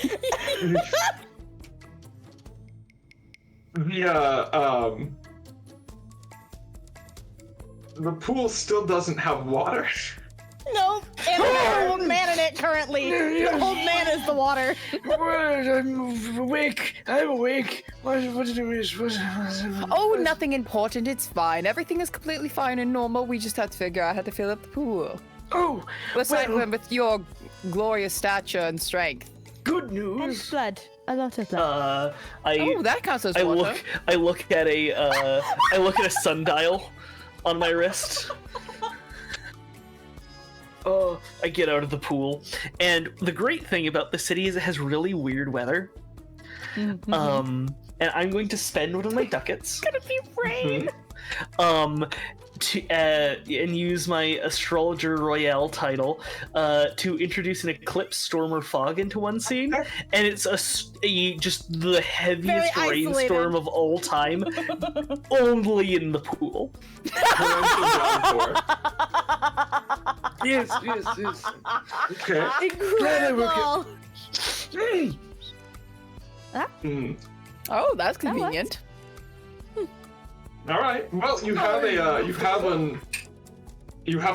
the pool still doesn't have water. No, and there's an old man in it currently. The old man is the water. I'm awake. I'm awake. What is what? Oh, nothing important. It's fine. Everything is completely fine and normal. We just had to figure out how to fill up the pool. Oh, Besides well, with your glorious stature and strength. good And news. blood. A lot of blood. Oh, that counts as I water. look at a sundial on my wrist. I get out of the pool, and the great thing about the city is it has really weird weather. Mm-hmm. And I'm going to spend one of my ducats. Gonna be rain. and use my Astrologer Royale title to introduce an eclipse, storm, or fog into one scene, and it's just the heaviest Very rainstorm of all time, only in the pool. Yes. Okay. Incredible. Oh, that's convenient. All right. Well, you have a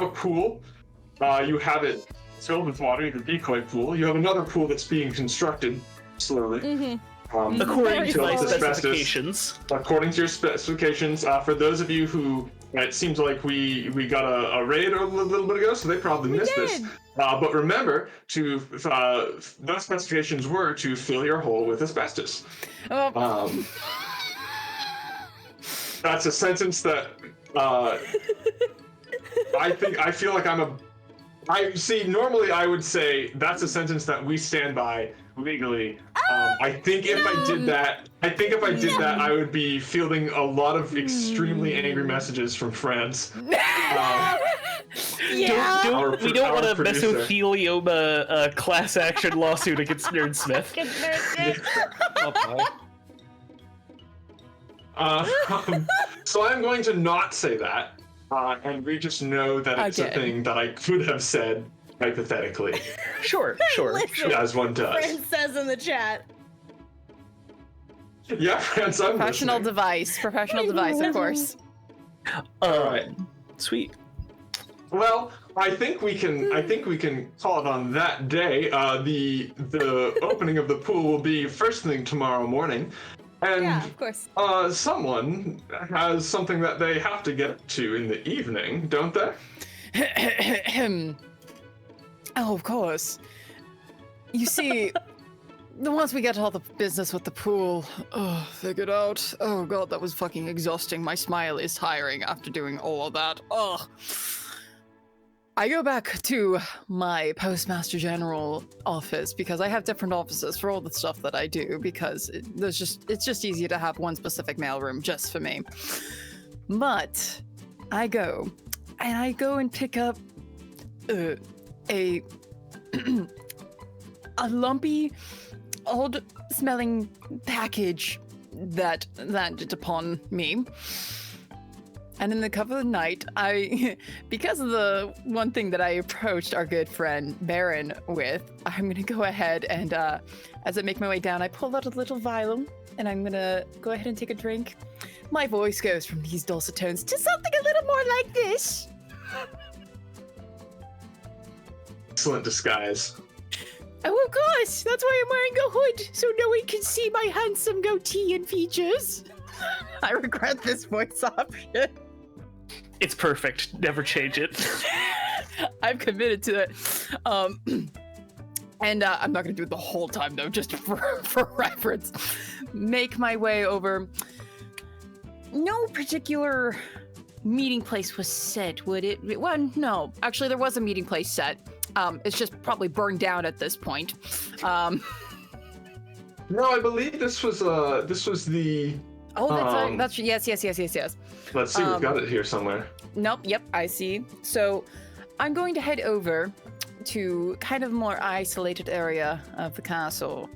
pool. You have it filled with water, the decoy pool. You have another pool that's being constructed slowly. According to my filled with asbestos. specifications. According to your specifications, for those of you who it seems like we got a raid a little bit ago, so they probably missed this. But remember those specifications were to fill your hole with asbestos. That's a sentence that I feel like normally I would say that's a sentence that we stand by legally. I think if I did that, I would be fielding a lot of extremely angry messages from friends. We don't want a mesothelioma class action lawsuit against Nerdsmith. So I'm going to not say that, and we just know that it's a thing that I could have said hypothetically. Sure. Listen. As one does. Friend says in the chat. Yeah, friends, I'm Professional listening. Professional device, of course. Alright. Sweet. Well, I think we can call it on that day. The opening of the pool will be first thing tomorrow morning. And Yeah, of course. someone has something that they have to get to in the evening, don't they? Oh, of course. You see, once we get all the business with the pool, figured out. Oh god, that was fucking exhausting. My smile is tiring after doing all of that. Ugh. I go back to my Postmaster General office because I have different offices for all the stuff that I do because it's just easier to have one specific mailroom just for me. But I go and pick up a lumpy, old-smelling package that landed upon me. And in the cover of the night, because of the one thing that I approached our good friend Baron with, I'm gonna go ahead and, as I make my way down, I pull out a little vial, and I'm gonna go ahead and take a drink. My voice goes from these dulcet tones to something a little more like this. Excellent disguise. Oh, of course! That's why I'm wearing a hood, so no one can see my handsome goatee and features. I regret this voice option. It's perfect. Never change it. I'm committed to it. And I'm not gonna do it the whole time though, just for reference. Make my way over. No particular meeting place was set, would it? Well, no. Actually, there was a meeting place set. It's just probably burned down at this point. No, I believe this was the. Oh, that's yes. Let's see, we've got it here somewhere. Nope, yep, I see. So I'm going to head over to kind of more isolated area of the castle.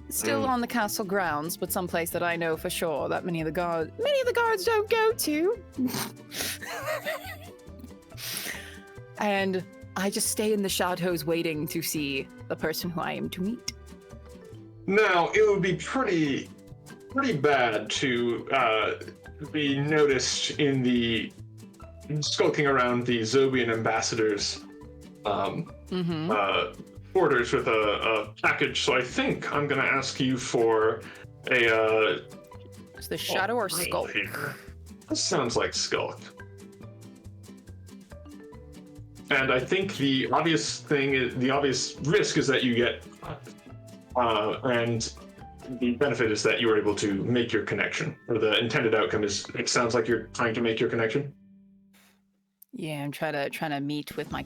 Still on the castle grounds, but someplace that I know for sure that many of the guards don't go to. And I just stay in the shadows waiting to see the person who I am to meet. Now, it would be pretty bad to be noticed in the skulking around the Zobian ambassador's quarters with a package. So I think I'm going to ask you for a. Is the shadow or skulk? Here. This sounds like skulk. And I think the obvious risk is that you get, and the benefit is that you were able to make your connection, or the intended outcome is. It sounds like you're trying to make your connection. Yeah, I'm trying to meet with the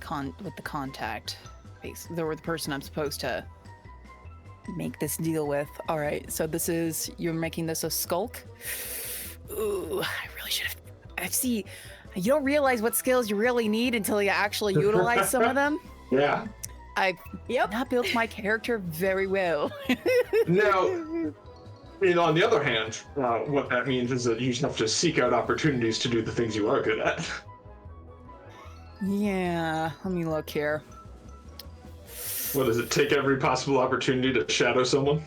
contact, the person I'm supposed to make this deal with. All right, so you're making this a skulk. Ooh, I really should have. You don't realize what skills you really need until you actually utilize some of them. Yeah. I've not built my character very well. Now, on the other hand, what that means is that you just have to seek out opportunities to do the things you are good at. Yeah, let me look here. What does it take every possible opportunity to shadow someone?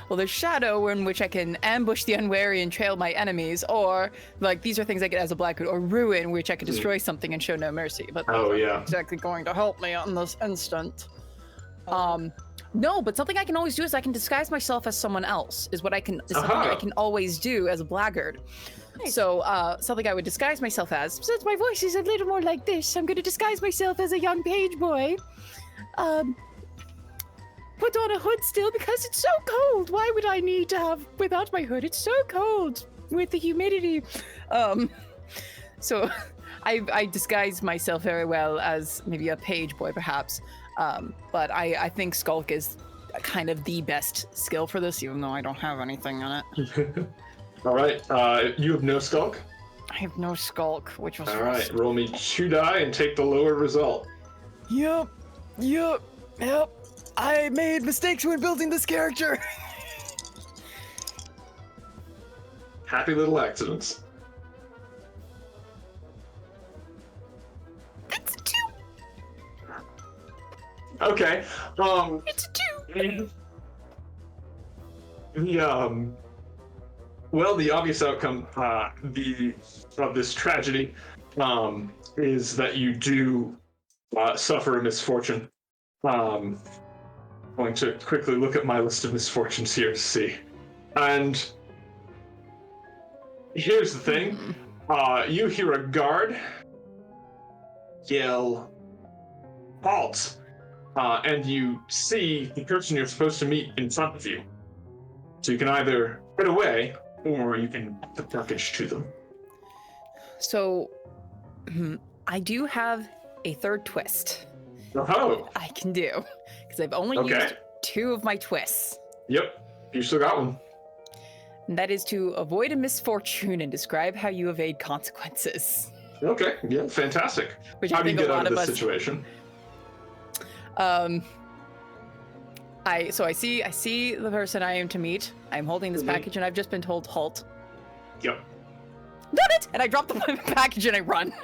Well, there's shadow, in which I can ambush the unwary and trail my enemies, or like these are things I get as a black or ruin, which I can destroy something and show no mercy. But Oh yeah. exactly going to help me on this instant. No, but something I can always do is I can disguise myself as someone else. Is what I can. Is something I can always do as a blackguard. Nice. So something I would disguise myself as. Since my voice is a little more like this, I'm going to disguise myself as a young page boy. Put on a hood still because it's so cold. Why would I need to have without my hood? It's so cold with the humidity. So I disguise myself very well as maybe a page boy, perhaps. But I think Skulk is kind of the best skill for this, even though I don't have anything in it. All right. You have no Skulk? I have no Skulk, which was... All right. Roll me 2 die and take the lower result. Yep. I made mistakes when building this character. Happy little accidents. It's a 2. Okay. It's a 2. Well, the obvious outcome of this tragedy is that you do suffer a misfortune. Going to quickly look at my list of misfortunes here to see. And here's the thing. You hear a guard yell, "Halt!" And you see the person you're supposed to meet in front of you. So you can either get away, or you can get the package to them. So, I do have a third twist. Oh! I can do, because I've only used 2 of my twists. Yep, you still got one. And that is to avoid a misfortune and describe how you evade consequences. Okay, yeah, fantastic. Which How I do you think get a lot out of of this us. situation? I see the person I am to meet. I'm holding this package, and I've just been told halt. Yep. Done it! And I drop the package and I run.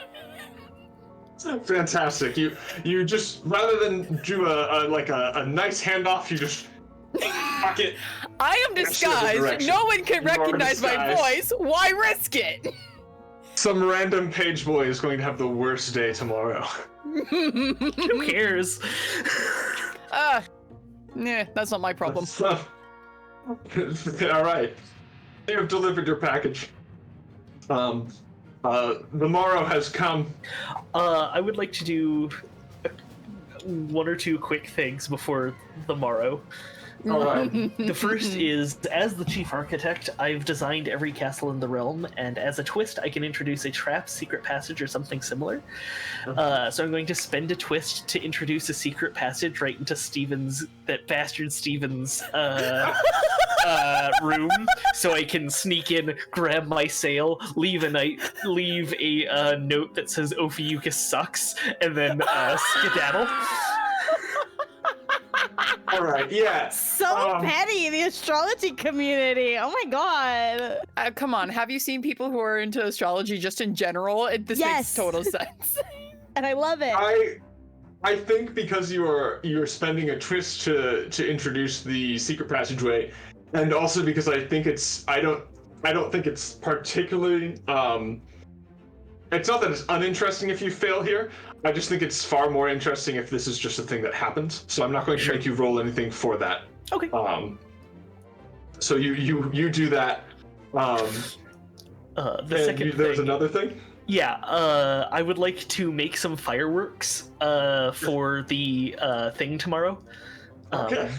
Fantastic. You just, rather than do a nice handoff, you just fuck it. I am disguised. No one can recognize my voice. Why risk it? Some random page boy is going to have the worst day tomorrow. Who cares? Nah, that's not my problem. All right. You have delivered your package. The morrow has come. I would like to do 1 or 2 quick things before the morrow. All right. The first is, as the chief architect, I've designed every castle in the realm, and as a twist, I can introduce a trap, secret passage, or something similar. So I'm going to spend a twist to introduce a secret passage right into that bastard Steven's room, so I can sneak in, grab my sail, leave a note that says Ophiuchus sucks, and then skedaddle. All right, yeah. So petty, the astrology community. Oh my god. Come on, have you seen people who are into astrology just in general? This makes total sense. And I love it. I think because you're spending a twist to introduce the secret passageway, and also because I don't think it's particularly it's not that it's uninteresting if you fail here. I just think it's far more interesting if this is just a thing that happens. So I'm not going to make you roll anything for that. Okay. So you do that. The second there's thing, another thing. Yeah, I would like to make some fireworks for the thing tomorrow. Okay.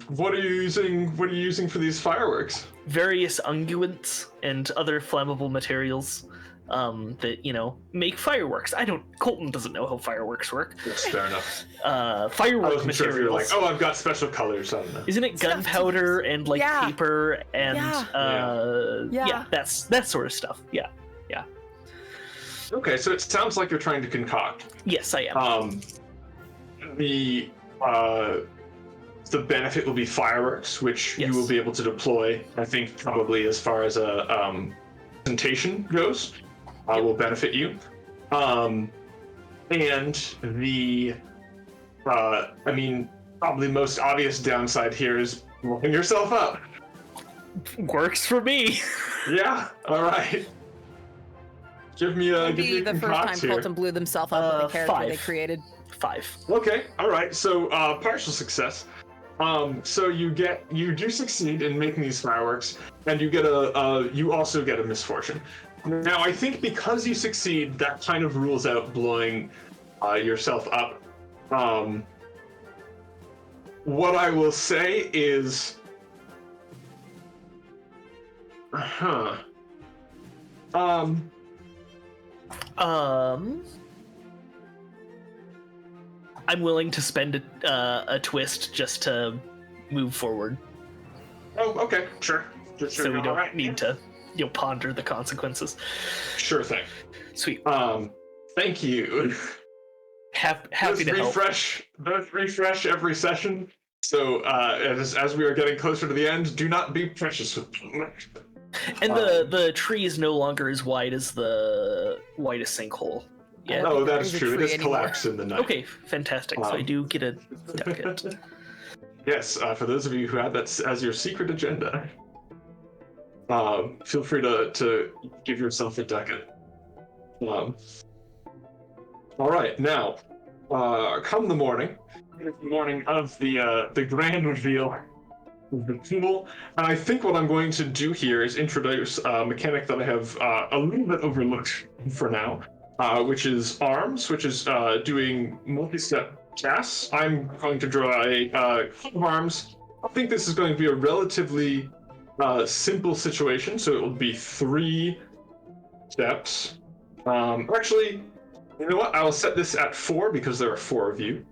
What are you using for these fireworks? Various unguents and other flammable materials. that make fireworks. Colton doesn't know how fireworks work. That's fair enough. Firework I wasn't sure if you were like, materials. oh, I've got special colors. I don't know. Isn't it gunpowder and like Yeah. paper and Yeah. that's that sort of stuff. Yeah. Okay, so it sounds like you're trying to concoct. Yes, I am. The benefit will be fireworks, which Yes. you will be able to deploy. I think probably as far as a presentation goes, will benefit you. And the probably most obvious downside here is blowing yourself up. Works for me. Yeah. All right. Give me a Maybe the first time concoct here. Colton blew themselves up with the character 5. they created. 5. Okay, all right. So partial success. So you do succeed in making these fireworks, and you get you also get a misfortune. Now I think because you succeed, that kind of rules out blowing yourself up. What I will say is, I'm willing to spend a twist just to move forward, oh, okay, sure. so we all don't right. need to ponder the consequences. Sure thing. Sweet. Thank you. Happy to help. Refresh every session. So as we are getting closer to the end, do not be precious with them. And the tree is no longer as wide as the widest sinkhole. Yeah. Oh, that is There's a true. It tree is anymore. collapsed in the night. Okay, fantastic. So I do get a ducat. Yes, for those of you who had that as your secret agenda, feel free to give yourself a ducat. All right, now, come the morning of the grand reveal of the pool, and I think what I'm going to do here is introduce a mechanic that I have a little bit overlooked for now, which is arms, which is doing multi-step casts. I'm going to draw a couple of arms. I think this is going to be a relatively simple situation, so it will be 3 steps. Actually, you know what? I will set this at 4 because there are 4 of you.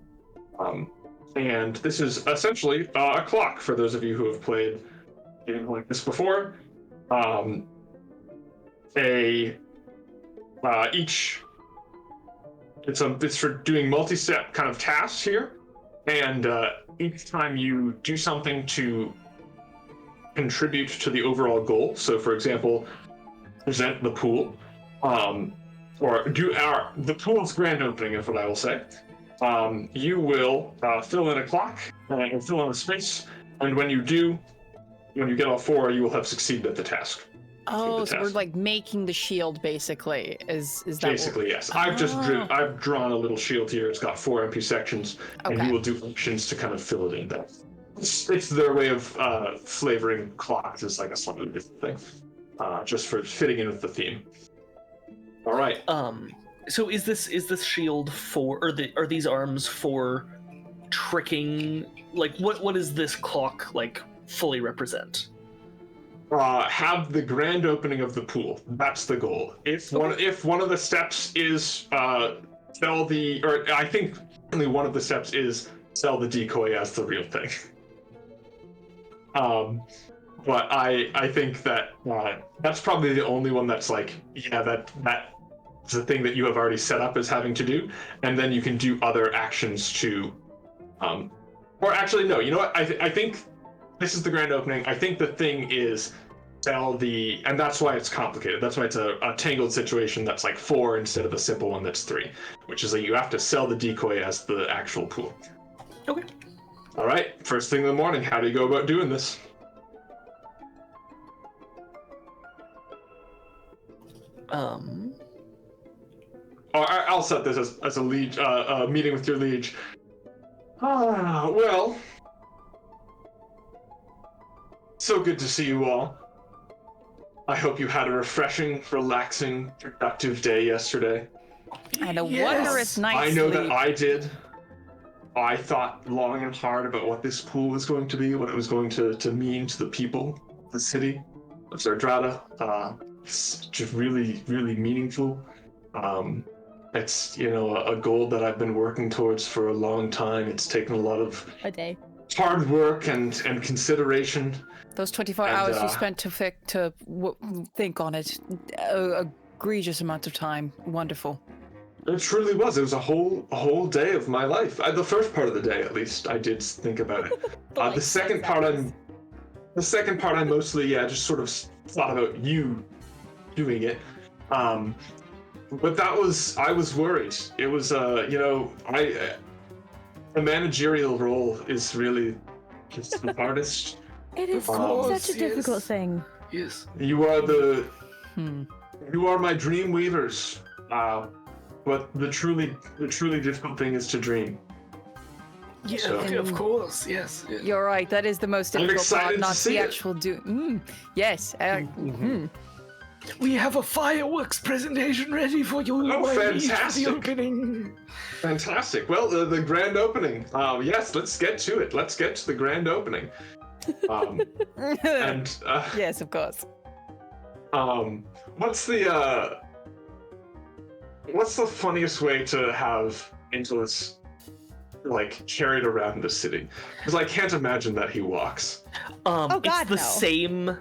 And this is essentially a clock for those of you who have played a game like this before. It's for doing multi-step kind of tasks here, and each time you do something to contribute to the overall goal. So, for example, present the pool, or do the pool's grand opening is what I will say. You will fill in a clock and fill in a space, and when you get all 4, you will have succeeded at the task. Oh, so we're like making the shield basically. Is that Basically, yes. I've drawn a little shield here. It's got 4 empty sections, and Okay. you will do functions to kind of fill it in. It's their way of flavoring clocks as like a slightly different thing, just for fitting in with the theme. All right. So is this shield for, or are these arms for tricking? Like, what does this clock like fully represent? Have the grand opening of the pool. That's the goal. If one of the steps is I think only one of the steps is sell the decoy as the real thing. But I think that that's probably the only one that's like, yeah, that's the thing that you have already set up as having to do, and then you can do other actions to, or actually no, you know what? I think this is the grand opening. I think the thing is sell and that's why it's complicated. That's why it's a tangled situation that's like 4 instead of a simple one that's 3, which is that you have to sell the decoy as the actual pool. Okay. All right, first thing in the morning, how do you go about doing this? I'll set this as a liege, meeting with your liege. Well, so good to see you all. I hope you had a refreshing, relaxing, productive day yesterday. And a wondrous night's I know sleep. that I did. I thought long and hard about what this pool was going to be, what it was going to mean to the people, the city of Zardrada. It's just really, really meaningful. It's, a goal that I've been working towards for a long time. It's taken a lot of A day. hard work and consideration. Those 24 And, hours you spent to think on it, egregious amount of time. Wonderful. It truly was. It was a whole day of my life. The first part of the day, at least, I did think about it. The second part, I mostly, just sort of thought about you doing it. But I was worried. It was, the managerial role is really just the hardest. It is such a difficult thing. Yes. You are you are my dream weavers. But the truly difficult thing is to dream. Yeah, So- of course. Yes. yes. You're right. That is the most I'm difficult part, excited to not see the it. actual do. Yes. We have a fireworks presentation ready for you. Oh, my liege, for fantastic. the opening. Fantastic. Well, the grand opening. Yes, let's get to it. Let's get to the grand opening. And Yes, of course. what's the funniest way to have Intolus carried around the city? Because I can't imagine that he walks. Oh, God, it's the no. same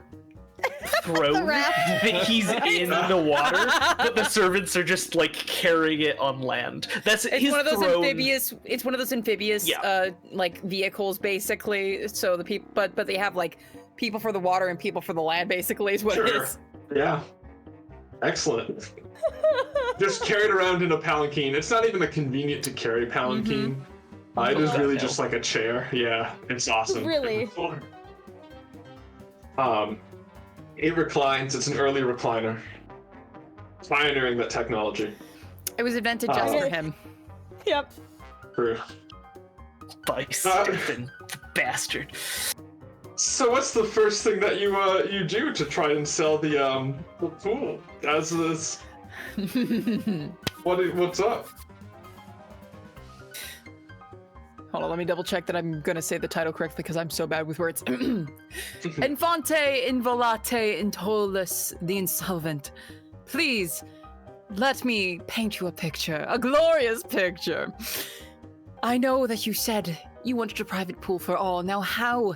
throne raft. that he's in the water, but the servants are just carrying it on land. That's It's his one of those throne. amphibious. It's one of those amphibious, Yeah. vehicles, basically. So the people, but they have people for the water and people for the land. Basically, is what it Sure. is. Yeah. Excellent. Just carried around in a palanquin. It's not even a convenient to carry palanquin. It is really just like a chair. Yeah, it's awesome. Really? It reclines. It's an early recliner. Pioneering that technology. It was invented just for him. Yep. True. By Stephen, bastard. So what's the first thing that you do to try and sell the pool as this? What's up? Hold on, let me double check that I'm gonna say the title correctly because I'm so bad with words. Infante, Inviolate, Intolus, the Insolvent. Please, let me paint you a picture, a glorious picture. I know that you said you wanted a private pool for all. Now, how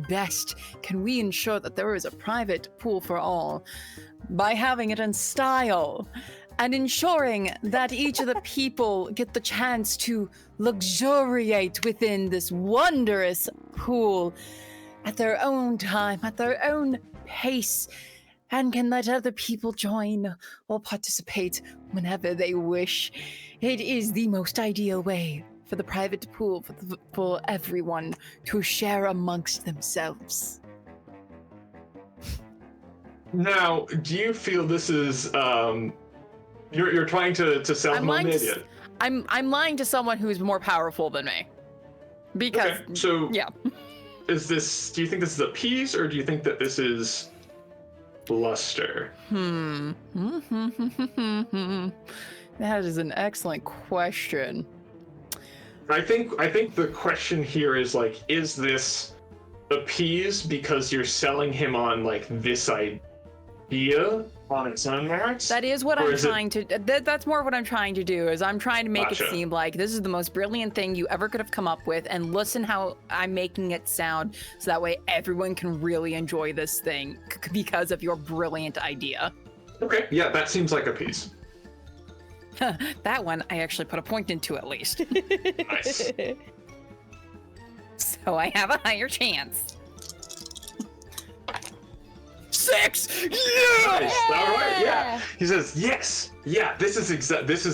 best can we ensure that there is a private pool for all? By having it in style and ensuring that each of the people get the chance to luxuriate within this wondrous pool at their own time, at their own pace, and can let other people join or participate whenever they wish. It is the most ideal way for the private pool for everyone to share amongst themselves. Now, do you feel this is you're trying to sell him on the idea? I'm lying to someone who's more powerful than me. Because Okay, so yeah. do you think this is a piece, or do you think that this is bluster? That is an excellent question. I think the question here is is this appease because you're selling him on this idea on its own merits? That is what Or I'm is it- trying to. That's more what I'm trying to do. Is I'm trying to make Gotcha. it seem like this is the most brilliant thing you ever could have come up with, and listen how I'm making it sound, so that way everyone can really enjoy this thing because of your brilliant idea. Okay, yeah, that seems like a piece. That one I actually put a point into at least, Nice. so I have a higher chance. 6. Yeah. Nice. All right. Yeah. He says, "Yes. Yeah. This is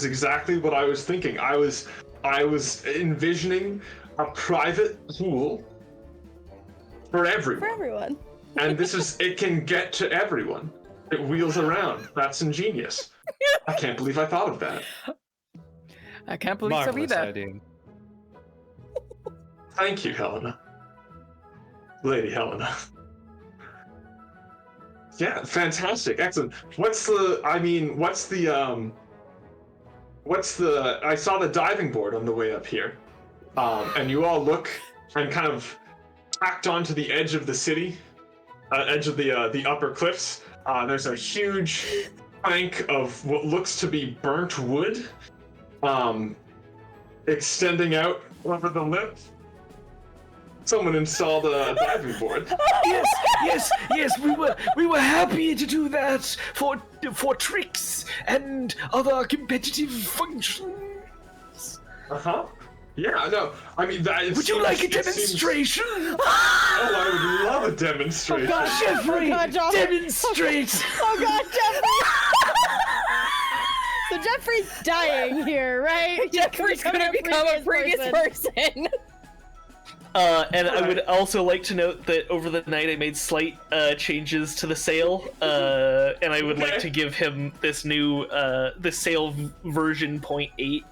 exactly what I was thinking. I was envisioning a private pool for everyone, For everyone. and it can get to everyone. It wheels around. That's ingenious. I can't believe I thought of that. I can't believe so Marvelous either. idea. Thank you, Helena. Lady Helena." Yeah, fantastic, excellent. I saw the diving board on the way up here, and you all look and kind of tacked onto the edge of the city, edge of the upper cliffs. There's a huge plank of what looks to be burnt wood, extending out over the lip. Someone installed a diving board. Yes. We were happy to do that for tricks and other competitive functions. Yeah, no. I mean, Would you like a demonstration? Oh, I would love a demonstration. God, Jeffrey, Joffrey. demonstrate. Oh God, Jeffrey! So Jeffrey's dying here, right? Jeffrey's gonna become a previous person. And I would also like to note that over the night I made slight changes to the sail, and I would like to give him this new the sail version 0.8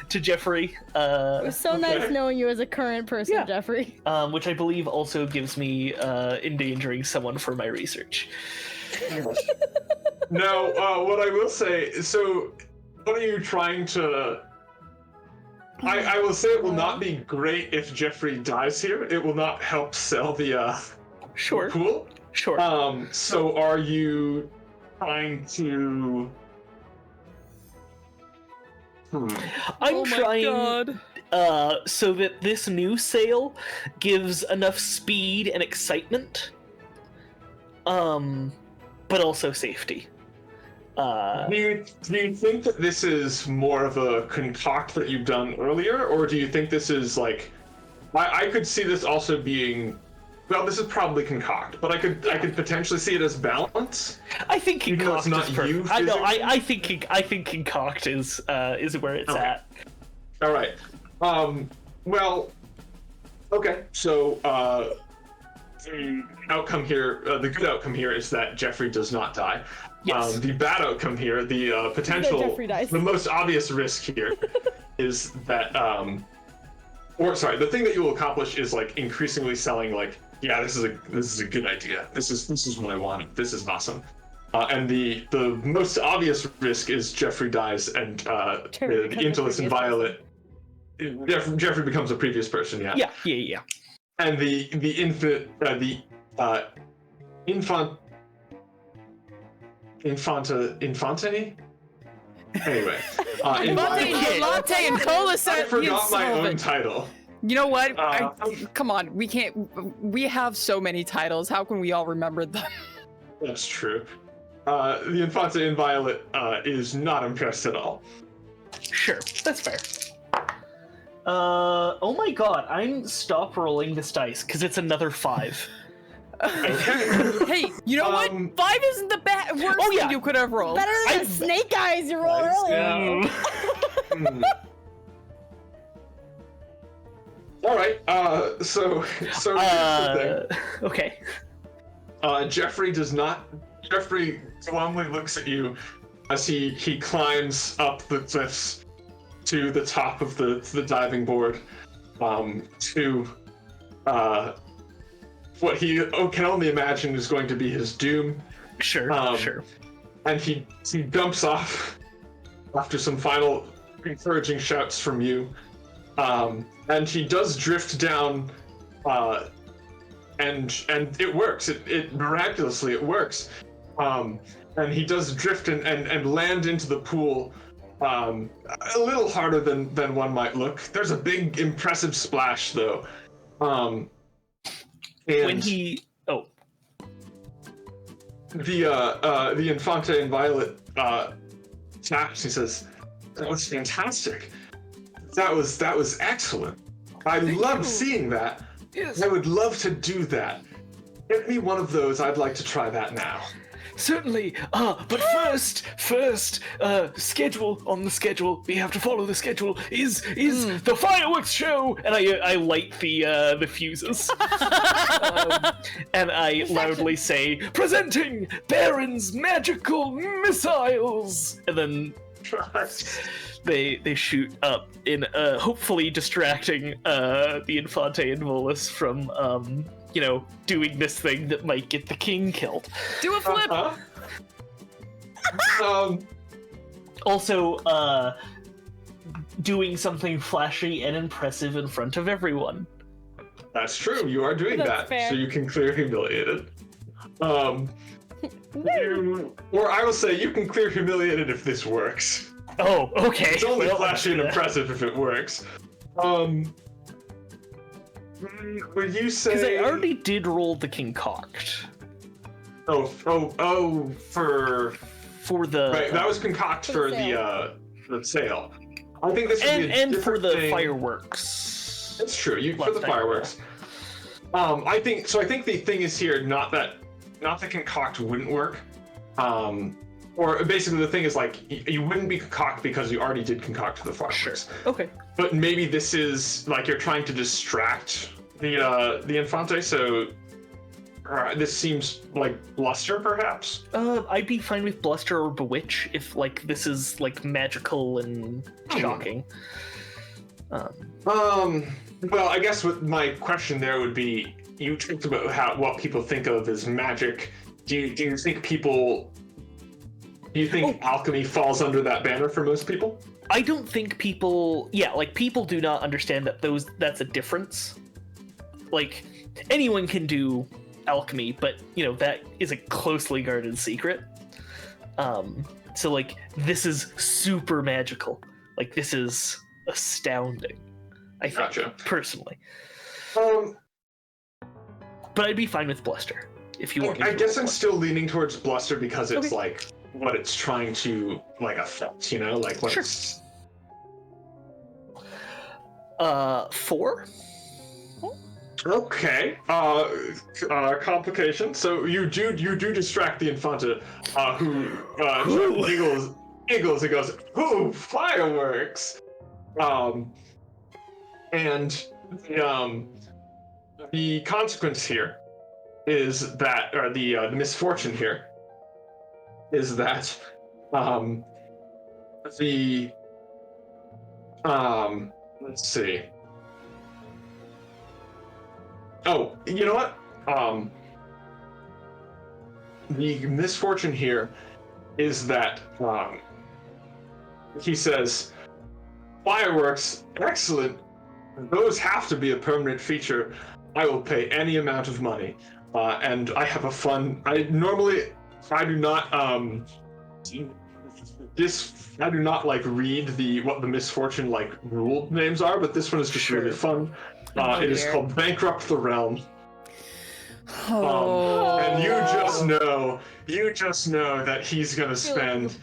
to Jeffrey. It was so nice knowing you as a current person, Jeffrey. Which I believe also gives me endangering someone for my research. Now, what I will say, so what are you trying to... I will say it will not be great if Jeffrey dies here. It will not help sell the Sure. pool. Sure. So are you trying to... I'm trying so that this new sail gives enough speed and excitement, but also safety. Do you think that this is more of a concoct that you've done earlier, or do you think this is like... I could see this also being... Well, this is probably concoct, but I could potentially see it as balance. I think concoct not is perfect. you I know. I physically? think concoct is where it's at. All right. Well. Okay. So the outcome here, the good outcome here, is that Jeffrey does not die. Yes. The bad outcome here, the potential, Jeffrey dies. the most obvious risk here, is that or sorry, the thing that you will accomplish is like increasingly selling like, yeah, this is a good idea. This is what I want. This is awesome. And the most obvious risk is Jeffrey dies and the Intolus Inviolate. Jeffrey becomes a previous person. Yeah. Yeah. And the Infante? Anyway. Infante and Intolus. I forgot my own title. You know what? Come on, we can't. We have so many titles. How can we all remember them? That's true. The Infante Inviolate is not impressed at all. Sure, that's fair. Oh my god, I'm stop rolling this dice because it's another 5. Okay. Hey, you know what? 5 isn't the worst thing you could have rolled. Better than the snake eyes you rolled earlier. All right. So here's the thing. Okay. Jeffrey glumly looks at you as he climbs up the cliffs to the top of the diving board, to what he can only imagine is going to be his doom. Sure. And he dumps off after some final encouraging shouts from you. And he does drift down, and it works. It miraculously it works. And he does drift and land into the pool, a little harder than one might look. There's a big impressive splash though. And when he the Infante Inviolate taps. He says, "That was fantastic. That was excellent. I love seeing that. Yes. I would love to do that. Get me one of those. I'd like to try that now." Certainly. But first, schedule on the schedule. We have to follow the schedule. Is the fireworks show? and I light the fuses, and I loudly say, Presenting Baron's magical missiles. and then they shoot up in hopefully distracting the Infante Intolus from doing this thing that might get the king killed. Do a flip. Also, doing something flashy and impressive in front of everyone. That's true. You are doing That's that, fair. so you can clear humiliated. Or I will say, you can clear humiliated if this works. Oh, okay. It's only Well, flashy and let's do that. impressive if it works. Would you say? Because I already did roll the concoct Oh, for the right. That was concoct for the sale. I think this would be a and for different the thing. fireworks. It's true. For the Left fireworks. I think so. I think the thing is here, not that concoct wouldn't work. Or basically the thing is like you wouldn't be concoct because you already did concoct for the fireworks. Okay. But maybe this is like you're trying to distract the Infante, so this seems like bluster, perhaps. I'd be fine with bluster or bewitch if like this is like magical and shocking. Well, I guess what my question there would be, you talked about what people think of as magic. Do you think alchemy falls under that banner for most people? I don't think people do not understand that that's a difference. Like anyone can do alchemy, but that is a closely guarded secret. So like this is super magical. Like this is astounding. I think personally. But I'd be fine with bluster if you want. I guess I'm still leaning towards bluster because it's like what it's trying to like affect, like what it's. 4. Okay. Complication. So you do distract the Infante, who giggles and goes, "Ooh, fireworks!" And the consequence here is that, or the misfortune here is that let's see. Oh, you know what? The misfortune here is that he says, "Fireworks, excellent. Those have to be a permanent feature. I will pay any amount of money." And I have a fun. I do not like read what the misfortune like rule names are, but this one is just really fun. It is called Bankrupt the Realm. And you just know that he's gonna spend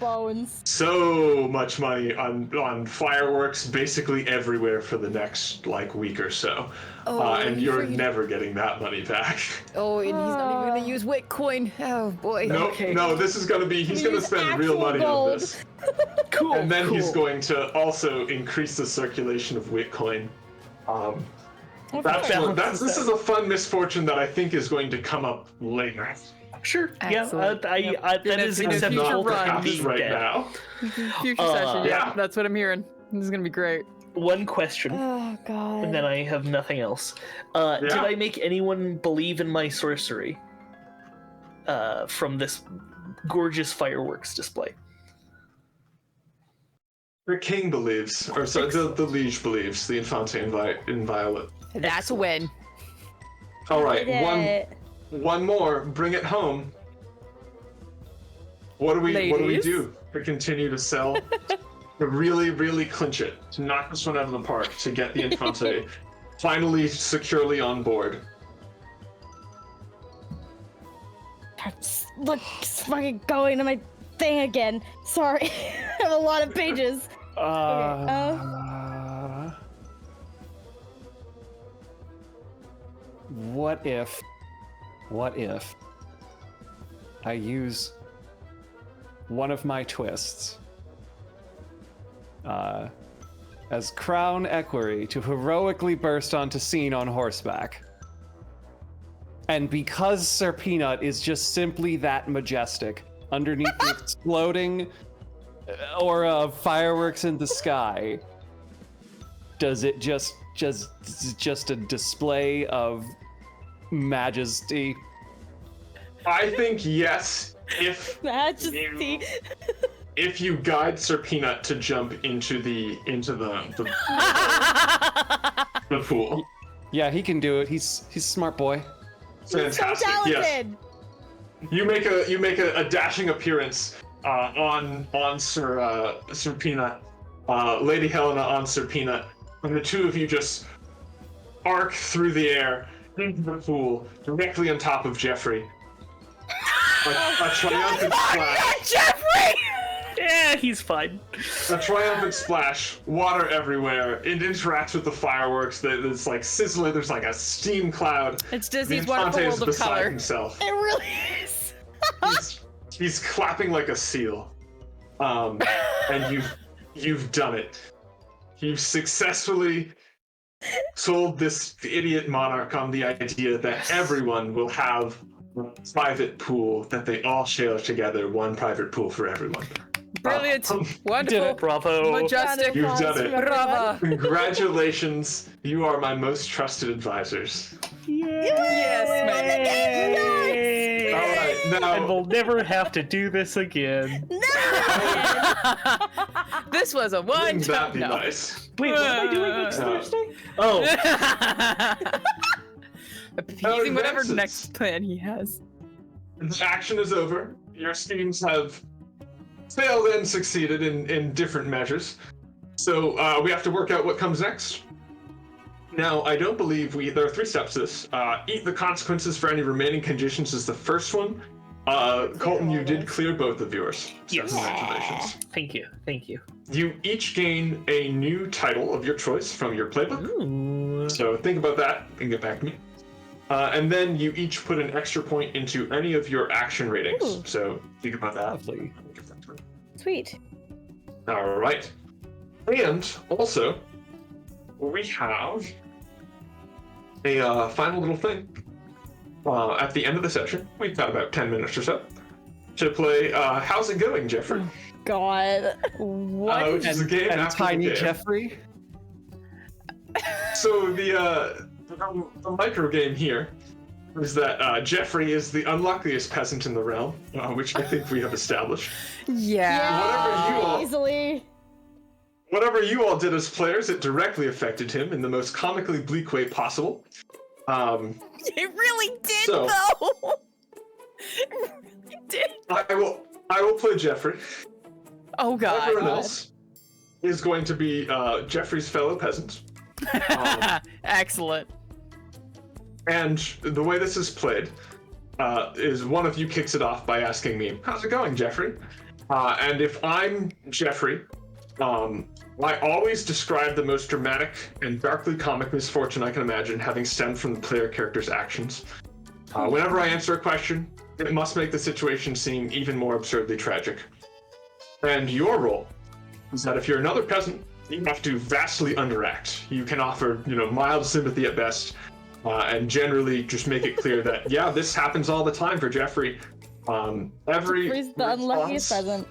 so much money on fireworks basically everywhere for the next like week or so. And you're never getting that money back. Oh, and he's not even gonna use Bitcoin. Oh boy. No, this is gonna be, he's gonna spend real money on this. Cool. And then he's going to also increase the circulation of Bitcoin. This is a fun misfortune that I think is going to come up later. Sure. Excellent. Yeah. That is acceptable to happen right now. Future session. Yeah, that's what I'm hearing. This is gonna be great. One question. Oh god. And then I have nothing else. Did I make anyone believe in my sorcery? From this gorgeous fireworks display. The king believes, or sorry, the liege believes. The Infante Inviolate. That's a win. All right, one more. Bring it home. What do we do to continue to sell? To really clinch it, to knock this one out of the park, to get the Infante finally securely on board. Look, it's fucking going to my thing again. Sorry, I have a lot of pages. What if I use one of my twists as crown equerry to heroically burst onto scene on horseback? And because Sir Peanut is just simply that majestic, underneath the exploding aura of fireworks in the sky, does it just a display of majesty? I think yes, Majesty. if you guide Sir Peanut to jump into the pool. Yeah, he can do it. He's a smart boy. Fantastic. So talented. Yes. You make a dashing appearance on Sir Peanut, Lady Helena on Sir Peanut, and the two of you just arc through the air into the pool, directly on top of Jeffrey. A triumphant splash. Jeffrey! Yeah, he's fine. A triumphant splash, water everywhere. It interacts with the fireworks. It's like sizzling. There's like a steam cloud. It's The Disney's Infante Wonderful is World of beside Color. himself. It really is. He's clapping like a seal. And you've done it. You've successfully sold this idiot monarch on the idea that everyone will have a private pool that they all share together, one private pool for everyone. Brilliant. Did Wonderful. it, bravo. Majestic. You've done it. Brava. Congratulations, you are my most trusted advisors. Yes, man. Yay! All right, And now we'll never have to do this again. This was a wouldn't that one-time. be No. nice? Wait, what am I doing next Thursday? Oh, Appeasing whatever advances. next plan he has. The action is over. Your schemes have failed and succeeded in different measures. So we have to work out what comes next. Now, I don't believe there are 3 steps to this. Eat the consequences for any remaining conditions is the first one. Colton, you did clear both of yours. So Yes. congratulations. thank you, thank you. You each gain a new title of your choice from your playbook. Ooh. So think about that and get back to me. And then you each put an extra point into any of your action ratings. Ooh. So think about that. Lovely. Sweet. All right. And also, we have a final little thing. At the end of the session, we've got about 10 minutes or so to play How's It Going, Jeffrey? God. What? Which is a game And after Tiny the game. Jeffrey. So the micro game here is that Jeffrey is the unluckiest peasant in the realm, which I think we have established. Yeah. Whatever you all- Easily. Whatever you all did as players, it directly affected him in the most comically bleak way possible. It really did, So- though. It really did. I will play Jeffrey. Oh God. Everyone else is going to be Jeffrey's fellow peasants. Excellent. And the way this is played is one of you kicks it off by asking me, "How's it going, Jeffrey?" And if I'm Jeffrey, I always describe the most dramatic and darkly comic misfortune I can imagine having stemmed from the player character's actions. Whenever I answer a question, it must make the situation seem even more absurdly tragic. And your role is that if you're another peasant, you have to vastly underact. You can offer, mild sympathy at best, and generally just make it clear that, yeah, this happens all the time for Jeffrey. Jeffrey's the unluckiest peasant.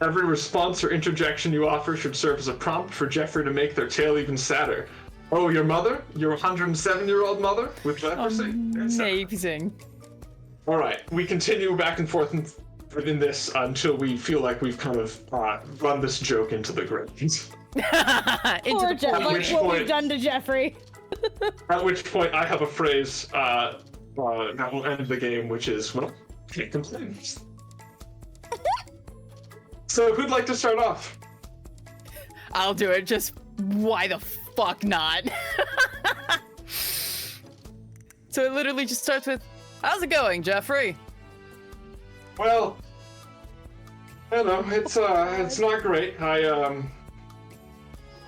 Every response or interjection you offer should serve as a prompt for Jeffrey to make their tale even sadder. Oh, your mother? Your 107-year-old mother? With leprosy? Amazing. All right, we continue back and forth within this until we feel like we've kind of run this joke into the ground. Poor Jeff, At like which what point- we've done to Jeffrey. At which point I have a phrase that will end the game, which is, well, can't complain. So who'd like to start off? I'll do it. Just why the fuck not? So it literally just starts with, "How's it going, Jeffrey?" Well, I don't know. It's not great. I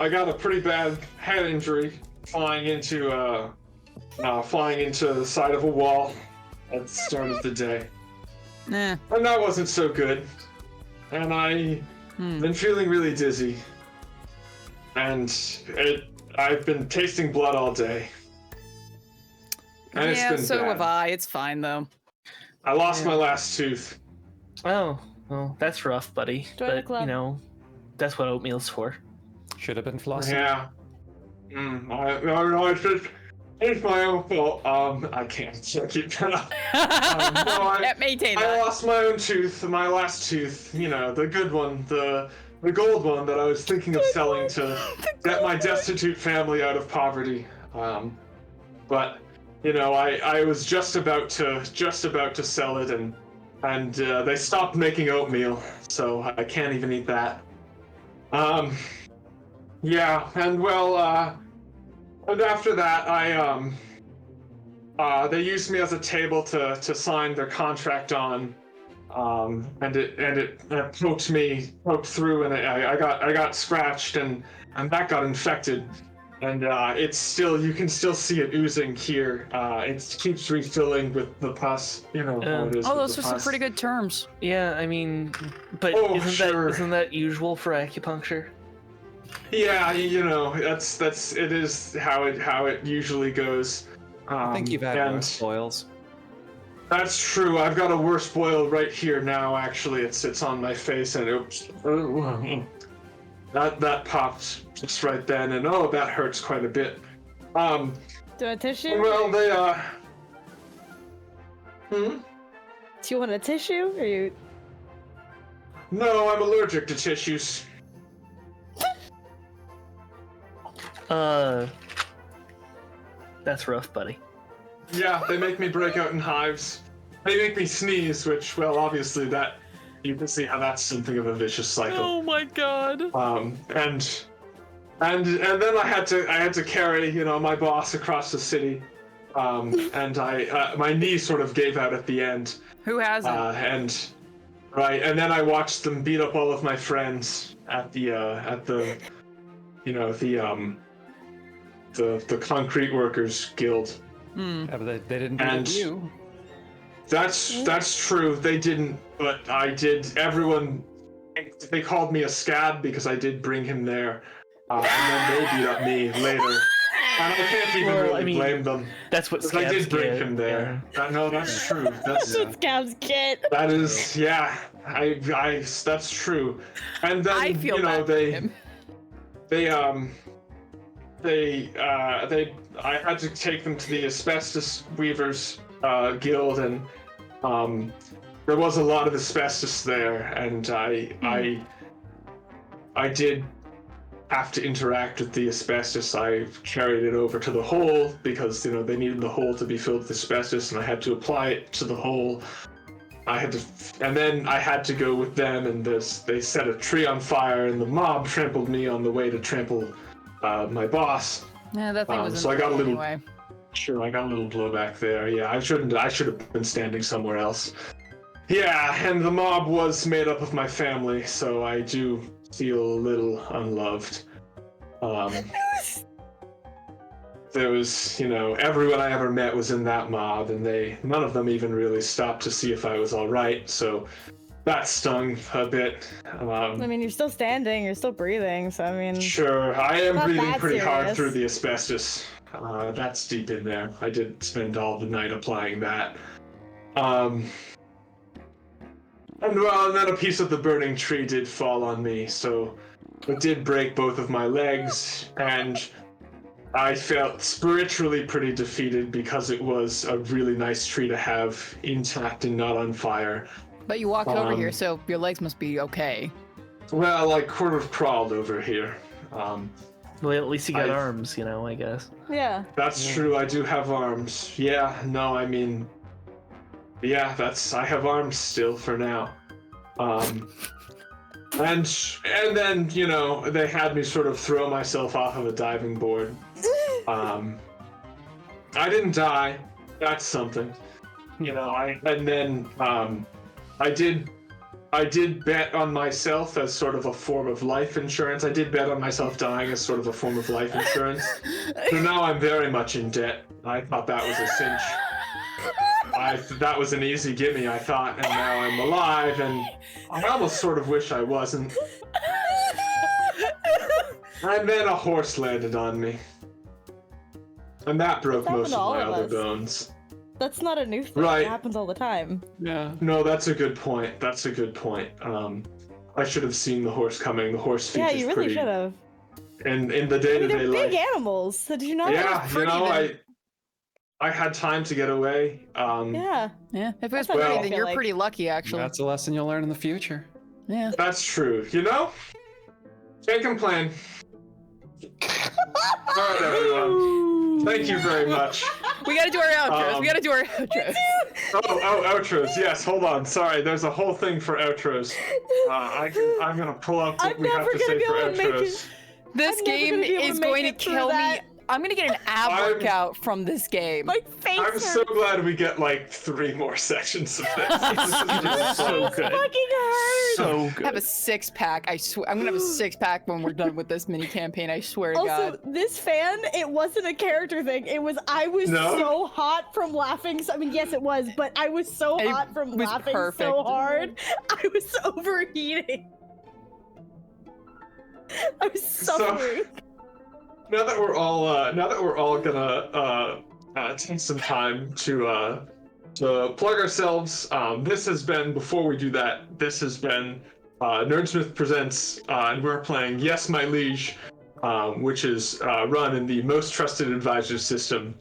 got a pretty bad head injury flying into the side of a wall at the start of the day, Nah. and that wasn't so good. And I've been feeling really dizzy, and I've been tasting blood all day. And it's Yeah, been so bad. have I. It's fine though. I lost my last tooth. Oh, well, that's rough, buddy. Join the But, club. that's what oatmeal's for. Should have been flossing. Yeah. No, it's my own fault. I can't keep that up. Yeah, maintain I that. lost my own tooth, my last tooth, the good one, the gold one that I was thinking of selling to get my destitute family out of poverty. But I was just about to sell it, and they stopped making oatmeal, so I can't even eat that. Yeah, and well, and after that, they used me as a table to sign their contract on, and it poked through, and I got scratched, and that got infected, and you can still see it oozing here. It keeps refilling with the pus, how it is. Oh, with those the are some pus. pretty good terms. Yeah, I mean, but Sure. isn't that usual for acupuncture? Yeah, it is how it usually goes. I think you've had and worse boils. That's true. I've got a worse boil right here now. Actually, it's on my face, and oops, that popped just right then, and that hurts quite a bit. Do a tissue? Well, they Do you want a tissue? Or you? No, I'm allergic to tissues. That's rough, buddy. Yeah, they make me break out in hives. They make me sneeze, which, well, obviously that you can see how that's something of a vicious cycle. Oh my god. And then I had to carry, my boss across the city. And my knee sort of gave out at the end. Who hasn't? And then I watched them beat up all of my friends at the concrete workers guild. Yeah, but they didn't do And- it to you. That's true. They didn't, but I did. They called me a scab because I did bring him there, and then they beat up me later. And I can't even really blame them. That's what Because I scabs did bring get, him there. No, that's true. That's Scabs get. that is, yeah. That's true. And then I feel bad for him. I had to take them to the asbestos weavers guild, and there was a lot of asbestos there, and I did have to interact with the asbestos. I carried it over to the hole because they needed the hole to be filled with asbestos, and I had to apply it to the hole. And then I had to go with them, and they set a tree on fire, and the mob trampled me on the way to trample my boss. Yeah, that thing was so I got a little. anyway. Sure, I got a little blowback there. Yeah, I should have been standing somewhere else. Yeah, and the mob was made up of my family, so I do feel a little unloved. There was, everyone I ever met was in that mob, and none of them even really stopped to see if I was all right. So that stung a bit. I mean, you're still standing, you're still breathing, so I mean. Sure, I am Not breathing that pretty hard serious. through the asbestos. That's deep in there. I did spend all the night applying that. And then a piece of the burning tree did fall on me, so it did break both of my legs, and I felt spiritually pretty defeated because it was a really nice tree to have intact and not on fire. But you walked over here, so your legs must be okay. Well, I could have crawled over here. Well, at least you got I've- arms, I guess. Yeah. That's true, I do have arms. Yeah, no, I mean... Yeah, I have arms still for now. And then, they had me sort of throw myself off of a diving board. I didn't die. That's something. I did bet on myself as sort of a form of life insurance. I did bet on myself dying as sort of a form of life insurance. So now I'm very much in debt. I thought that was a cinch. That was an easy gimme, I thought, and now I'm alive, and I almost sort of wish I wasn't. And then a horse landed on me. And that broke That's most of happened my to all other of us. bones. That's not a new thing. Right. It happens all the time. Yeah. No, that's a good point. I should have seen the horse coming. The horse feet Yeah, is you really pretty. should have. In the I mean, day-to-day they're life. big animals. So did you know Yeah, that? I had time to get away. Yeah. Yeah, if it was That's what I pretty, feel then you're like. pretty lucky, actually. That's a lesson you'll learn in the future. Yeah. That's true. Can't complain. All right, everyone. Thank you very much. We gotta do our outros. Outros. Yes, hold on. Sorry, there's a whole thing for outros. I'm gonna pull up what we have to say for outros. This game is going to kill me. I'm gonna get an ab workout from this game. My face I'm hurts. so glad we get like 3 more sections of this. It's so good. Fucking hurts. So I good. have a 6-pack. I swear, I'm gonna have a 6-pack when we're done with this mini campaign. I swear to Also, God. this fan, it wasn't a character thing. It was I was No? so hot from laughing. I mean, yes, it was, but I was so It hot from was laughing perfect. so hard. I was overheating. I was suffering. Now that we're all gonna take some time to plug ourselves, this has been, before we do that, this has been Nerdsmith Presents, and we're playing Yes, My Liege, which is run in the most trusted advisor system.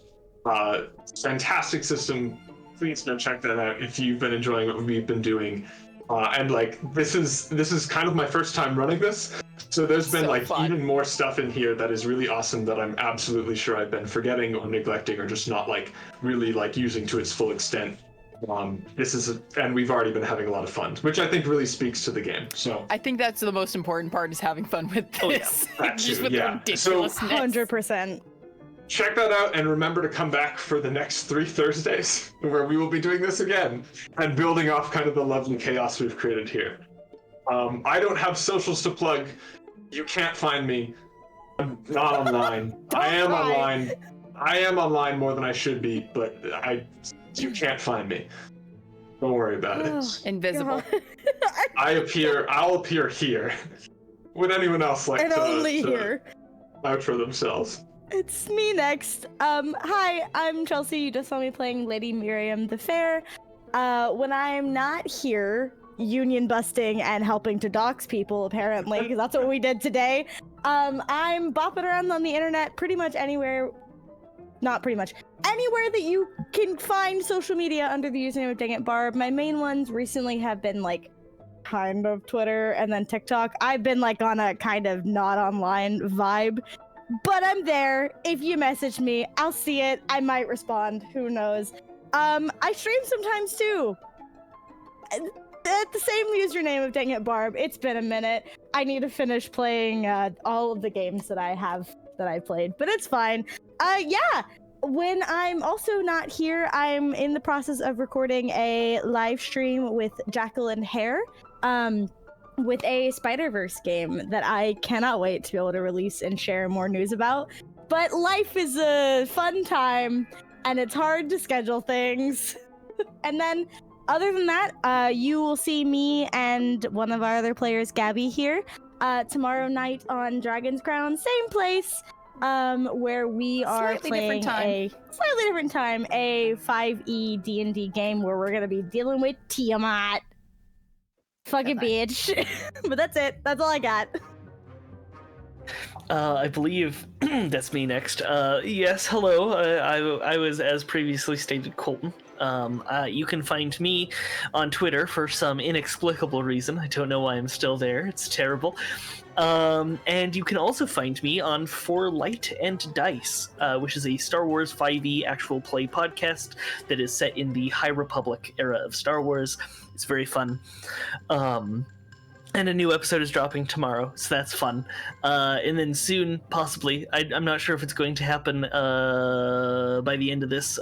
Fantastic system. Please go check that out if you've been enjoying what we've been doing. And like this is kind of my first time running this, so there's been So like fun. even more stuff in here that is really awesome that I'm absolutely sure I've been forgetting or neglecting or just not like really like using to its full extent. And we've already been having a lot of fun, which I think really speaks to the game. So I think that's the most important part, is having fun with this. That Just too, with yeah. the So- ridiculousness. 100%. check that out and remember to come back for the next 3 Thursdays where we will be doing this again and building off kind of the lovely chaos we've created here. I don't have socials to plug. You can't find me. I'm not online. I am lie. online. I am online more than I should be, but you can't find me. Don't worry about it. Invisible. I'll appear here. Would anyone else like And to only here. outro themselves? It's me next. Hi, I'm Chelsea. You just saw me playing Lady Miriam the Fair. When I'm not here, union busting and helping to dox people, apparently, because that's what we did today. I'm bopping around on the internet pretty much anywhere. Not pretty much. Anywhere that you can find social media under the username of Dang It Barb. My main ones recently have been like kind of Twitter and then TikTok. I've been like on a kind of not online vibe. But I'm there. If you message me, I'll see it. I might respond. Who knows? I stream sometimes too. At the same username of Dang It Barb. It's been a minute. I need to finish playing all of the games that I played, but it's fine. Yeah. When I'm also not here, I'm in the process of recording a live stream with Jacqueline Hare. With a Spider-Verse game that I cannot wait to be able to release and share more news about. But life is a fun time, and it's hard to schedule things. And then, other than that, you will see me and one of our other players, Gabby, here tomorrow night on Dragon's Crown, same place, where we are playing a slightly different time, a 5e D&D game where we're gonna be dealing with Tiamat. Fucking bitch. But that's it. That's all I got. I believe that's me next. Yes, hello. I was, as previously stated, Colton. You can find me on Twitter for some inexplicable reason. I don't know why I'm still there. It's terrible. And you can also find me on For Light and Dice, which is a Star Wars 5e actual play podcast that is set in the High Republic era of Star Wars. It's very fun. And a new episode is dropping tomorrow, so that's fun. And then soon, possibly, I'm not sure if it's going to happen by the end of this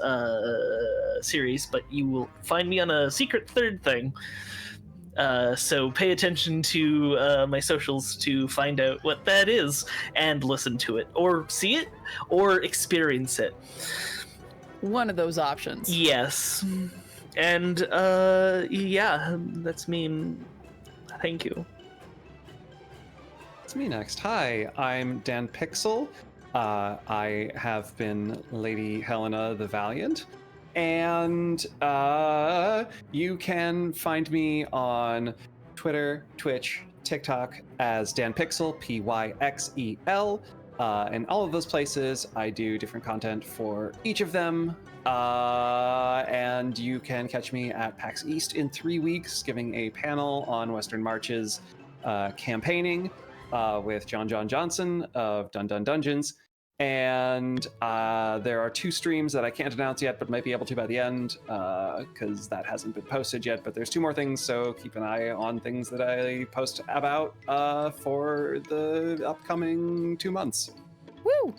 series, but you will find me on a secret third thing. So pay attention to my socials to find out what that is and listen to it, or see it, or experience it. One of those options. Yes. And yeah, that's me. Thank you. It's me next. Hi, I'm Dan Pixel. I have been Lady Helena the Valiant. And you can find me on Twitter, Twitch, TikTok as Dan Pixel, Pyxel. And all of those places, I do different content for each of them. And you can catch me at PAX East in 3 weeks, giving a panel on Western March's campaigning with John Johnson of Dun Dun Dungeons. And there are 2 streams that I can't announce yet, but might be able to by the end, because that hasn't been posted yet. But there's 2 more things, so keep an eye on things that I post about for the upcoming 2 months. Woo!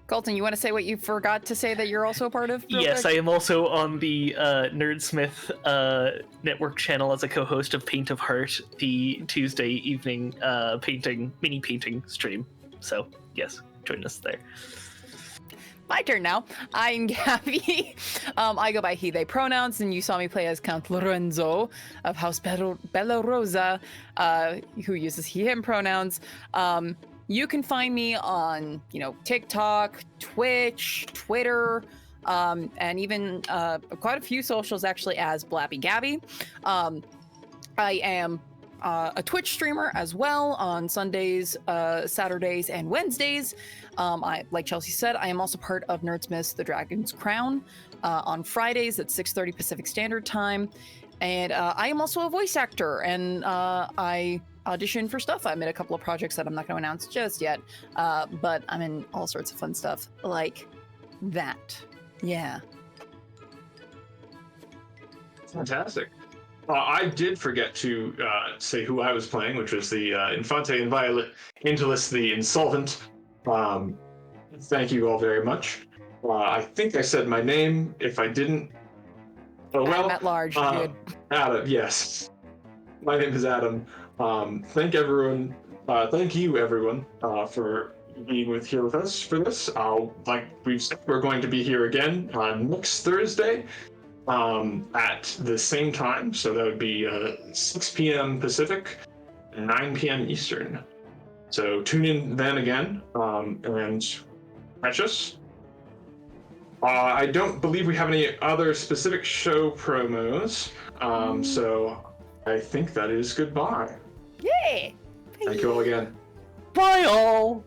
Colton, you want to say what you forgot to say that you're also a part of? real Yes, quick? I am also on the Nerdsmith Network channel as a co-host of Paint of Heart, the Tuesday evening mini painting stream. So yes, join us there. My turn now. I'm Gabby. I go by he, they pronouns, and you saw me play as Count Lorenzo of House Bella Rosa, who uses he, him pronouns. You can find me on, TikTok, Twitch, Twitter, and even quite a few socials actually as Blappy Gabby. I am a Twitch streamer as well on Sundays, Saturdays, and Wednesdays. Like Chelsea said, I am also part of Nerdsmith's The Dragon's Crown on Fridays at 6:30 Pacific Standard Time. And I am also a voice actor, and I audition for stuff. I'm in a couple of projects that I'm not going to announce just yet, but I'm in all sorts of fun stuff like that. Yeah. Fantastic. I did forget to say who I was playing, which was the Infante, Inviolate, Intolus, the Insolvent. Thank you all very much. I think I said my name. If I didn't, oh well. I'm at large, dude. Adam, yes. My name is Adam. Thank everyone. Thank you, everyone, for being here with us for this. Like we've said, we're going to be here again on next Thursday. At the same time, so that would be 6 p.m. Pacific, 9 p.m. Eastern. So tune in then again, and catch us. I don't believe we have any other specific show promos, so I think that is goodbye. Yay! Thank you all again. Bye all!